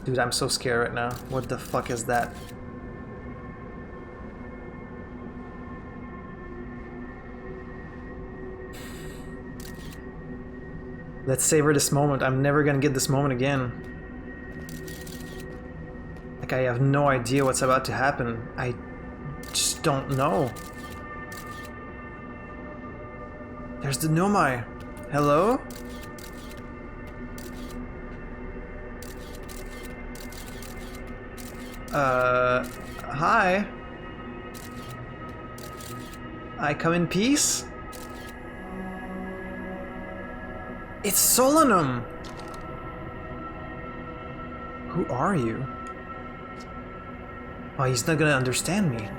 Dude, I'm so scared right now. What the fuck is that? Let's savor this moment. I'm never gonna get this moment again. Like, I have no idea what's about to happen. I just don't know. There's the Nomai. Hello? Hi. I come in peace? It's Solanum! Who are you? Oh, he's not gonna understand me.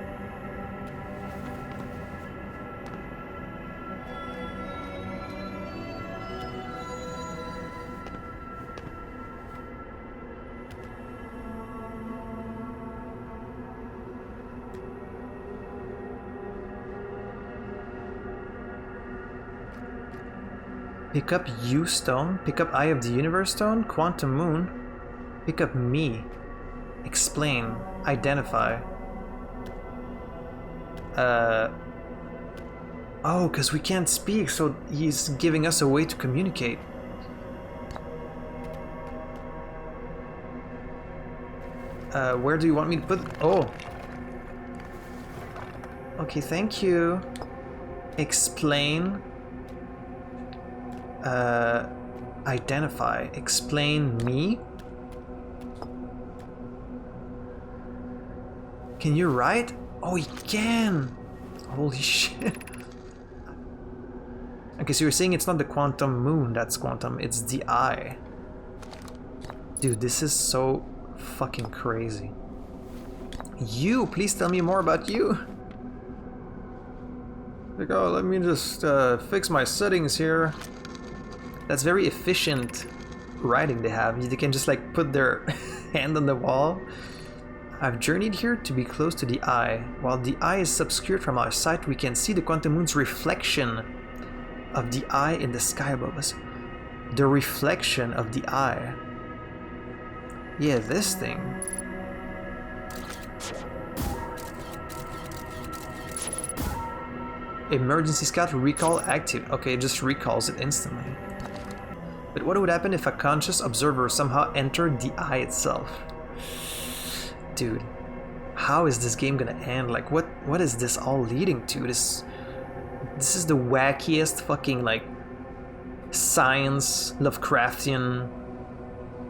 Pick up U stone, pick up Eye of the Universe stone, Quantum Moon, pick up me, explain, identify. Oh, because we can't speak, so he's giving us a way to communicate. Where do you want me to put... Oh. Okay, thank you. Explain. Identify. Explain me? Can you write? Oh, he can! Holy shit. Okay, so you're saying it's not the quantum moon that's quantum, it's the eye. Dude, this is so fucking crazy. You, please tell me more about you. Like, oh, let me just fix my settings here. That's very efficient writing they have. They can just like put their hand on the wall. I've journeyed here to be close to the eye. While the eye is obscured from our sight, we can see the quantum moon's reflection of the eye in the sky above us. The reflection of the eye. Yeah, this thing. Emergency scout recall active. Okay, it just recalls it instantly. But what would happen if a conscious observer somehow entered the eye itself? Dude, how is this game gonna end? Like, what is this all leading to? This is the wackiest fucking, like, science, Lovecraftian,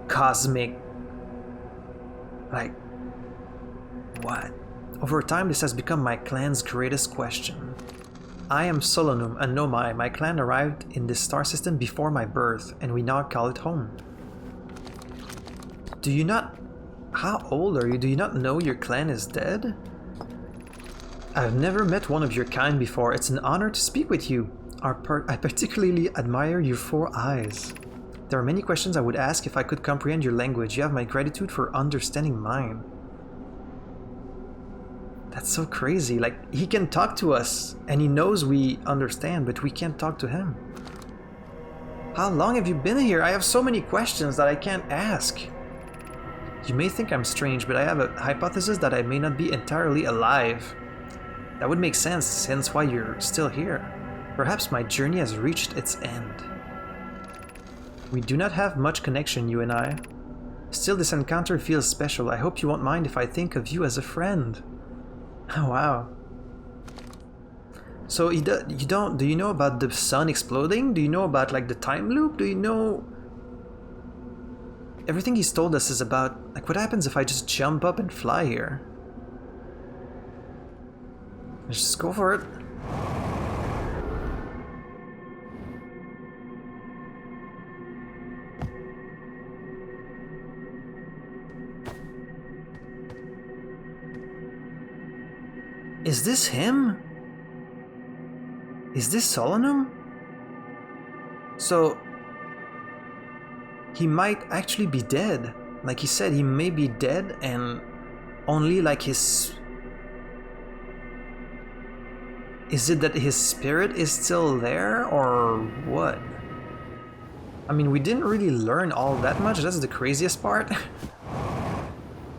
cosmic, like, what? Over time, this has become my clan's greatest question. I am Solanum, a Nomai. My clan arrived in this star system before my birth, and we now call it home. Do you not... How old are you? Do you not know your clan is dead? I've never met one of your kind before. It's an honor to speak with you. I particularly admire your 4 eyes. There are many questions I would ask if I could comprehend your language. You have my gratitude for understanding mine. That's so crazy. Like, he can talk to us, and he knows we understand, but we can't talk to him. How long have you been here? I have so many questions that I can't ask. You may think I'm strange, but I have a hypothesis that I may not be entirely alive. That would make sense, hence why you're still here. Perhaps my journey has reached its end. We do not have much connection, you and I. Still, this encounter feels special. I hope you won't mind if I think of you as a friend. Oh, wow. So do you know about the sun exploding? Do you know about, like, the time loop? Do you know... Everything he's told us is about, like, what happens if I just jump up and fly here? Let's just go for it. Is this him? Is this Solanum? So... he might actually be dead. Like he said, he may be dead and only like his... Is it that his spirit is still there or what? I mean, we didn't really learn all that much. That's the craziest part.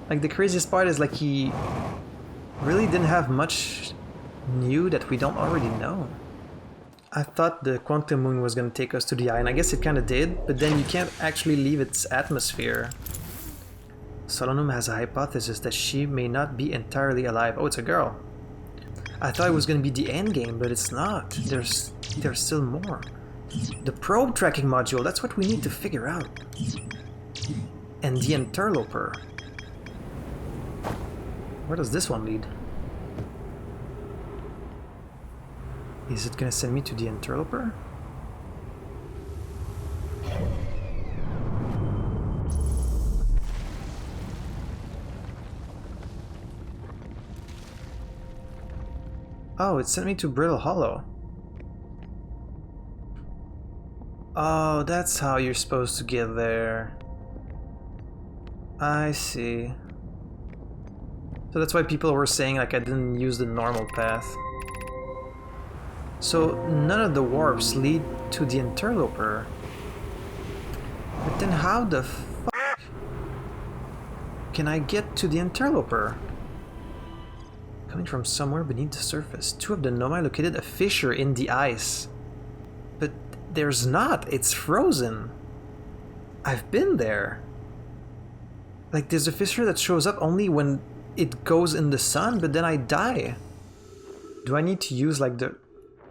Like, the craziest part is like he really didn't have much new that we don't already know. I thought the quantum moon was going to take us to the eye, and I guess it kind of did, but then you can't actually leave its atmosphere. Solanum has a hypothesis that she may not be entirely alive. Oh, it's a girl. I thought it was going to be the end game, but it's not. There's still more. The probe tracking module, that's what we need to figure out. And the interloper. Where does this one lead? Is it gonna send me to the interloper? Oh, it sent me to Brittle Hollow. Oh, that's how you're supposed to get there. I see. So that's why people were saying, like, I didn't use the normal path. So none of the warps lead to the interloper. But then how the fuck can I get to the interloper? Coming from somewhere beneath the surface. 2 of the Nomai located a fissure in the ice. But there's not, it's frozen. I've been there. Like, there's a fissure that shows up only when it goes in the sun, but then I die. Do I need to use, like, the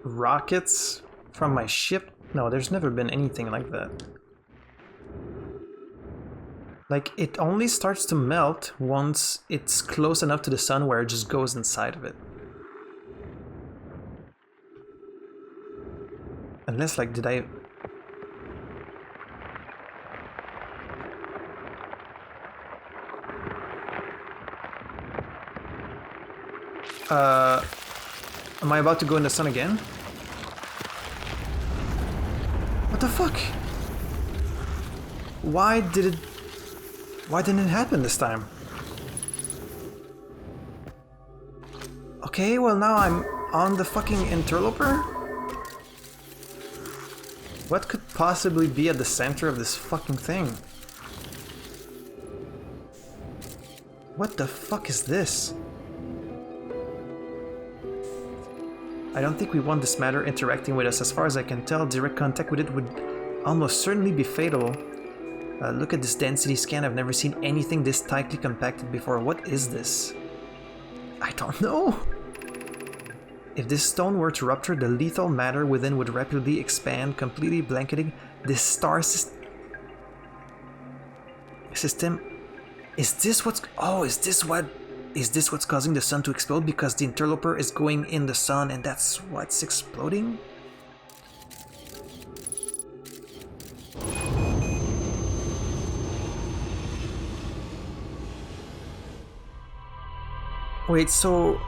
rockets from my ship? No, there's never been anything like that. Like, it only starts to melt once it's close enough to the sun where it just goes inside of it. Unless, like, did I... Am I about to go in the sun again? What the fuck? Why didn't it happen this time? Okay, well now I'm on the fucking interloper? What could possibly be at the center of this fucking thing? What the fuck is this? I don't think we want this matter interacting with us. As far as I can tell, direct contact with it would almost certainly be fatal. Look at this density scan. I've never seen anything this tightly compacted before. What is this? I don't know. If this stone were to rupture, the lethal matter within would rapidly expand, completely blanketing this star system. Is this what's... Oh, is this what's causing the sun to explode? Because the interloper is going in the sun and that's what's exploding? Wait, so...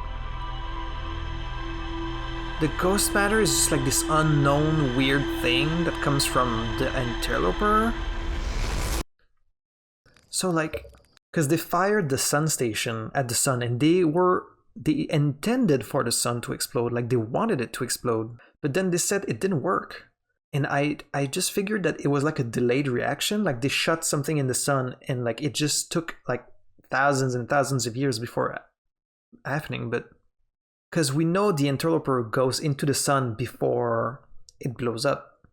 The ghost matter is just like this unknown weird thing that comes from the interloper? So like... Because they fired the sun station at the sun and they intended for the sun to explode, like they wanted it to explode. But then they said it didn't work. And I just figured that it was like a delayed reaction, like they shot something in the sun and like it just took like thousands and thousands of years before happening. But because we know the interloper goes into the sun before it blows up.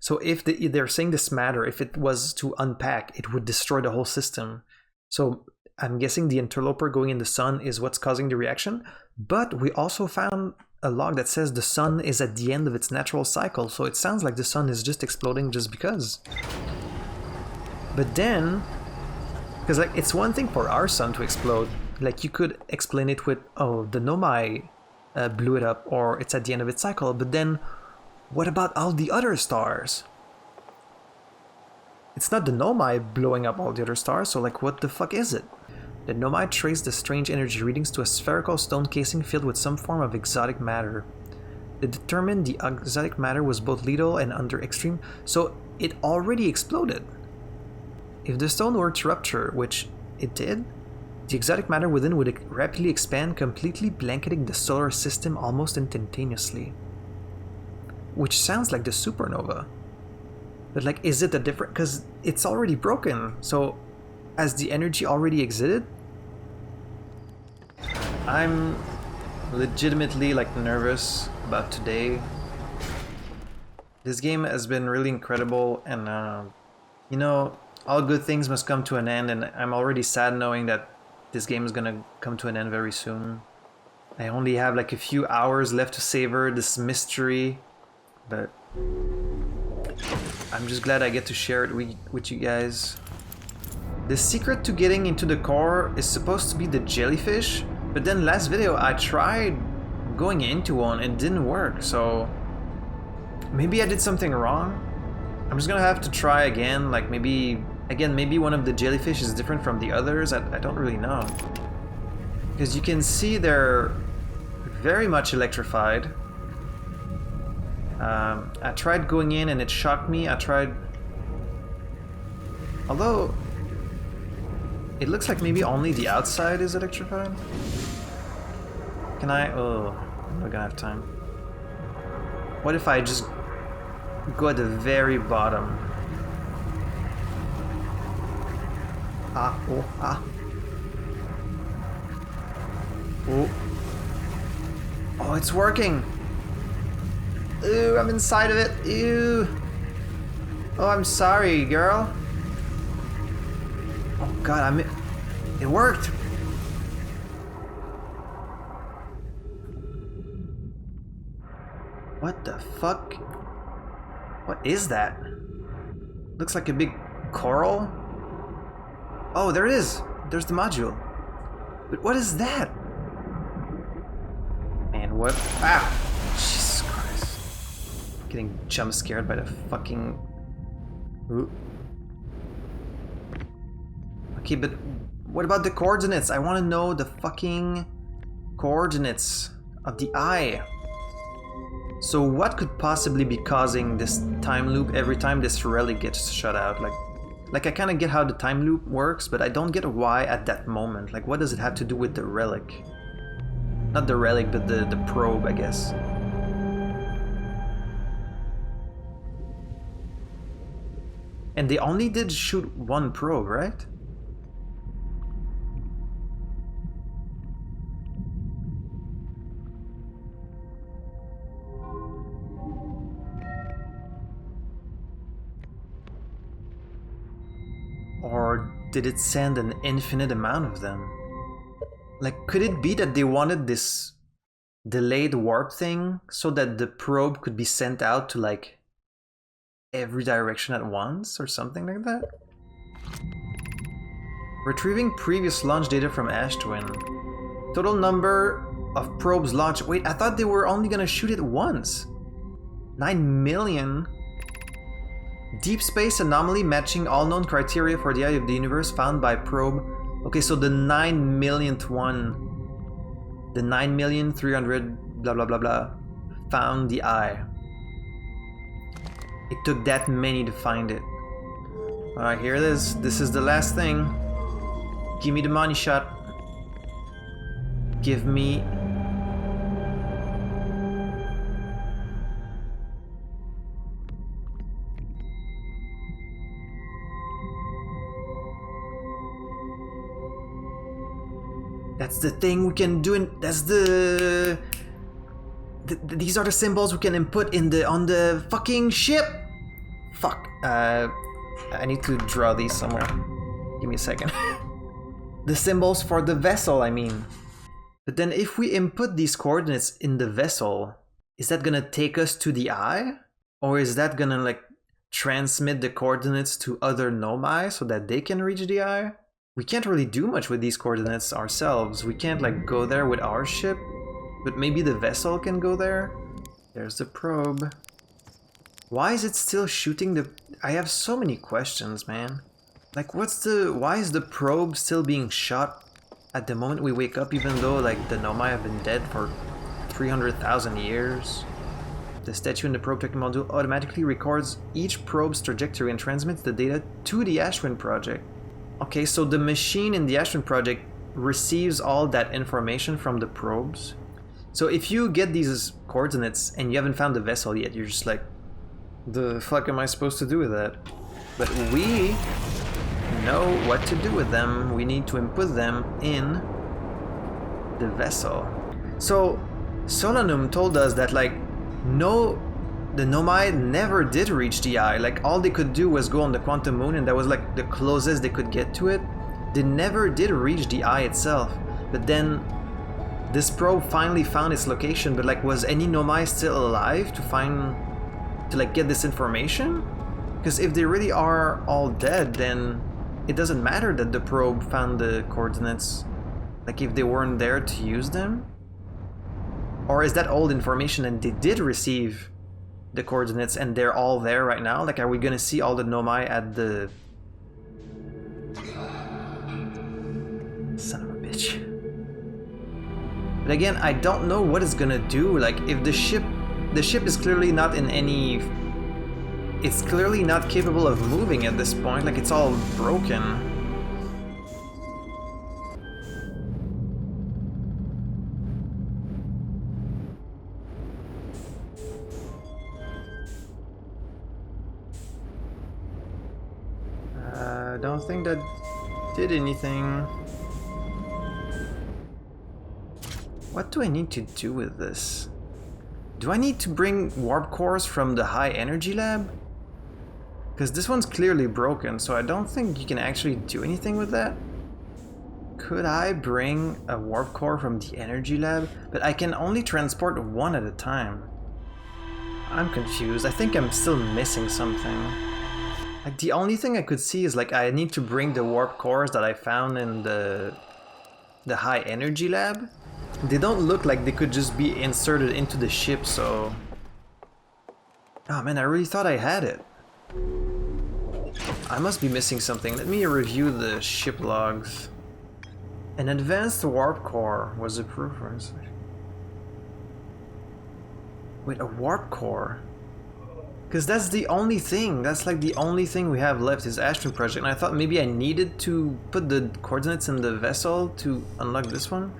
So if they're saying this matter, if it was to unpack, it would destroy the whole system. So I'm guessing the interloper going in the sun is what's causing the reaction. But we also found a log that says the sun is at the end of its natural cycle. So it sounds like the sun is just exploding just because. But then, because like it's one thing for our sun to explode. Like you could explain it with, oh, the Nomai blew it up or it's at the end of its cycle. But then what about all the other stars? It's not the Nomai blowing up all the other stars, so like what the fuck is it? The Nomai traced the strange energy readings to a spherical stone casing filled with some form of exotic matter. They determined the exotic matter was both lethal and under extreme, so it already exploded. If the stone were to rupture, which it did, the exotic matter within would rapidly expand, completely blanketing the solar system almost instantaneously. Which sounds like the supernova. But like, is it a different... Because it's already broken, so has the energy already exited? I'm legitimately like nervous about today. This game has been really incredible and you know, all good things must come to an end, and I'm already sad knowing that this game is gonna come to an end very soon. I only have like a few hours left to savor this mystery, but I'm just glad I get to share it with you guys. The secret to getting into the core is supposed to be the jellyfish, but then last video I tried going into one and it didn't work, so maybe I did something wrong. I'm just gonna have to try again, like maybe one of the jellyfish is different from the others. I don't really know. Because you can see they're very much electrified. I tried going in and it shocked me. Although it looks like maybe only the outside is electrified. Can I? Oh, I'm not gonna have time. What if I just go at the very bottom? Oh. Oh, it's working. Ooh, I'm inside of it. Ew. Oh, I'm sorry, girl. Oh god, it worked. What the fuck? What is that? Looks like a big coral. Oh, there it is. There's the module. But what is that? And what? Ah! Jesus Christ. Getting jump scared by the fucking... Ooh. Okay, but what about the coordinates? I want to know the fucking coordinates of the eye. So what could possibly be causing this time loop every time this relic gets shut out? Like I kind of get how the time loop works, but I don't get why at that moment. Like, what does it have to do with the relic? Not the relic, but the probe, I guess. And they only did shoot one probe, right? did it send an infinite amount of them? Like, could it be that they wanted this delayed warp thing so that the probe could be sent out to like every direction at once or something like that? Retrieving previous launch data from Ash Twin. Total number of probes launched. Wait, I thought they were only gonna shoot it once. 9 million. Deep space anomaly matching all known criteria for the eye of the universe found by probe. Okay, so the 9 millionth one. The 9,300,000 blah blah blah blah found the eye. It took that many to find it. Alright, here it is. This is the last thing. Give me the money shot. Give me... That's the thing we can do, and that's these are the symbols we can input in on the fucking ship. Fuck. I need to draw these somewhere. Give me a second. The symbols for the vessel, I mean. But then if we input these coordinates in the vessel, is that gonna take us to the eye? Or is that gonna like transmit the coordinates to other nomai so that they can reach the eye? We can't really do much with these coordinates ourselves. We can't like go there with our ship, but maybe the vessel can go there. There's the probe. Why is it still shooting the... I have so many questions, man. Like why is the probe still being shot at the moment we wake up, even though like the nomai have been dead for 300,000 years? The statue in the probe tracking module automatically records each probe's trajectory and transmits the data to the Ash Twin project. Okay, so the machine in the Ash Twin project receives all that information from the probes. So if you get these coordinates and you haven't found the vessel yet, you're just like, the fuck am I supposed to do with that? But we know what to do with them. We need to input them in the vessel. So Solanum told us that like, no, the nomai never did reach the eye. Like all they could do was go on the quantum moon, and that was like the closest they could get to it. They never did reach the eye itself. But then this probe finally found its location, but like was any nomai still alive to like get this information? Because if they really are all dead, then it doesn't matter that the probe found the coordinates, like if they weren't there to use them. Or is that old information and they did receive the coordinates and they're all there right now? Like, are we gonna see all the nomai at the... Son of a bitch. But again, I don't know what it's gonna do. Like, if the ship is clearly not in any... It's clearly not capable of moving at this point. Like, it's all broken. I don't think that did anything. What do I need to do with this? Do I need to bring warp cores from the high energy lab? Because this one's clearly broken, so I don't think you can actually do anything with that. Could I bring a warp core from the energy lab? But I can only transport one at a time. I'm confused. I think I'm still missing something. Like, the only thing I could see is like I need to bring the warp cores that I found in the high energy lab. They don't look like they could just be inserted into the ship, so... Oh man, I really thought I had it. I must be missing something. Let me review the ship logs. An advanced warp core was approved for... Wait, a warp core? Because that's the only thing. That's like the only thing we have left is Ash Twin project. And I thought maybe I needed to put the coordinates in the vessel to unlock this one.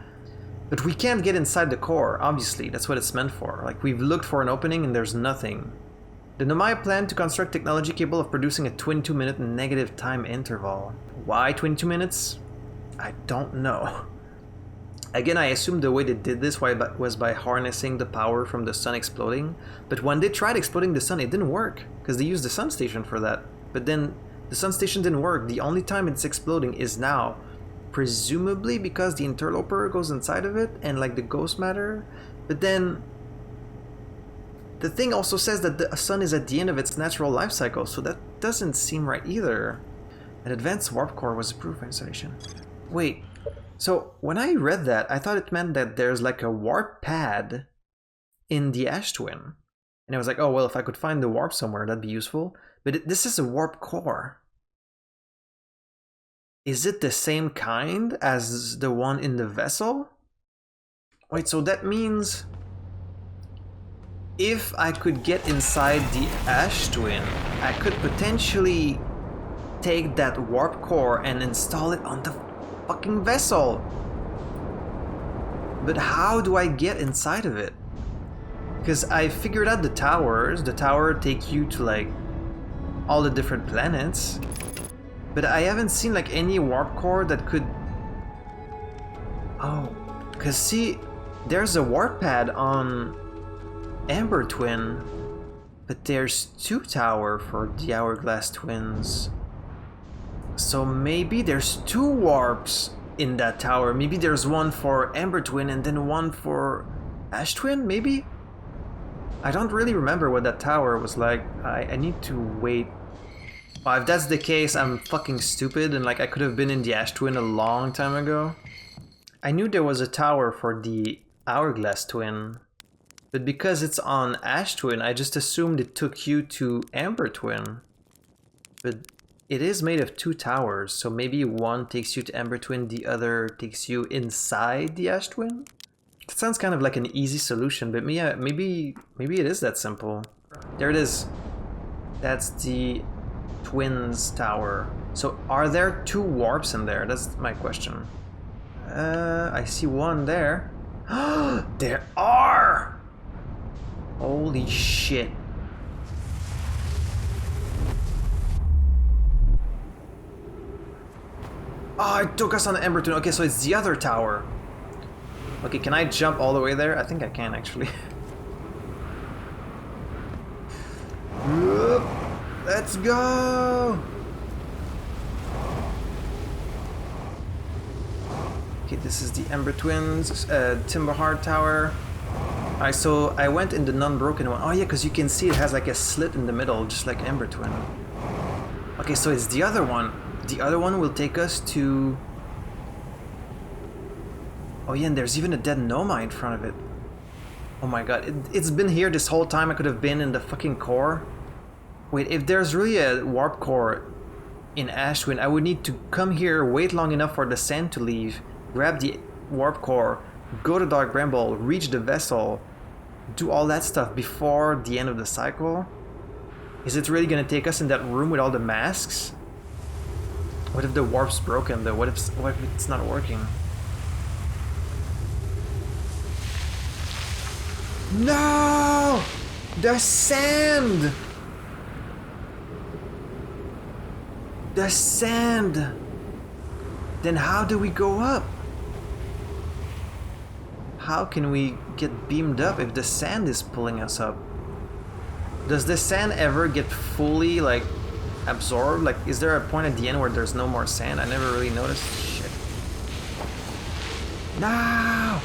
But we can't get inside the core, obviously. That's what it's meant for. Like, we've looked for an opening and there's nothing. The nomai plan to construct technology capable of producing a 22-minute negative time interval. Why 22 minutes? I don't know. Again, I assume the way they did this was by harnessing the power from the sun exploding. But when they tried exploding the sun, it didn't work, because they used the sun station for that. But then The sun station didn't work. The only time it's exploding is now. Presumably because the interloper goes inside of it and like the ghost matter. But then the thing also says that the sun is at the end of its natural life cycle, so that doesn't seem right either. An advanced warp core was approved for installation. Wait, so when I read that, I thought it meant that there's like a warp pad in the ash twin. And I was like, oh, well, if I could find the warp somewhere, that'd be useful. But this is a warp core. Is it the same kind as the one in the vessel? Wait, so that means if I could get inside the ash twin, I could potentially take that warp core and install it on the fucking vessel. But how do I get inside of it? Because I figured out the towers. The tower take you to like all the different planets. But I haven't seen like any warp core that could... Oh, because see, there's a warp pad on Amber Twin, but there's 2 towers for the Hourglass Twins. So maybe there's 2 warps in that tower. Maybe there's one for Amber Twin and then one for Ash Twin, maybe? I don't really remember what that tower was like. I need to wait. Well, if that's the case, I'm fucking stupid and like I could have been in the Ash Twin a long time ago. I knew there was a tower for the Hourglass Twin, but because it's on Ash Twin, I just assumed it took you to Amber Twin. But it is made of 2 towers, so maybe one takes you to Amber Twin, the other takes you inside the Ash Twin? It sounds kind of like an easy solution, but maybe it is that simple. There it is. That's the Twins Tower. So are there 2 warps in there? That's my question. I see one there. There are! Holy shit. Oh, it took us on the Amber Twin. Okay, so it's the other tower. Okay, can I jump all the way there? I think I can, actually. Let's go! Okay, this is the Amber Twins, Timberheart Tower. Alright, so I went in the non-broken one. Oh yeah, because you can see it has like a slit in the middle, just like Amber Twin. Okay, so it's the other one. The other one will take us to... Oh yeah, and there's even a dead Noma in front of it. Oh my god, it's been here this whole time. I could have been in the fucking core. Wait, if there's really a warp core in Ash Twin, I would need to come here, wait long enough for the sand to leave, grab the warp core, go to Dark Bramble, reach the vessel, do all that stuff before the end of the cycle? Is it really gonna take us in that room with all the masks? What if the warp's broken though? What if it's not working? No! The sand! The sand! Then how do we go up? How can we get beamed up if the sand is pulling us up? Does the sand ever get fully like absorbed? Like, is there a point at the end where there's no more sand? I never really noticed. Shit. No!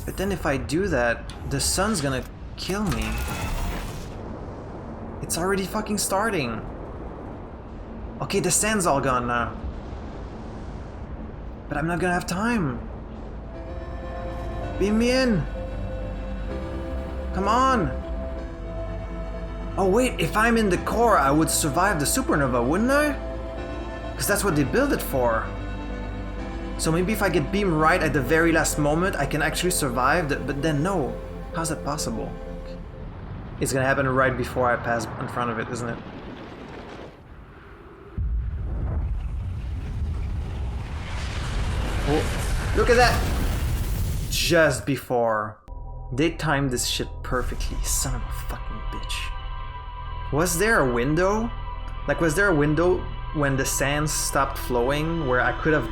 But then if I do that, the sun's gonna kill me. It's already fucking starting. Okay, the sand's all gone now. But I'm not gonna have time. Beam me in. Come on. Oh wait, if I'm in the core, I would survive the supernova, wouldn't I? Because that's what they built it for. So maybe if I get beamed right at the very last moment, I can actually survive, but then no. How's that possible? It's gonna happen right before I pass in front of it, isn't it? Oh, look at that! Just before. They timed this shit perfectly, son of a fucking bitch. Was there a window? Like, was there a window when the sand stopped flowing where I could have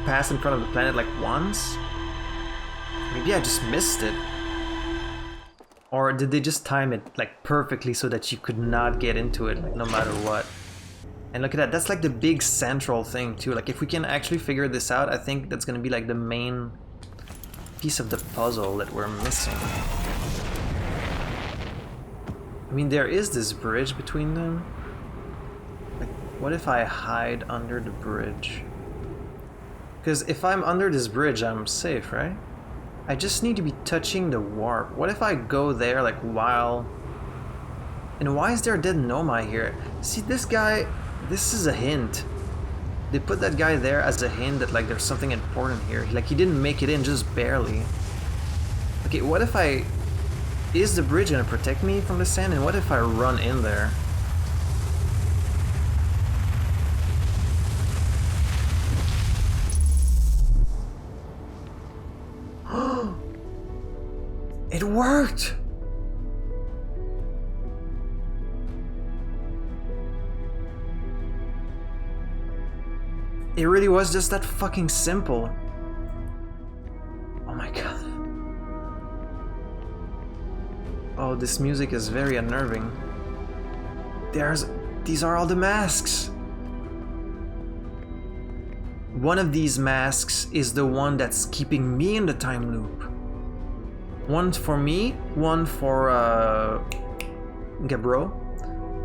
passed in front of the planet like once? Maybe I just missed it. Or did they just time it like perfectly so that you could not get into it like, no matter what? And look at that, that's like the big central thing too. Like if we can actually figure this out, I think that's gonna be like the main piece of the puzzle that we're missing. I mean, there is this bridge between them. Like, what if I hide under the bridge? Because if I'm under this bridge, I'm safe, right? I just need to be touching the warp. What if I go there like while... And why is there a dead Nomai here? See, this guy, this is a hint. They put that guy there as a hint that like there's something important here. Like he didn't make it in, just barely. Okay, what if I... Is the bridge gonna protect me from the sand? And what if I run in there? It worked! It really was just that fucking simple. Oh my god. Oh, this music is very unnerving. These are all the masks. One of these masks is the one that's keeping me in the time loop. One for me, one for Gabro.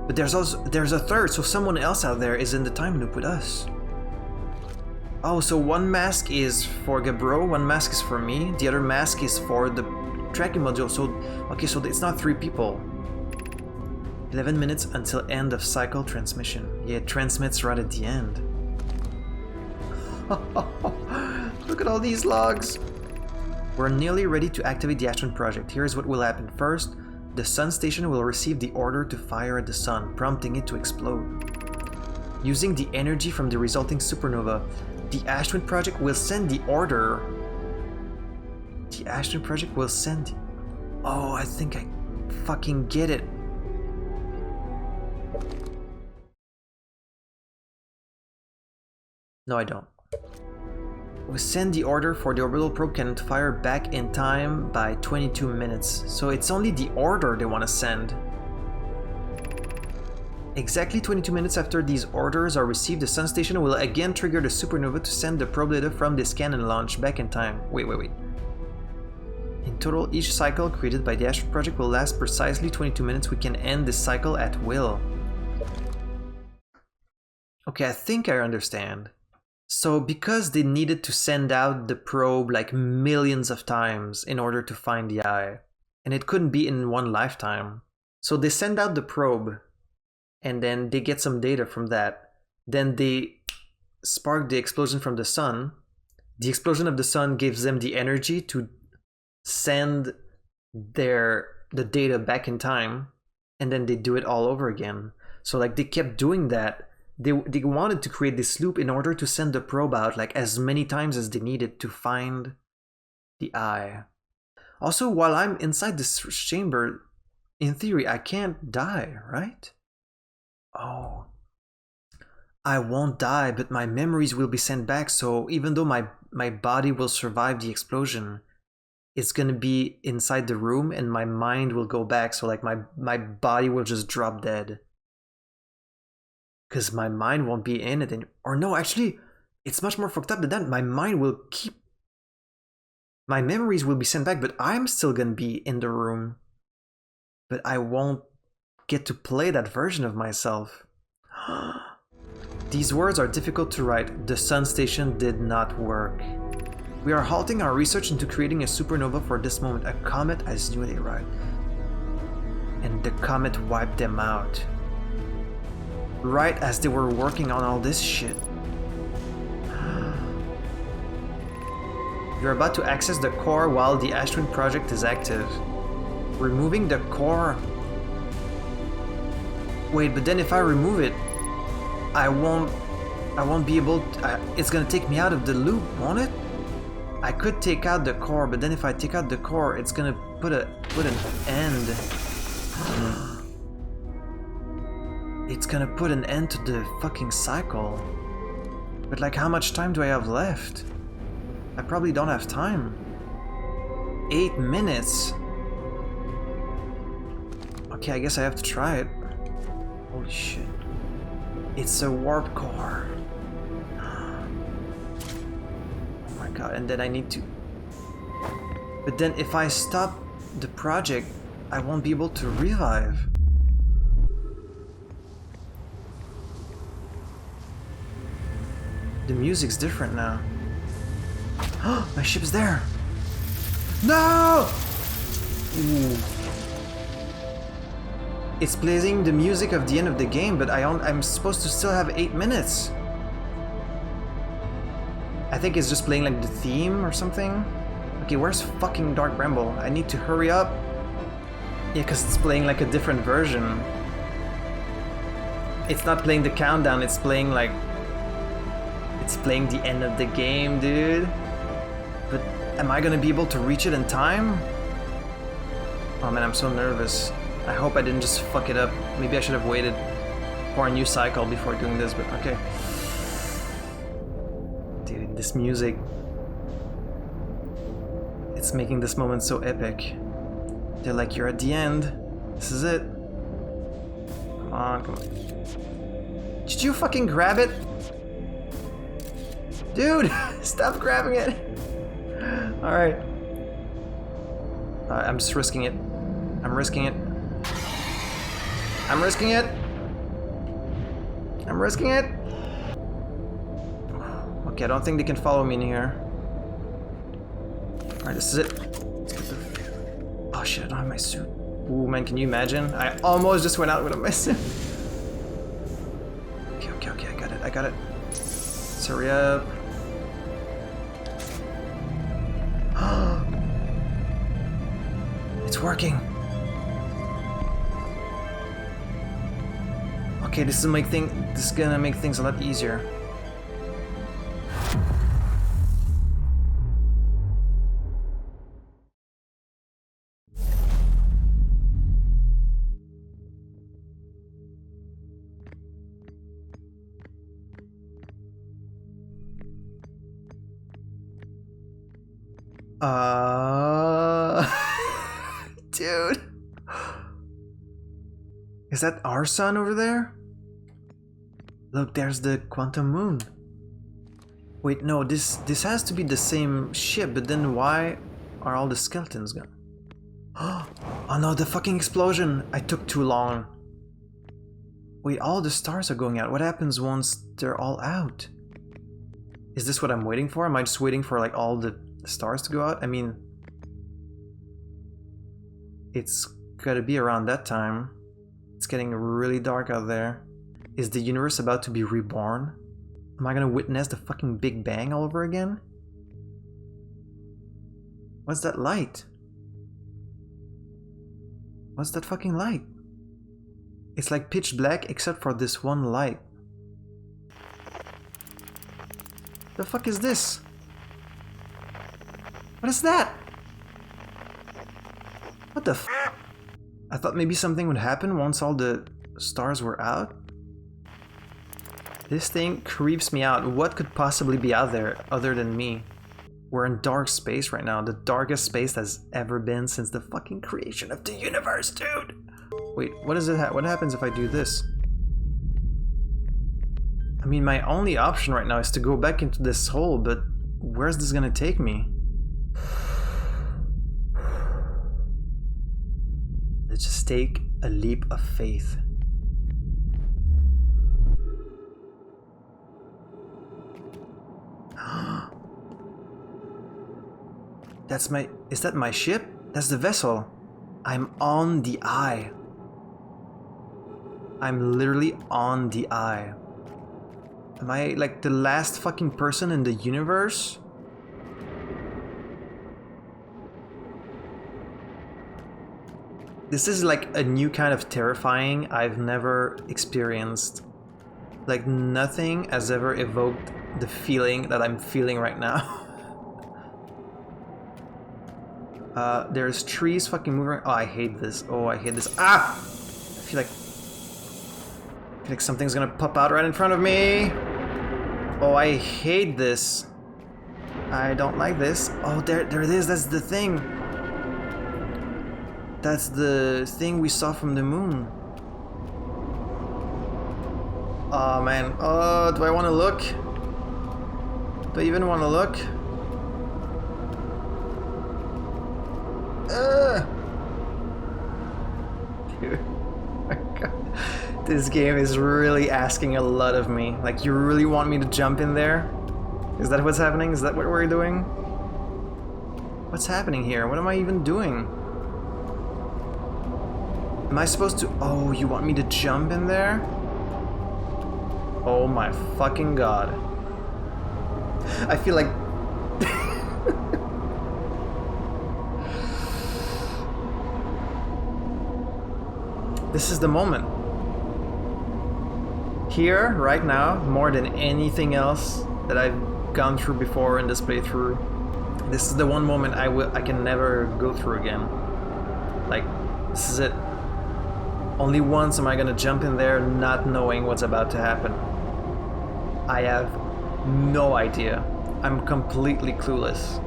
But there's a third, so someone else out there is in the time loop with us. Oh, so one mask is for Gabro, one mask is for me, the other mask is for the tracking module. So, okay, so it's not 3 people. 11 minutes until end of cycle transmission. Yeah, it transmits right at the end. Look at all these logs. We're nearly ready to activate the Ashton project. Here's what will happen. First, the sun station will receive the order to fire at the sun, prompting it to explode. Using the energy from the resulting supernova, the Ashton project will send the order. The Ashton project will send... Oh, I think I fucking get it. No, I don't. We send the order for the orbital probe cannon to fire back in time by 22 minutes. So it's only the order they want to send. Exactly 22 minutes after these orders are received, the sun station will again trigger the supernova to send the probe data from this cannon launch back in time. Wait. In total, each cycle created by the Ashton project will last precisely 22 minutes. We can end this cycle at will. Okay, I think I understand. So because they needed to send out the probe like millions of times in order to find the eye, and it couldn't be in one lifetime. So they send out the probe, and then they get some data from that. Then they spark the explosion from the sun. The explosion of the sun gives them the energy to send the data back in time, and then they do it all over again. So like they kept doing that. They wanted to create this loop in order to send the probe out like as many times as they needed to find the eye. Also, while I'm inside this chamber, in theory, I can't die, right? Oh. I won't die, but my memories will be sent back, so even though my body will survive the explosion, it's gonna be inside the room and my mind will go back, so like my body will just drop dead. Because my mind won't be in it or no, actually, it's much more fucked up than that. My mind will keep... My memories will be sent back, but I'm still gonna be in the room. But I won't get to play that version of myself. These words are difficult to write. The sun station did not work. We are halting our research into creating a supernova for this moment. A comet has newly arrived. And the comet wiped them out. Right as they were working on all this shit. You're about to access the core while the Ashton project is active. Removing the core... Wait, but then if I remove it, I won't be able to... it's gonna take me out of the loop, won't it? I could take out the core, but then if I take out the core, it's gonna put an end. It's gonna put an end to the fucking cycle. But like, how much time do I have left? I probably don't have time. 8 minutes. Okay, I guess I have to try it. Holy shit. It's a warp core. Oh my god, and then I need to... But then if I stop the project, I won't be able to revive. The music's different now. My ship's there! No! Ooh. It's playing the music of the end of the game, but I'm supposed to still have 8 minutes. I think it's just playing like the theme or something. Okay, where's fucking Dark Bramble? I need to hurry up. Yeah, because it's playing like a different version. It's not playing the countdown, it's playing like... It's playing the end of the game, dude. But am I gonna be able to reach it in time? Oh man, I'm so nervous. I hope I didn't just fuck it up. Maybe I should have waited for a new cycle before doing this, but okay. Dude, this music... It's making this moment so epic. They're like, you're at the end. This is it. Come on, come on. Did you fucking grab it? Dude, stop grabbing it. Alright. I'm just risking it. I'm risking it. I'm risking it. I'm risking it. Okay, I don't think they can follow me in here. Alright, this is it. Let's get the... Oh shit, I don't have my suit. Ooh, man, can you imagine? I almost just went out with my suit. Okay, I got it, I got it. Let's hurry up. It's working. Okay, this is gonna make things a lot easier. Dude. Is that our sun over there? Look, there's the quantum moon. Wait, no, this has to be the same ship, but then why are all the skeletons gone? Oh no, the fucking explosion! I took too long. Wait, all the stars are going out. What happens once they're all out? Is this what I'm waiting for? Am I just waiting for like all the stars to go out? I mean, it's gotta be around that time. It's getting really dark out there. Is the universe about to be reborn? Am I gonna witness the fucking Big Bang all over again? What's that light? What's that fucking light? It's like pitch black except for this one light. The fuck is this? What is that? What the f? I thought maybe something would happen once all the stars were out. This thing creeps me out. What could possibly be out there other than me? We're in dark space right now. The darkest space that's ever been since the fucking creation of the universe, dude. Wait, what is it? What happens if I do this? I mean, my only option right now is to go back into this hole, but where's this gonna take me? Let's just take a leap of faith. That's my... Is that my ship? That's the vessel. I'm on the eye. I'm literally on the eye. Am I like the last fucking person in the universe? This is like a new kind of terrifying I've never experienced. Like nothing has ever evoked the feeling that I'm feeling right now. There's trees fucking moving. Oh, I hate this. Oh, I hate this. Ah! I feel like something's gonna pop out right in front of me. Oh, I hate this. I don't like this. Oh, there it is. That's the thing. That's the thing we saw from the moon. Oh man, oh, do I want to look? Do I even want to look? Dude, my God. This game is really asking a lot of me. Like, you really want me to jump in there? Is that what's happening? Is that what we're doing? What's happening here? What am I even doing? Am I supposed to... Oh, you want me to jump in there? Oh my fucking God. I feel like... This is the moment. Here, right now, more than anything else that I've gone through before in this playthrough, this is the one moment I can never go through again. Like, this is it. Only once am I gonna jump in there not knowing what's about to happen. I have no idea. I'm completely clueless.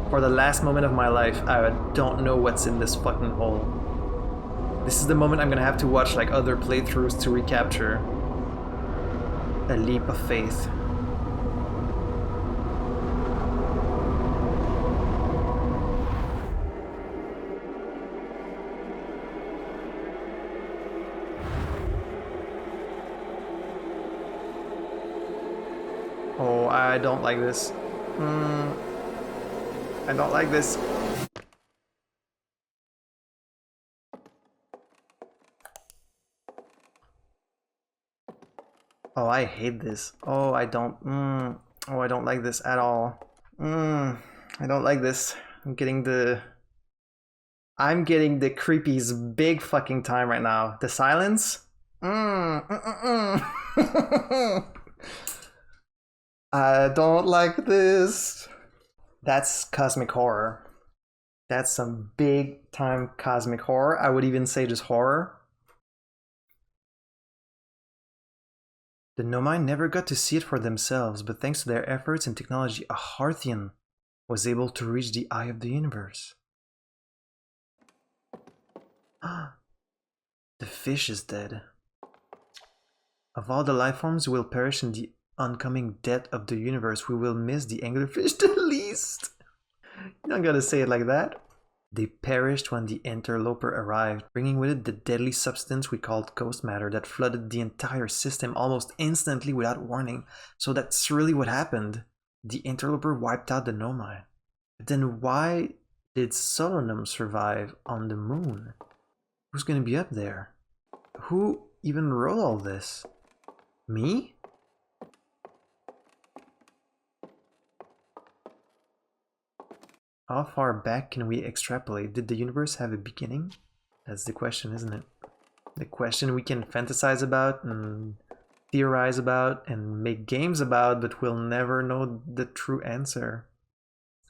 For the last moment of my life, I don't know what's in this fucking hole. This is the moment I'm gonna have to watch like other playthroughs to recapture. A leap of faith. Oh, I don't like this. I don't like this. Oh, I hate this. Oh, I don't. Oh, I don't like this at all. I don't like this. I'm getting the creepies big fucking time right now. The silence. I don't like this. That's cosmic horror. That's some big time cosmic horror. I would even say just horror. The Nomai never got to see it for themselves, but thanks to their efforts and technology, a Hearthian was able to reach the eye of the universe. The fish is dead. Of all the life forms who will perish in the oncoming death of the universe, we will miss the anglerfish the least. You're not gonna say it like that. They perished when the interloper arrived, bringing with it the deadly substance we called ghost matter that flooded the entire system almost instantly without warning. So that's really what happened. The interloper wiped out the Nomai. But then why did Solonum survive on the moon? Who's gonna be up there? Who even wrote all this? Me? How far back can we extrapolate? Did the universe have a beginning? That's the question, isn't it? The question we can fantasize about and theorize about and make games about, but we'll never know the true answer.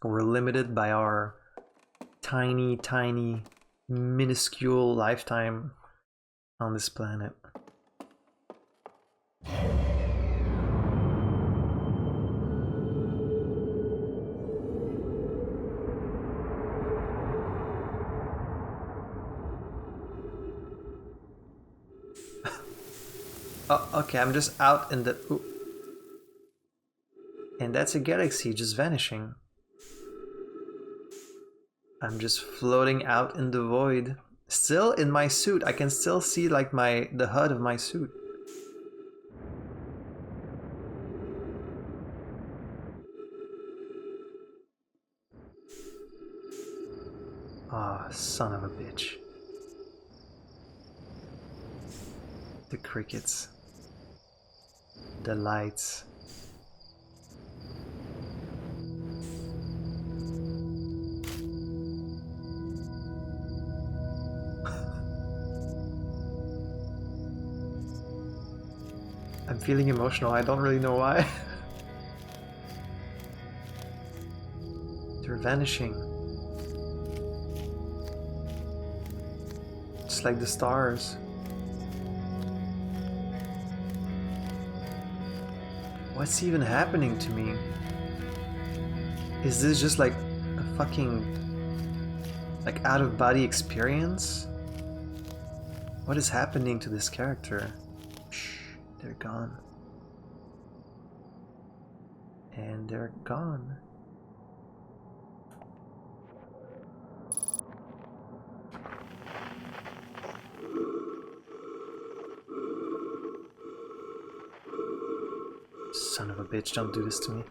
We're limited by our tiny, tiny, minuscule lifetime on this planet. Oh, okay, I'm just out in the... Ooh. And that's a galaxy just vanishing. I'm just floating out in the void. Still in my suit. I can still see like the HUD of my suit. Ah, oh, son of a bitch. The crickets. The lights. I'm feeling emotional, I don't really know why. They're vanishing. Just like the stars. What's even happening to me? Is this just like a fucking like out-of-body experience? What is happening to this character? Shh. They're gone. And they're gone. Son of a bitch, don't do this to me.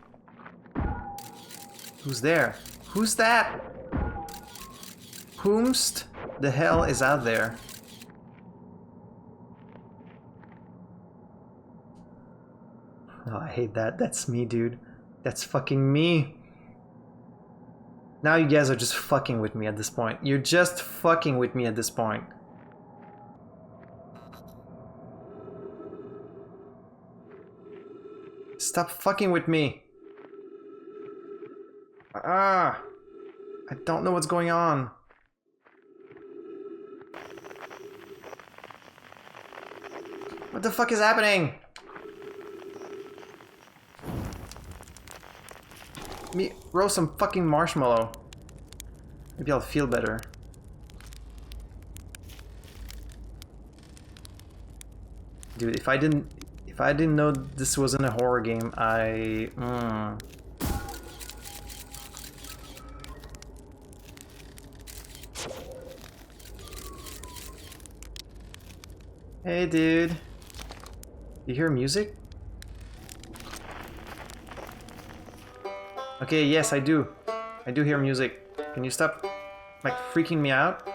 Who's there? Who's that? Whomst the hell is out there? Oh, I hate that. That's me, dude. That's fucking me. Now you guys are just fucking with me at this point. You're just fucking with me at this point. Stop fucking with me. Ah! I don't know what's going on. What the fuck is happening? Me roast some fucking marshmallow. Maybe I'll feel better. Dude, if I didn't know this wasn't a horror game, Hey dude. You hear music? Okay, yes, I do. I do hear music. Can you stop, like, freaking me out?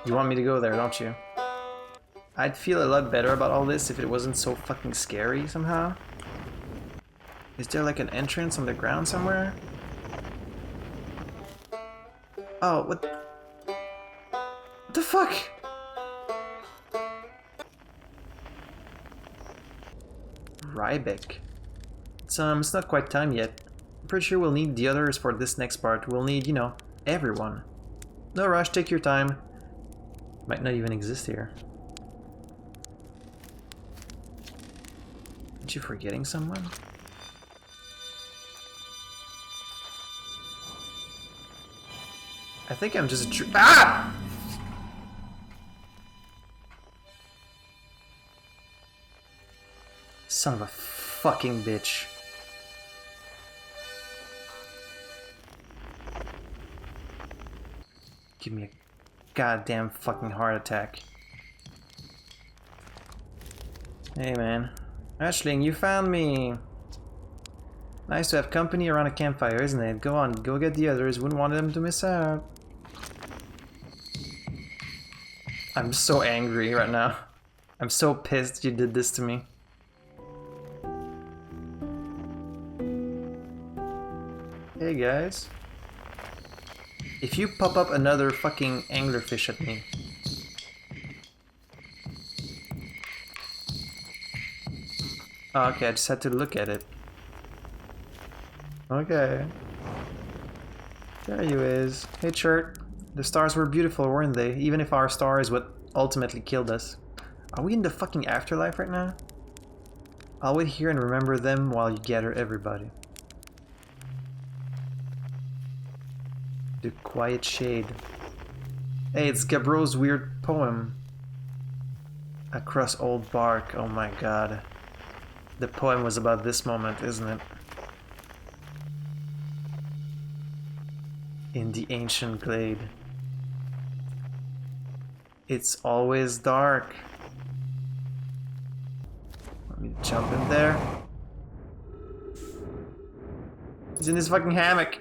You want me to go there, don't you? I'd feel a lot better about all this if it wasn't so fucking scary somehow. Is there like an entrance on the ground somewhere? Oh, what the fuck? Rybeck. It's not quite time yet. I'm pretty sure we'll need the others for this next part. We'll need, you know, everyone. No rush, take your time. Might not even exist here. Aren't you forgetting someone? I think I'm just ah! Son of a fucking bitch. Give me a goddamn fucking heart attack. Hey man. Ashling, you found me! Nice to have company around a campfire, isn't it? Go on, go get the others. Wouldn't want them to miss out. I'm so angry right now. I'm so pissed you did this to me. Hey guys. If you pop up another fucking anglerfish at me. Oh, okay, I just had to look at it. Okay. There you is. Hey Chert. The stars were beautiful, weren't they? Even if our star is what ultimately killed us. Are we in the fucking afterlife right now? I'll wait here and remember them while you gather everybody. The Quiet Shade. Hey, it's Gabro's weird poem. Across old bark, oh my god. The poem was about this moment, isn't it? In the ancient glade. It's always dark. Let me jump in there. He's in his fucking hammock.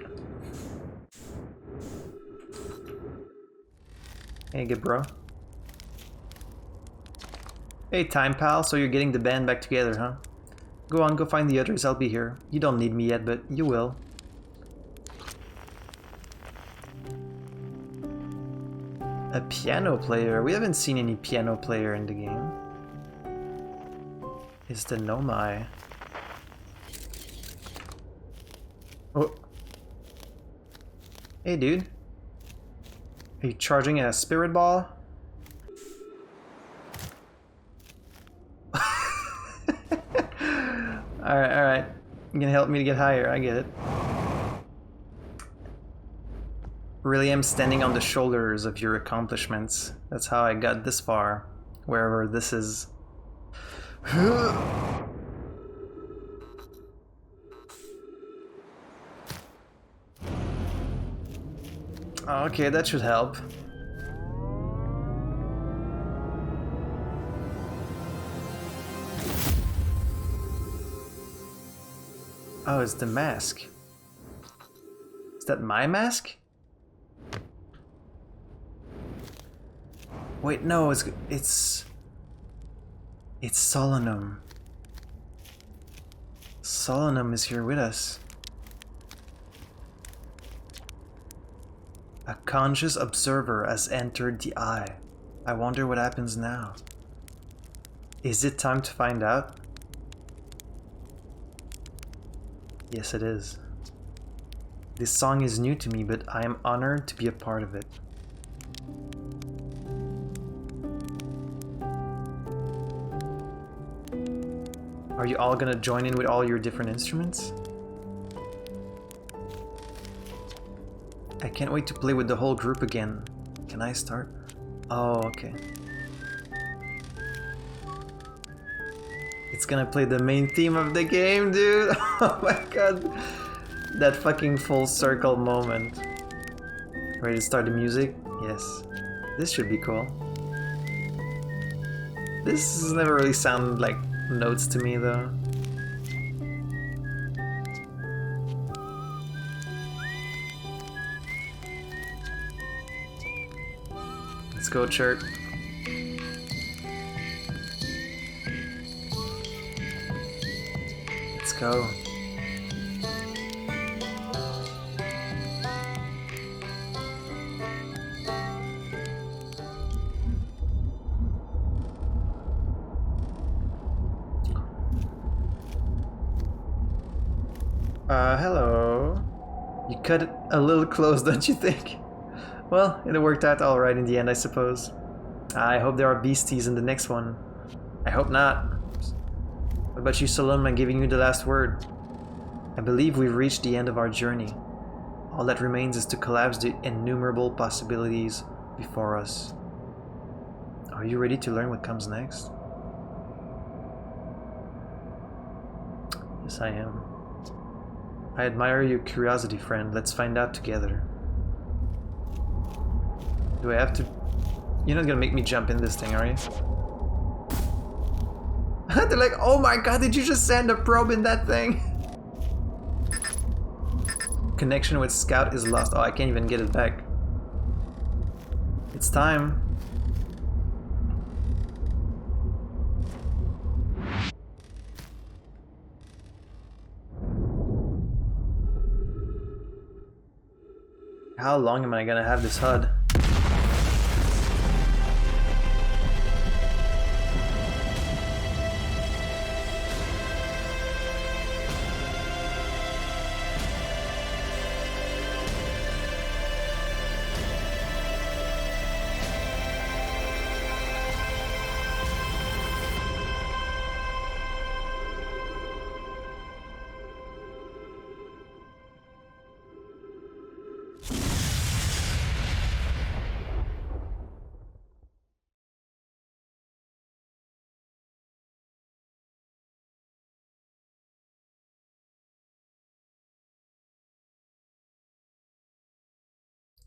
Hey, good bro. Hey, time pal, so you're getting the band back together, huh? Go on, go find the others, I'll be here. You don't need me yet, but you will. A piano player? We haven't seen any piano player in the game. Is the Nomai. Oh. Hey, dude. Are you charging a spirit ball? Alright. You're gonna help me to get higher, I get it. Really am standing on the shoulders of your accomplishments. That's how I got this far. wherever this is. Okay, that should help. Oh, it's the mask. Is that my mask? Wait, no, it's Solanum. Solanum is here with us. A conscious observer has entered the eye. I wonder what happens now. Is it time to find out? Yes, it is. This song is new to me, but I am honored to be a part of it. Are you all gonna join in with all your different instruments? I can't wait to play with the whole group again. Can I start? Oh, okay. It's gonna play the main theme of the game, dude! Oh my god! That fucking full circle moment. Ready to start the music? Yes. This should be cool. This has never really sounded like notes to me, though. Let's go, Chert. Let's go. Hello. You cut it a little close, don't you think? Well, it worked out alright in the end, I suppose. I hope there are beasties in the next one. I hope not. What about you, Solomon, giving you the last word? I believe we've reached the end of our journey. All that remains is to collapse the innumerable possibilities before us. Are you ready to learn what comes next? Yes, I am. I admire your curiosity, friend. Let's find out together. Do I have to... You're not gonna make me jump in this thing, are you? They're like, oh my god, did you just send a probe in that thing? Connection with Scout is lost. Oh, I can't even get it back. It's time. How long am I gonna have this HUD?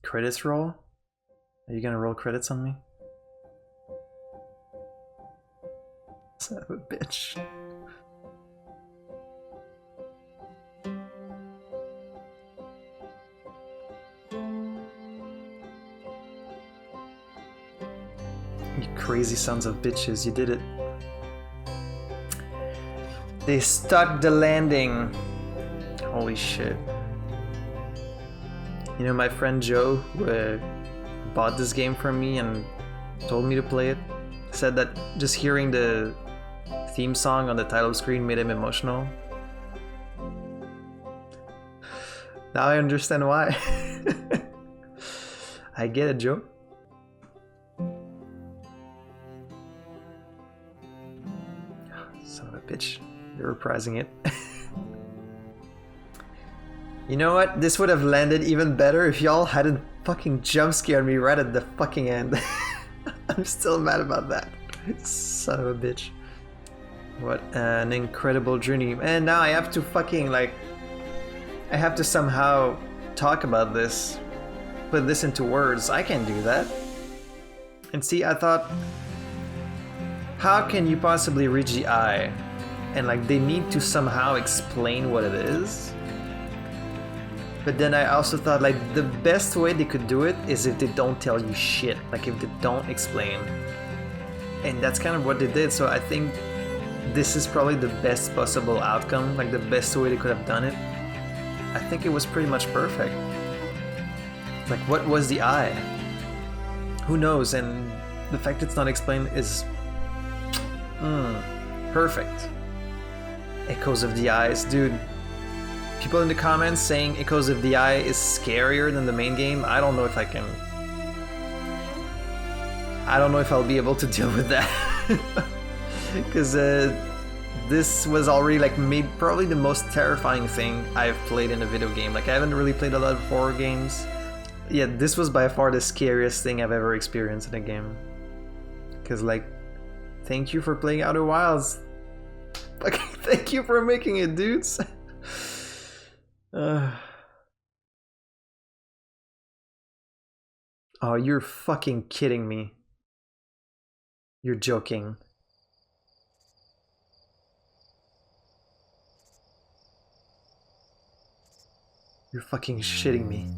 Credits roll? Are you gonna roll credits on me? Son of a bitch. You crazy sons of bitches, you did it. They stuck the landing. Holy shit. You know, my friend Joe, who bought this game from me and told me to play it, said that just hearing the theme song on the title screen made him emotional. Now I understand why. I get it, Joe. Son of a bitch. You're reprising it. You know what? This would have landed even better if y'all hadn't fucking jump scared me right at the fucking end. I'm still mad about that. Son of a bitch. What an incredible journey. And now I have to fucking like... I have to somehow talk about this. Put this into words. I can't do that. And see, I thought... How can you possibly reach the eye? And like they need to somehow explain what it is. But then I also thought like the best way they could do it is if they don't tell you shit. Like if they don't explain. And that's kind of what they did. So I think this is probably the best possible outcome. Like the best way they could have done it. I think it was pretty much perfect. Like what was the eye? Who knows? And the fact it's not explained is perfect. Echoes of the Eyes, dude. People in the comments saying Echoes of the Eye is scarier than the main game. I don't know if I can. I don't know if I'll be able to deal with that. Because this was already like probably the most terrifying thing I've played in a video game. Like I haven't really played a lot of horror games. Yeah, this was by far the scariest thing I've ever experienced in a game. Because like, thank you for playing Outer Wilds. Okay, thank you for making it, dudes. Oh, you're fucking kidding me. You're joking. You're fucking shitting me.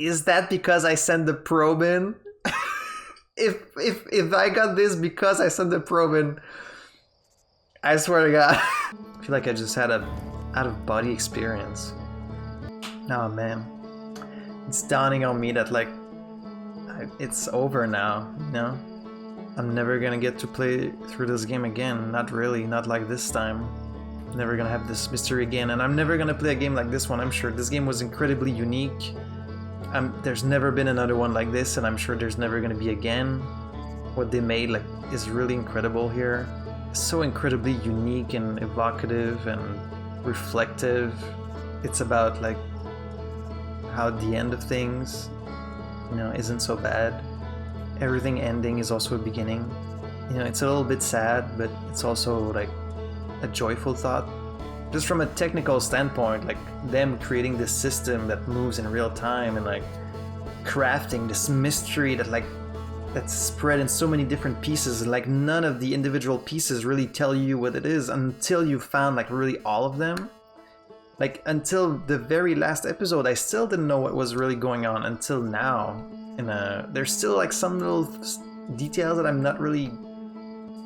Is that because I sent the probe in? if I got this because I sent the probe in, I swear to God. I feel like I just had a out-of-body experience. Oh man. It's dawning on me that like, it's over now, you know? I'm never gonna get to play through this game again. Not really, not like this time. Never gonna have this mystery again, and I'm never gonna play a game like this one, I'm sure. This game was incredibly unique. There's never been another one like this, and I'm sure there's never gonna be again. What they made like is really incredible here. It's so incredibly unique and evocative and reflective. It's about like how the end of things, you know, isn't so bad. Everything ending is also a beginning. You know, it's a little bit sad, but it's also like a joyful thought. Just from a technical standpoint, like them creating this system that moves in real time and like crafting this mystery that's spread in so many different pieces, and like none of the individual pieces really tell you what it is until you found like really all of them. Like until the very last episode, I still didn't know what was really going on until now. And there's still like some little details that I'm not really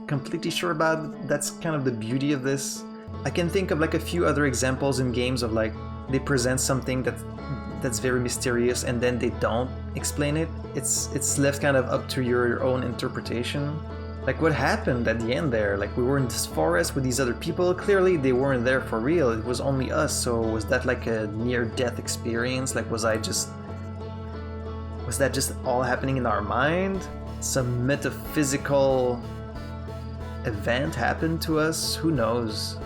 completely sure about. That's kind of the beauty of this. I can think of like a few other examples in games of like they present something that's very mysterious and then they don't explain it. It's left kind of up to your own interpretation. Like what happened at the end there? Like we were in this forest with these other people. Clearly they weren't there for real. It was only us. So was that like a near-death experience? Like was that just all happening in our mind? Some metaphysical event happened to us? Who knows?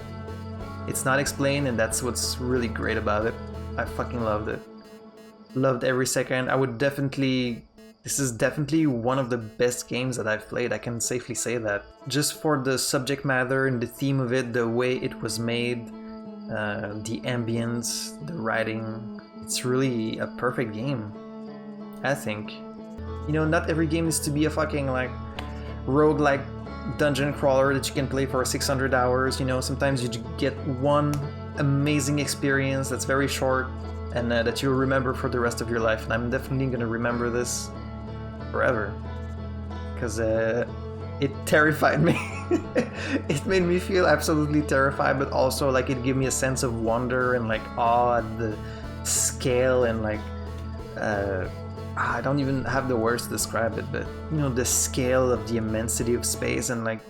It's not explained, and that's what's really great about it. I fucking loved it. Loved every second. This is definitely one of the best games that I've played. I can safely say that. Just for the subject matter and the theme of it, the way it was made, the ambience, the writing. It's really a perfect game, I think. You know, not every game needs to be a fucking like roguelike dungeon crawler that you can play for 600 hours. You know, sometimes you get one amazing experience that's very short and that you'll remember for the rest of your life. And I'm definitely gonna remember this forever because it terrified me. It made me feel absolutely terrified, but also like it gave me a sense of wonder and like awe at the scale and like I don't even have the words to describe it, but you know, the scale of the immensity of space, and like,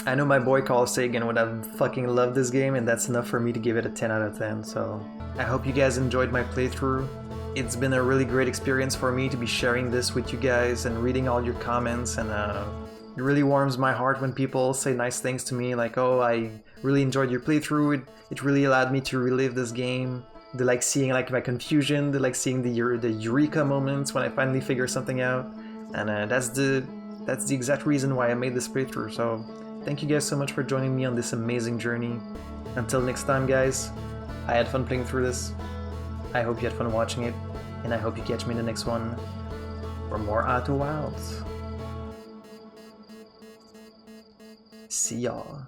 I know my boy Carl Sagan would have fucking loved this game, and that's enough for me to give it a 10 out of 10. So I hope you guys enjoyed my playthrough. It's been a really great experience for me to be sharing this with you guys and reading all your comments, and it really warms my heart when people say nice things to me, like, oh, I really enjoyed your playthrough, it really allowed me to relive this game. They like seeing like my confusion, they like seeing the eureka moments when I finally figure something out, and that's the exact reason why I made this playthrough. So thank you guys so much for joining me on this amazing journey. Until next time, guys, I had fun playing through this. I hope you had fun watching it, and I hope you catch me in the next one for more Outer Wilds. See y'all.